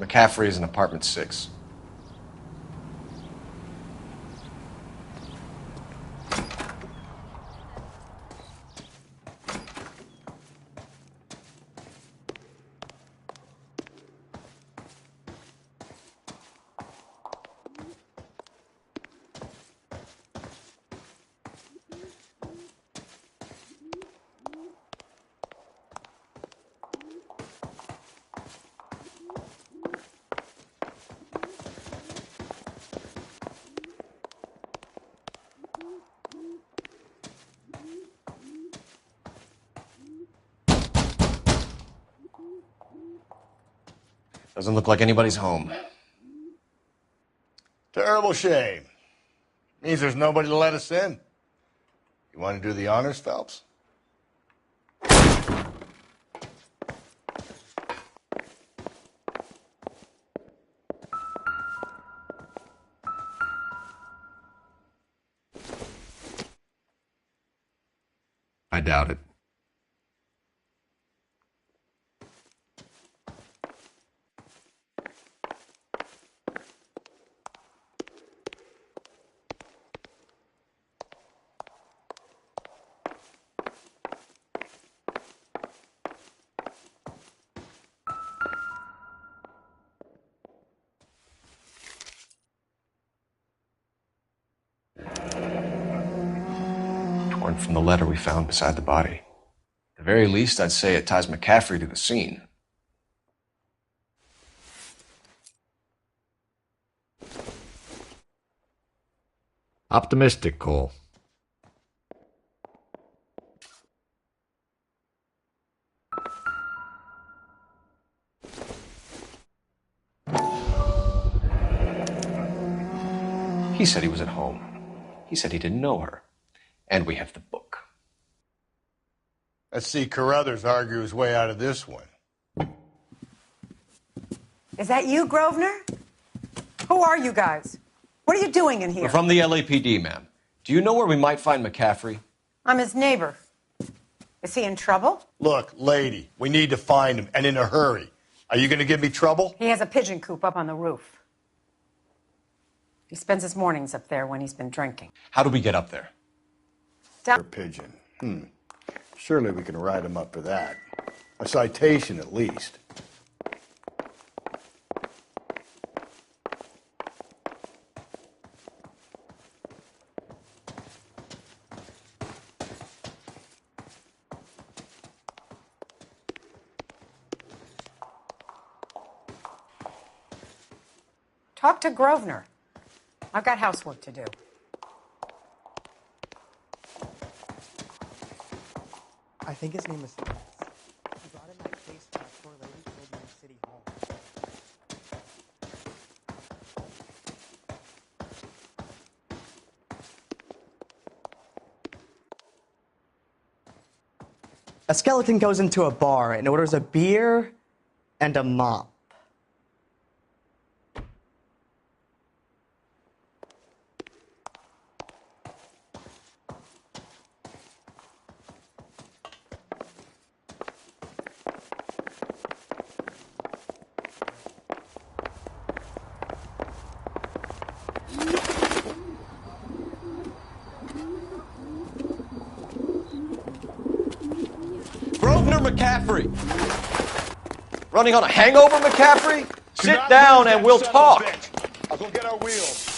Speaker 2: McCaffrey is in apartment 6. Doesn't look like anybody's home.
Speaker 7: Terrible shame. Means there's nobody to let us in. You want to do the honors, Phelps?
Speaker 2: I doubt it. torn from the letter we found beside the body. At the very least, I'd say it ties McCaffrey to the scene.
Speaker 9: Optimistic, Cole.
Speaker 2: He said he was at home. He said he didn't know her. And we have the book.
Speaker 7: Let's see Carruthers argue his way out of this one.
Speaker 4: Is that you, Grosvenor? Who are you guys? What are you doing in here?
Speaker 2: We're from the LAPD, ma'am. Do you know where we might find McCaffrey?
Speaker 4: I'm his neighbor. Is he in trouble?
Speaker 7: Look, lady, we need to find him, and in a hurry. Are you going to give me trouble?
Speaker 4: He has a pigeon coop up on the roof. He spends his mornings up there when he's been drinking.
Speaker 2: How do we get up there?
Speaker 7: Down. Pigeon. Surely we can write him up for that. A citation, at least.
Speaker 4: Talk to Grosvenor. I've got housework to do.
Speaker 10: I think his name was Lance. He brought in that case from that poor lady killed in the city hall. A skeleton goes into a bar and orders a beer and a mop.
Speaker 2: McCaffrey! Running on a hangover, McCaffrey? Sit down and we'll talk.
Speaker 7: I'll go get our wheels.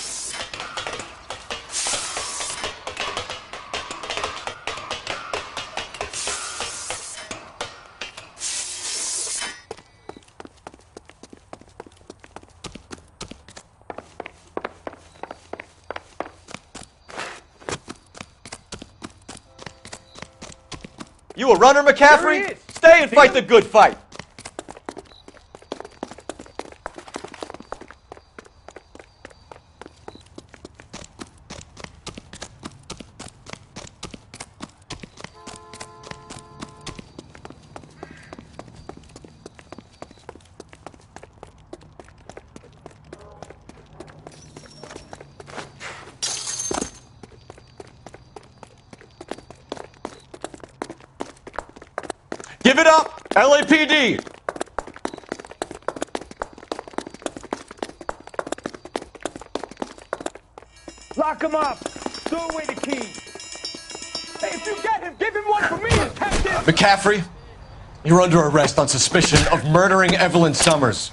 Speaker 2: You a runner, McCaffrey? Stay and fight the good fight. Give it up, LAPD!
Speaker 23: Lock him up! Throw away the key! Hey, if you get him, give him one for me, detective!
Speaker 2: McCaffrey, you're under arrest on suspicion of murdering Evelyn Summers.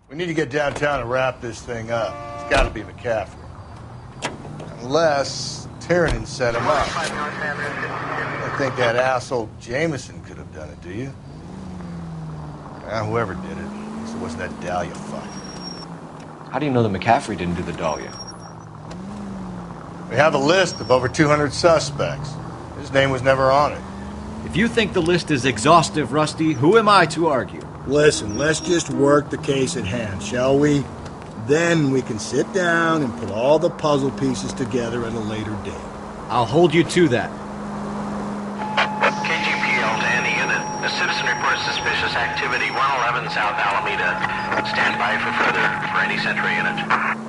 Speaker 7: We need to get downtown and wrap this thing up. It's got to be McCaffrey. Unless Tiernan set him up. I think that asshole Jameson could have done it, do you? Whoever did it. At least it wasn't that Dahlia fuck.
Speaker 2: How do you know that McCaffrey didn't do the Dahlia?
Speaker 7: We have a list of over 200 suspects. His name was never on it.
Speaker 9: If you think the list is exhaustive, Rusty, who am I to argue?
Speaker 6: Listen, let's just work the case at hand, shall we? Then we can sit down and put all the puzzle pieces together at a later date.
Speaker 9: I'll hold you to that.
Speaker 15: KGPL to any unit. A citizen reports suspicious activity, 111 South Alameda. Stand by for any Central unit.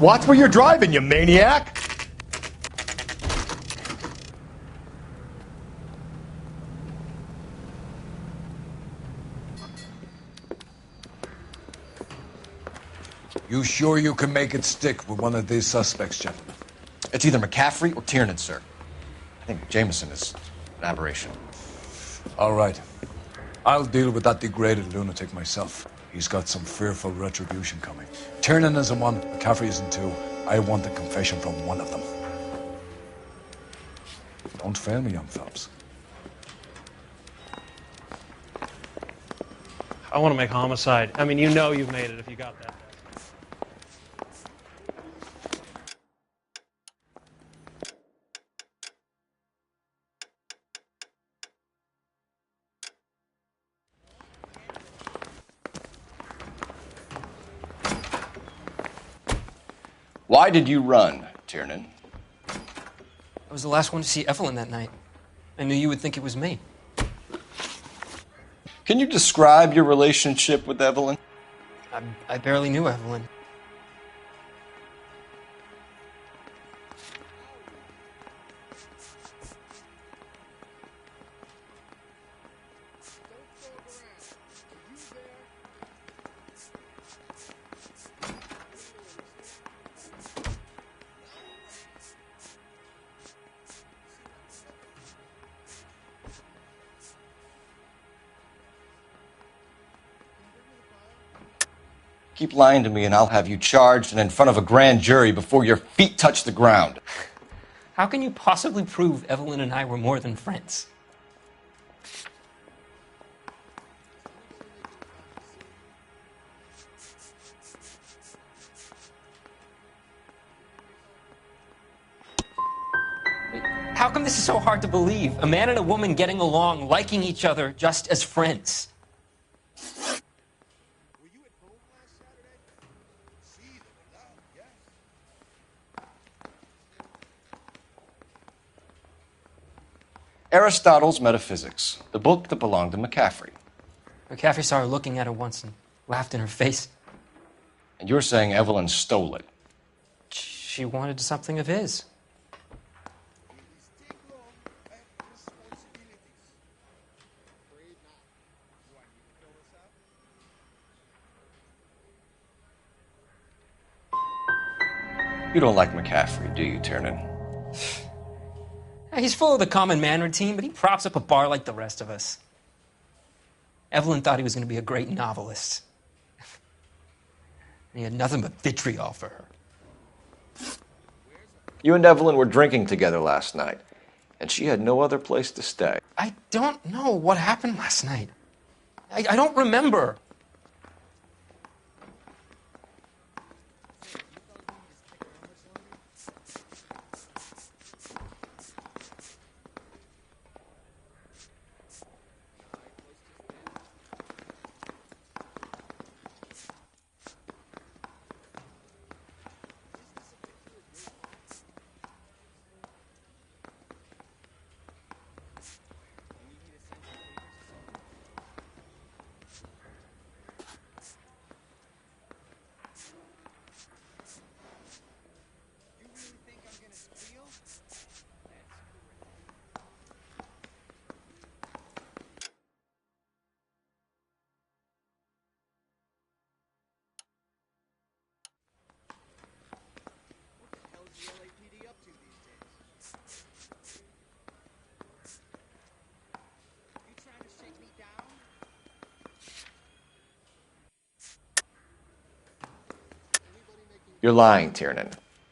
Speaker 6: Watch where you're driving, you maniac!
Speaker 8: You sure you can make it stick with one of these suspects, gentlemen?
Speaker 5: It's either McCaffrey or Tiernan, sir. I think Jameson is an aberration.
Speaker 8: All right. I'll deal with that degraded lunatic myself. He's got some fearful retribution coming. Tiernan isn't one, McCaffrey isn't two. I want a confession from one of them. Don't fail me, young Phelps.
Speaker 3: I want to make homicide. I mean, you know you've made it if you got that.
Speaker 5: Why did you run, Tiernan?
Speaker 11: I was the last one to see Evelyn that night. I knew you would think it was me.
Speaker 5: Can you describe your relationship with Evelyn?
Speaker 11: I barely knew Evelyn.
Speaker 5: Keep lying to me and I'll have you charged and in front of a grand jury before your feet touch the ground.
Speaker 11: How can you possibly prove Evelyn and I were more than friends? How come this is so hard to believe? A man and a woman getting along, liking each other just as friends.
Speaker 5: Aristotle's Metaphysics, the book that belonged to McCaffrey.
Speaker 11: McCaffrey saw her looking at her once and laughed in her face.
Speaker 5: And you're saying Evelyn stole it?
Speaker 11: She wanted something of his.
Speaker 5: You don't like McCaffrey, do you, Tiernan?
Speaker 11: He's full of the common man routine, but he props up a bar like the rest of us. Evelyn thought he was going to be a great novelist. And he had nothing but vitriol for her.
Speaker 5: You and Evelyn were drinking together last night, and she had no other place to stay.
Speaker 11: I don't know what happened last night. I don't remember.
Speaker 5: You're lying, Tiernan.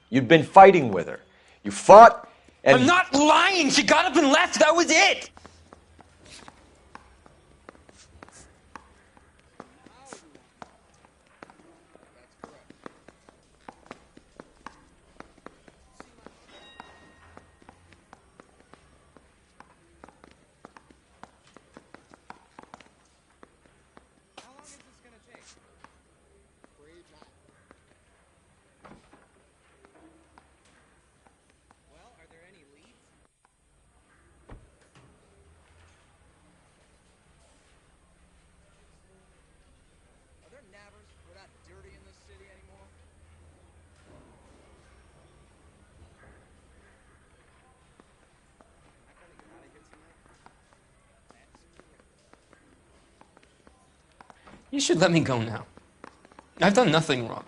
Speaker 5: You'd been fighting with her. You fought and...
Speaker 11: I'm not lying! She got up and left! That was it! You should let me go now. I've done nothing wrong.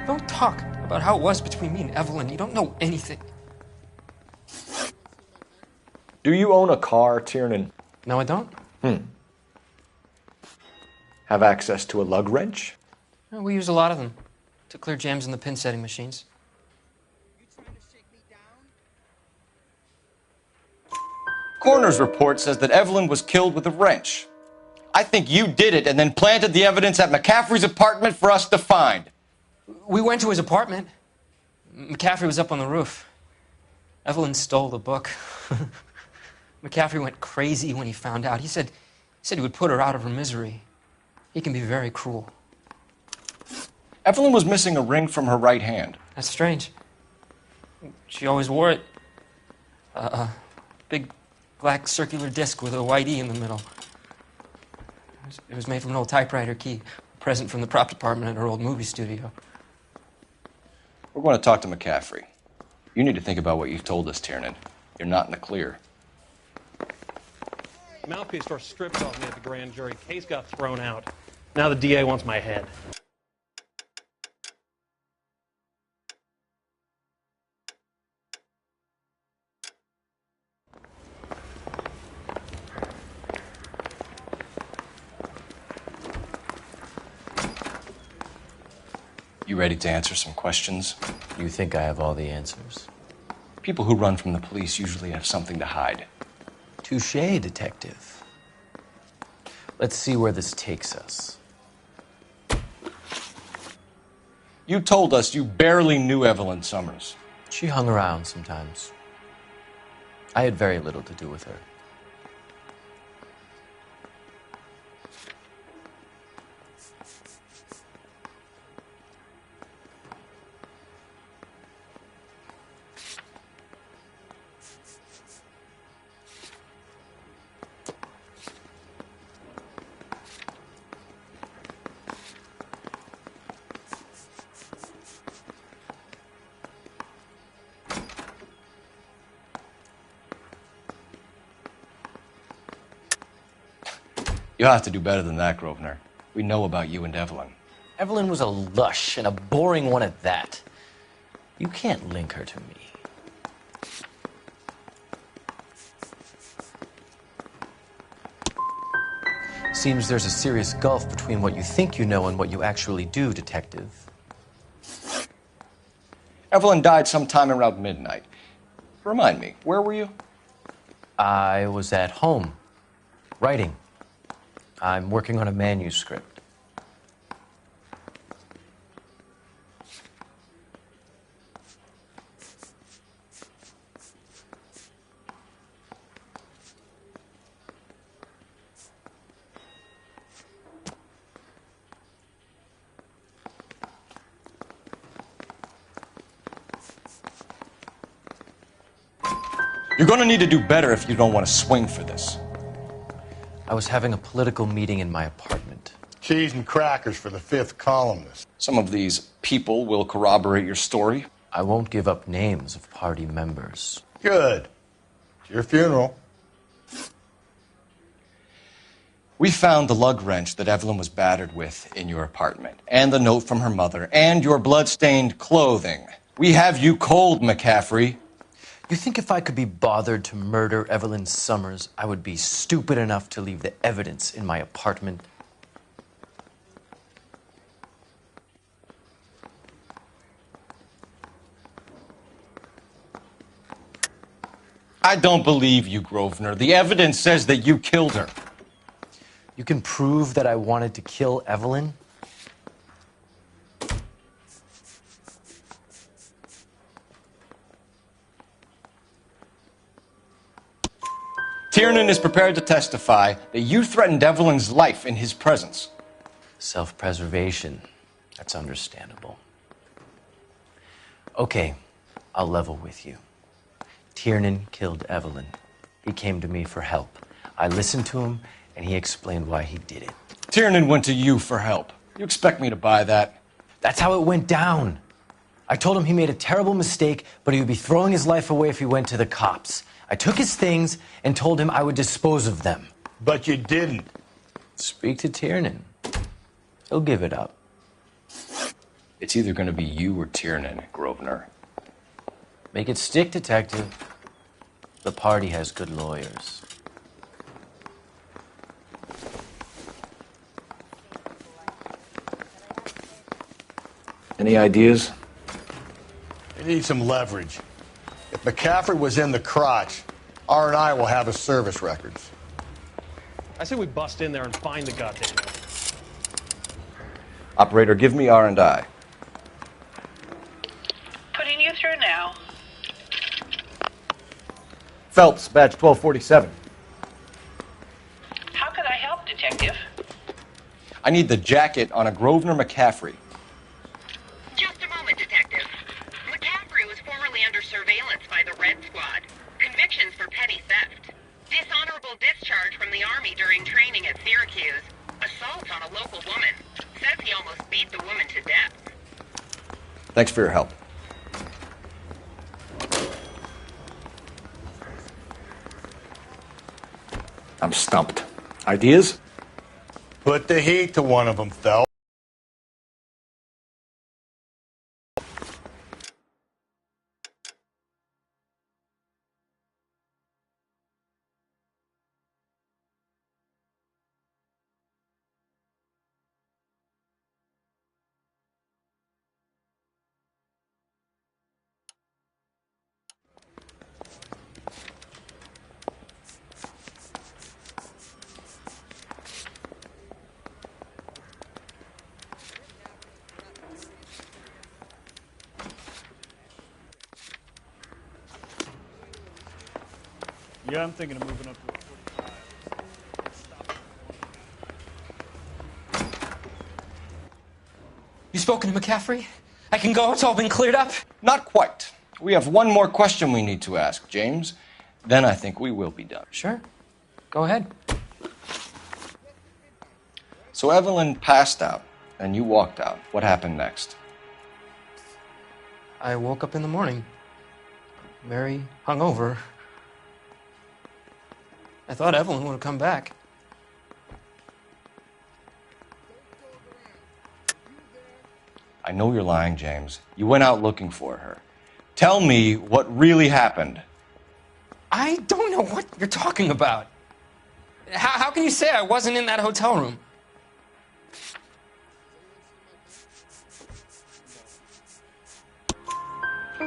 Speaker 11: Don't talk about how it was between me and Evelyn. You don't know anything.
Speaker 9: Do you own a car, Tiernan?
Speaker 11: No, I don't.
Speaker 9: Have access to a lug wrench?
Speaker 11: Well, we use a lot of them to clear jams in the pin setting machines.
Speaker 5: Coroner's report says that Evelyn was killed with a wrench. I think you did it and then planted the evidence at McCaffrey's apartment for us to find.
Speaker 11: We went to his apartment. McCaffrey was up on the roof. Evelyn stole the book. McCaffrey went crazy when he found out. He said he would put her out of her misery. He can be very cruel.
Speaker 5: Evelyn was missing a ring from her right hand.
Speaker 11: That's strange. She always wore it. Big black circular disc with a white E in the middle. It was made from an old typewriter key, a present from the prop department at her old movie studio.
Speaker 5: We're going to talk to McCaffrey. You need to think about what you've told us, Tiernan. You're not in the clear.
Speaker 3: Mouthpiece store stripped off me at the grand jury. Case got thrown out. Now the DA wants my head.
Speaker 5: You ready to answer some questions?
Speaker 18: You think I have all the answers?
Speaker 5: People who run from the police usually have something to hide.
Speaker 18: Touché, detective. Let's see where this takes us.
Speaker 5: You told us you barely knew Evelyn Summers.
Speaker 18: She hung around sometimes. I had very little to do with her.
Speaker 5: You'll have to do better than that, Grosvenor. We know about you and Evelyn.
Speaker 18: Evelyn was a lush, and a boring one at that. You can't link her to me. Seems there's a serious gulf between what you think you know and what you actually do, detective.
Speaker 5: Evelyn died sometime around midnight. Remind me, where were you?
Speaker 18: I was at home, writing. I'm working on a manuscript.
Speaker 5: You're going to need to do better if you don't want to swing for this.
Speaker 18: I was having a political meeting in my apartment.
Speaker 7: Cheese and crackers for the fifth columnist.
Speaker 5: Some of these people will corroborate your story.
Speaker 18: I won't give up names of party members.
Speaker 7: Good. It's your funeral.
Speaker 5: We found the lug wrench that Evelyn was battered with in your apartment, and the note from her mother, and your blood-stained clothing. We have you cold, McCaffrey.
Speaker 18: You think if I could be bothered to murder Evelyn Summers, I would be stupid enough to leave the evidence in my apartment?
Speaker 5: I don't believe you, Grosvenor. The evidence says that you killed her.
Speaker 18: You can prove that I wanted to kill Evelyn?
Speaker 5: Tiernan is prepared to testify that you threatened Evelyn's life in his presence.
Speaker 18: Self-preservation. That's understandable. Okay, I'll level with you. Tiernan killed Evelyn. He came to me for help. I listened to him, and he explained why he did it.
Speaker 5: Tiernan went to you for help. You expect me to buy that?
Speaker 18: That's how it went down. I told him he made a terrible mistake, but he would be throwing his life away if he went to the cops. I took his things and told him I would dispose of them.
Speaker 6: But you didn't.
Speaker 18: Speak to Tiernan. He'll give it up.
Speaker 5: It's either going to be you or Tiernan, Grosvenor.
Speaker 18: Make it stick, detective. The party has good lawyers.
Speaker 5: Any ideas?
Speaker 7: They need some leverage. If McCaffrey was in the crotch, R&I will have his service records.
Speaker 3: I say we bust in there and find the goddamn guy.
Speaker 5: Operator, give me R&I.
Speaker 13: Putting you through now.
Speaker 5: Phelps, badge 1247.
Speaker 13: How could I help, Detective?
Speaker 5: I need the jacket on a Grosvenor McCaffrey.
Speaker 1: Just a moment, Detective. McCaffrey was formerly under surveillance by the Red Squad. Convictions for petty theft. Dishonorable discharge from the Army during training at Syracuse. Assault on a local woman. Says he almost beat the woman to death.
Speaker 5: Thanks for your help. I'm stumped. Ideas?
Speaker 7: Put the heat to one of them, Phelps.
Speaker 12: Yeah, I'm thinking of moving up to a 45.
Speaker 11: You spoken to McCaffrey? I can go? It's all been cleared up?
Speaker 5: Not quite. We have one more question we need to ask, James. Then I think we will be done.
Speaker 11: Sure. Go ahead.
Speaker 5: So Evelyn passed out, and you walked out. What happened next?
Speaker 11: I woke up in the morning. Very hungover. I thought Evelyn would have come back.
Speaker 5: I know you're lying, James. You went out looking for her. Tell me what really happened.
Speaker 11: I don't know what you're talking about. How can you say I wasn't in that hotel room?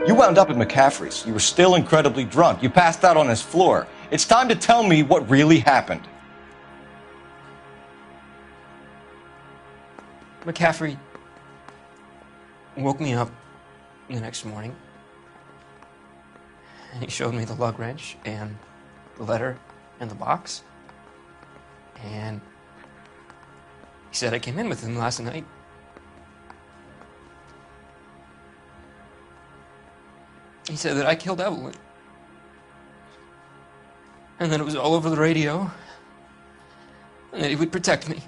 Speaker 5: You wound up at McCaffrey's. You were still incredibly drunk. You passed out on his floor. It's time to tell me what really happened.
Speaker 11: McCaffrey woke me up the next morning, and he showed me the lug wrench and the letter and the box, and he said I came in with him last night. He said that I killed Evelyn. And that it was all over the radio. And that he would protect me.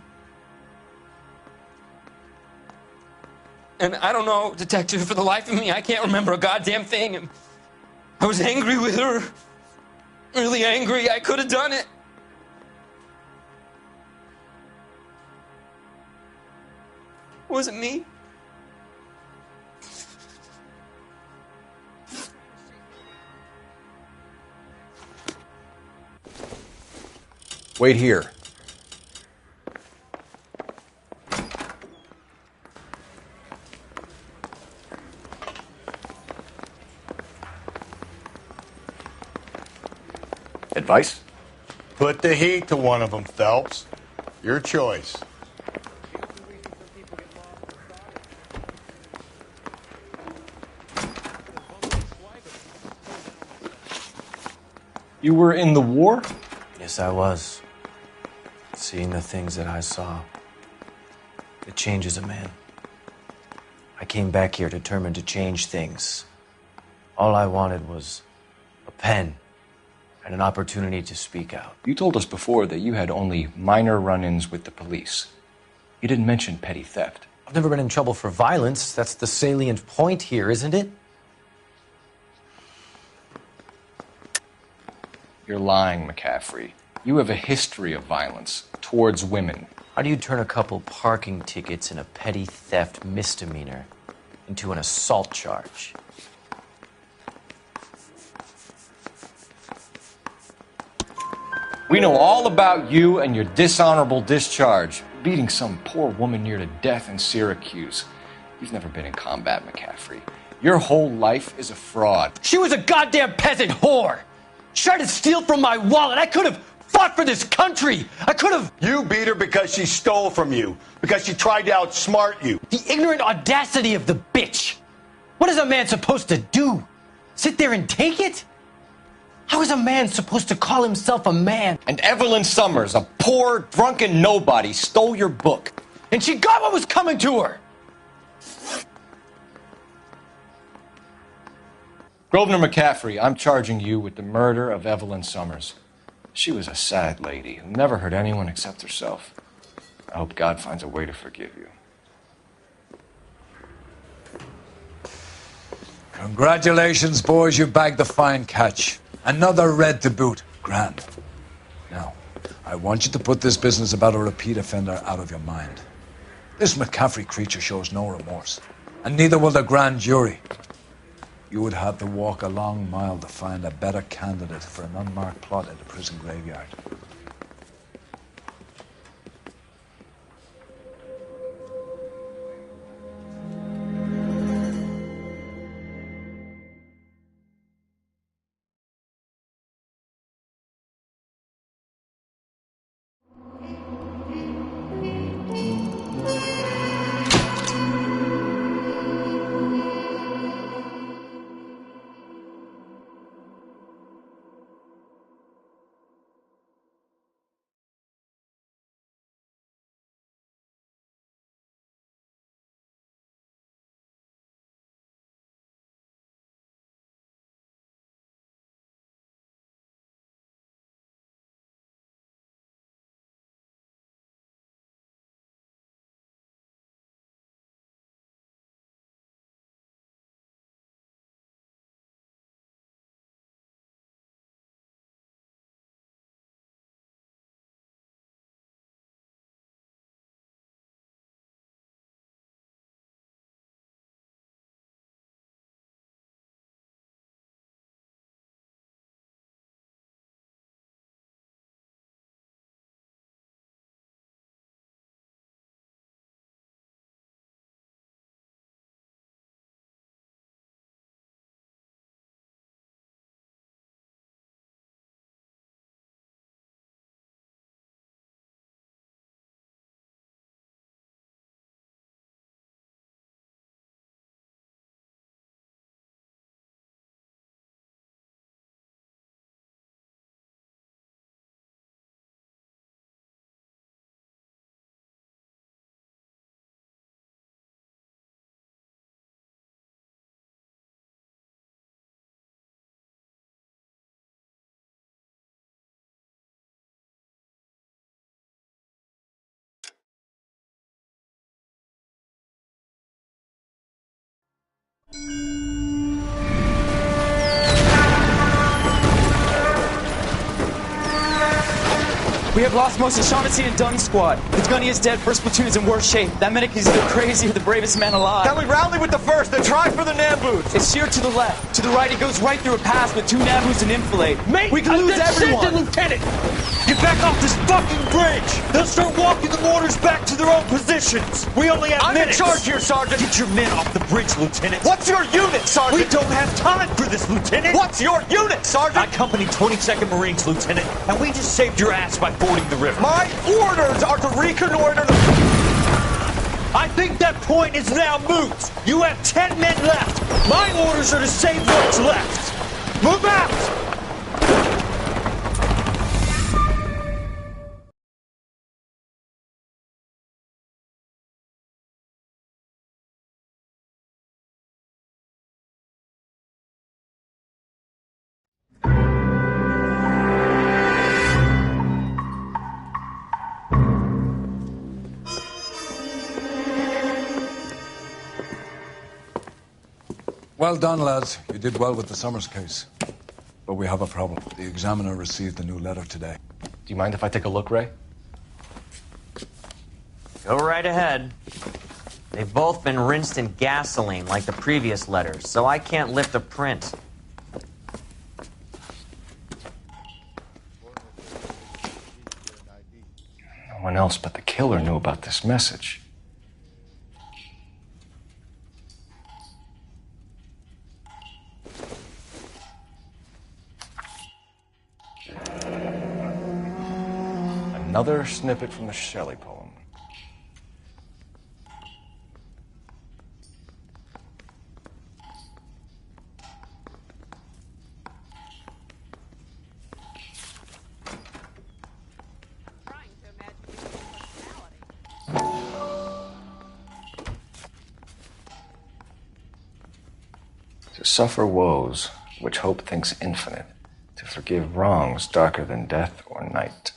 Speaker 11: And I don't know, Detective, for the life of me, I can't remember a goddamn thing. And I was angry with her. Really angry. I could have done it. Was it me?
Speaker 5: Wait here. Advice?
Speaker 7: Put the heat to one of them, Phelps. Your choice.
Speaker 5: You were in the war?
Speaker 18: Yes, I was. Seeing the things that I saw, it changes a man. I came back here determined to change things. All I wanted was a pen and an opportunity to speak out.
Speaker 14: You told us before that you had only minor run-ins with the police. You didn't mention petty theft.
Speaker 18: I've never been in trouble for violence. That's the salient point here, isn't it?
Speaker 14: You're lying, McCaffrey. You have a history of violence towards women.
Speaker 18: How do you turn a couple parking tickets and a petty theft misdemeanor into an assault charge?
Speaker 14: We know all about you and your dishonorable discharge, beating some poor woman near to death in Syracuse. You've never been in combat, McCaffrey. Your whole life is a fraud.
Speaker 18: She was a goddamn peasant whore! She tried to steal from my wallet. I could have fought for this country. I could have...
Speaker 7: You beat her because she stole from you, because she tried to outsmart you.
Speaker 18: The ignorant audacity of the bitch. What is a man supposed to do? Sit there and take it? How is a man supposed to call himself a man?
Speaker 14: And Evelyn Summers, a poor, drunken nobody, stole your book.
Speaker 18: And she got what was coming to her.
Speaker 14: Grosvenor McCaffrey, I'm charging you with the murder of Evelyn Summers. She was a sad lady who never hurt anyone except herself. I hope God finds a way to forgive you.
Speaker 8: Congratulations, boys. You bagged the fine catch. Another red to boot. Grand. Now, I want you to put this business about a repeat offender out of your mind. This McCaffrey creature shows no remorse, and neither will the grand jury. You would have to walk a long mile to find a better candidate for an unmarked plot at the prison graveyard.
Speaker 16: We have lost most of Shaughnessy and Dunn's squad. The gunny is dead. First platoon is in worse shape. That medic is either crazy or the bravest man alive.
Speaker 22: Then we rally with the first and try for the Nambus.
Speaker 16: It's sheer to the left. To the right, it goes right through a pass with 2 Nambus and enfilade. Mate, we can lose everyone.
Speaker 23: Lieutenant, get back off this fucking bridge. They'll start walking the mortars back to their own positions. We only have minutes.
Speaker 22: I'm in charge here, Sergeant.
Speaker 23: Get your men off the bridge, Lieutenant.
Speaker 22: What's your unit, Sergeant?
Speaker 23: We don't have time for this, Lieutenant.
Speaker 22: What's your unit, Sergeant?
Speaker 23: I company 22nd Marines, Lieutenant, and we just saved your ass by fording the river.
Speaker 22: My orders are to reconnoiter the...
Speaker 23: I think that point is now moot. You have 10 men left. My orders are to save what's left. Move out!
Speaker 8: Well done, lads. You did well with the Summers case. But we have a problem. The examiner received a new letter today.
Speaker 5: Do you mind if I take a look, Ray?
Speaker 18: Go right ahead. They've both been rinsed in gasoline like the previous letters, so I can't lift a print.
Speaker 2: No one else but the killer knew about this message. Another snippet from the Shelley poem. To suffer woes which hope thinks infinite, to forgive wrongs darker than death or night.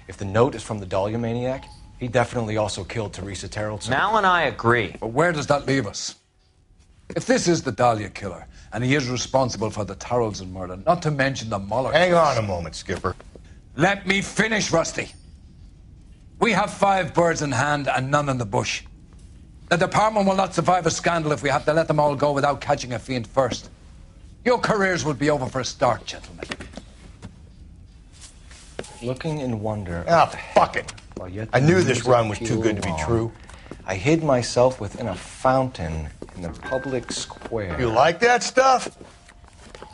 Speaker 5: If the note is from the Dahlia maniac, he definitely also killed Teresa Terrellson.
Speaker 18: Mal and I agree.
Speaker 8: But where does that leave us? If this is the Dahlia killer, and he is responsible for the Tarrelson murder, not to mention the Muller
Speaker 7: Hang
Speaker 8: case-
Speaker 7: on a moment, Skipper.
Speaker 8: Let me finish, Rusty. We have 5 birds in hand and none in the bush. The department will not survive a scandal if we have to let them all go without catching a fiend first. Your careers will be over for a start, gentlemen.
Speaker 2: Looking in wonder.
Speaker 7: Ah, fuck it.
Speaker 2: While yet
Speaker 7: I
Speaker 2: the
Speaker 7: knew this
Speaker 2: music
Speaker 7: run was too
Speaker 2: pealed
Speaker 7: good to be
Speaker 2: along,
Speaker 7: true.
Speaker 2: I hid myself within a fountain in the public square.
Speaker 7: You like that stuff?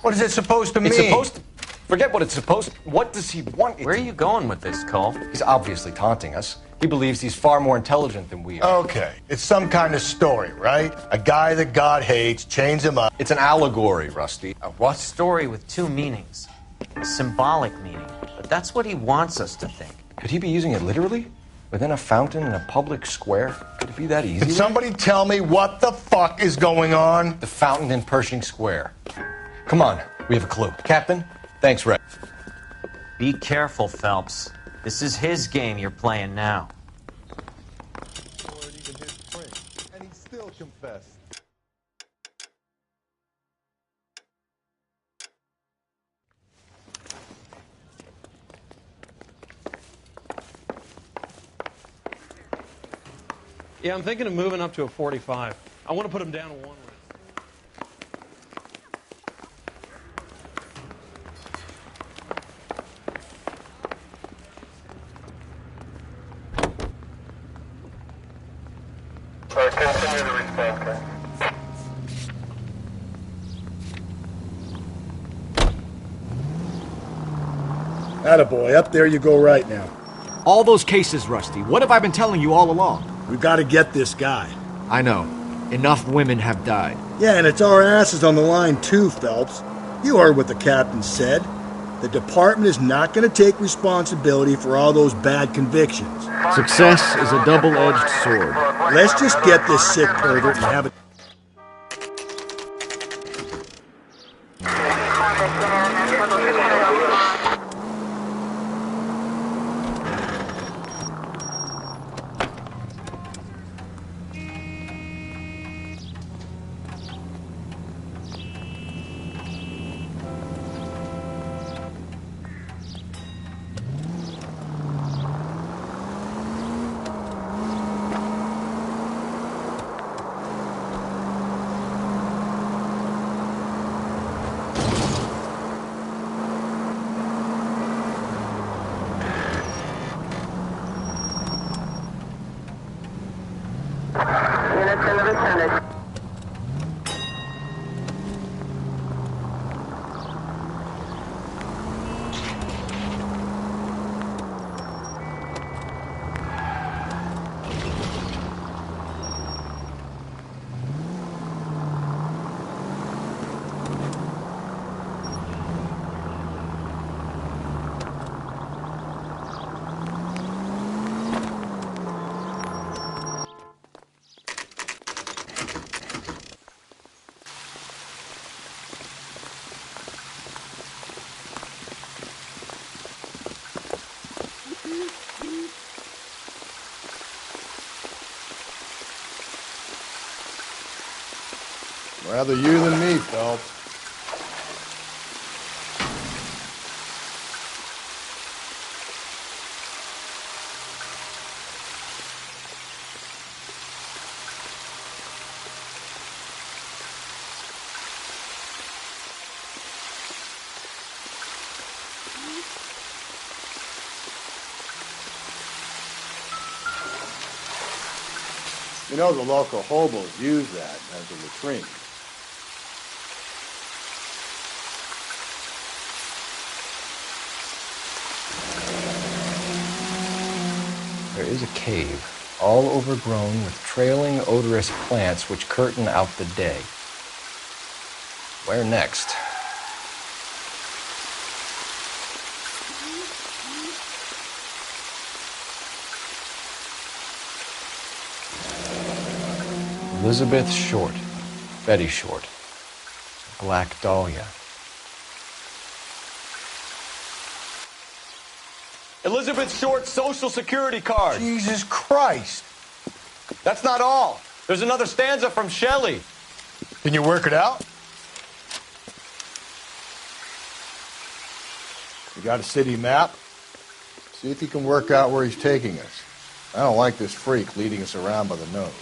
Speaker 7: What is it supposed to mean?
Speaker 5: It's supposed to... Forget what it's supposed to... What does he want?
Speaker 18: Where are you going with this, Cole?
Speaker 5: He's obviously taunting us. He believes he's far more intelligent than we are.
Speaker 7: Okay, it's some kind of story, right? A guy that God hates, chains him up.
Speaker 5: It's an allegory, Rusty.
Speaker 18: A what? Story with 2 meanings. A symbolic meaning. But that's what he wants us to think.
Speaker 2: Could he be using it literally? Within a fountain in a public square? Could it be that easy?
Speaker 7: Can somebody tell me what the fuck is going on?
Speaker 5: The fountain in Pershing Square. Come on, we have a clue. Captain, thanks, Ray.
Speaker 18: Be careful, Phelps. This is his game you're playing now.
Speaker 7: And he still confessed.
Speaker 3: Yeah, I'm thinking of moving up to a 45. I want to put him down to 1 round.
Speaker 15: Continue the response, guys.
Speaker 6: Attaboy, up there you go right now.
Speaker 9: All those cases, Rusty. What have I been telling you all along?
Speaker 6: We've got to get this guy.
Speaker 9: I know. Enough women have died.
Speaker 6: Yeah, and it's our asses on the line too, Phelps. You heard what the captain said. The department is not going to take responsibility for all those bad convictions.
Speaker 9: Success is a double-edged sword.
Speaker 6: Let's just get this sick pervert and have it.
Speaker 7: Rather you than me, Phelps. You know, the local hobos use that as a latrine.
Speaker 2: There is a cave, all overgrown with trailing, odorous plants which curtain out the day. Where next? Elizabeth Short, Betty Short, Black Dahlia.
Speaker 5: Elizabeth Short's Social Security card.
Speaker 7: Jesus Christ.
Speaker 5: That's not all. There's another stanza from Shelley.
Speaker 7: Can you work it out? You got a city map? See if you can work out where he's taking us. I don't like this freak leading us around by the nose.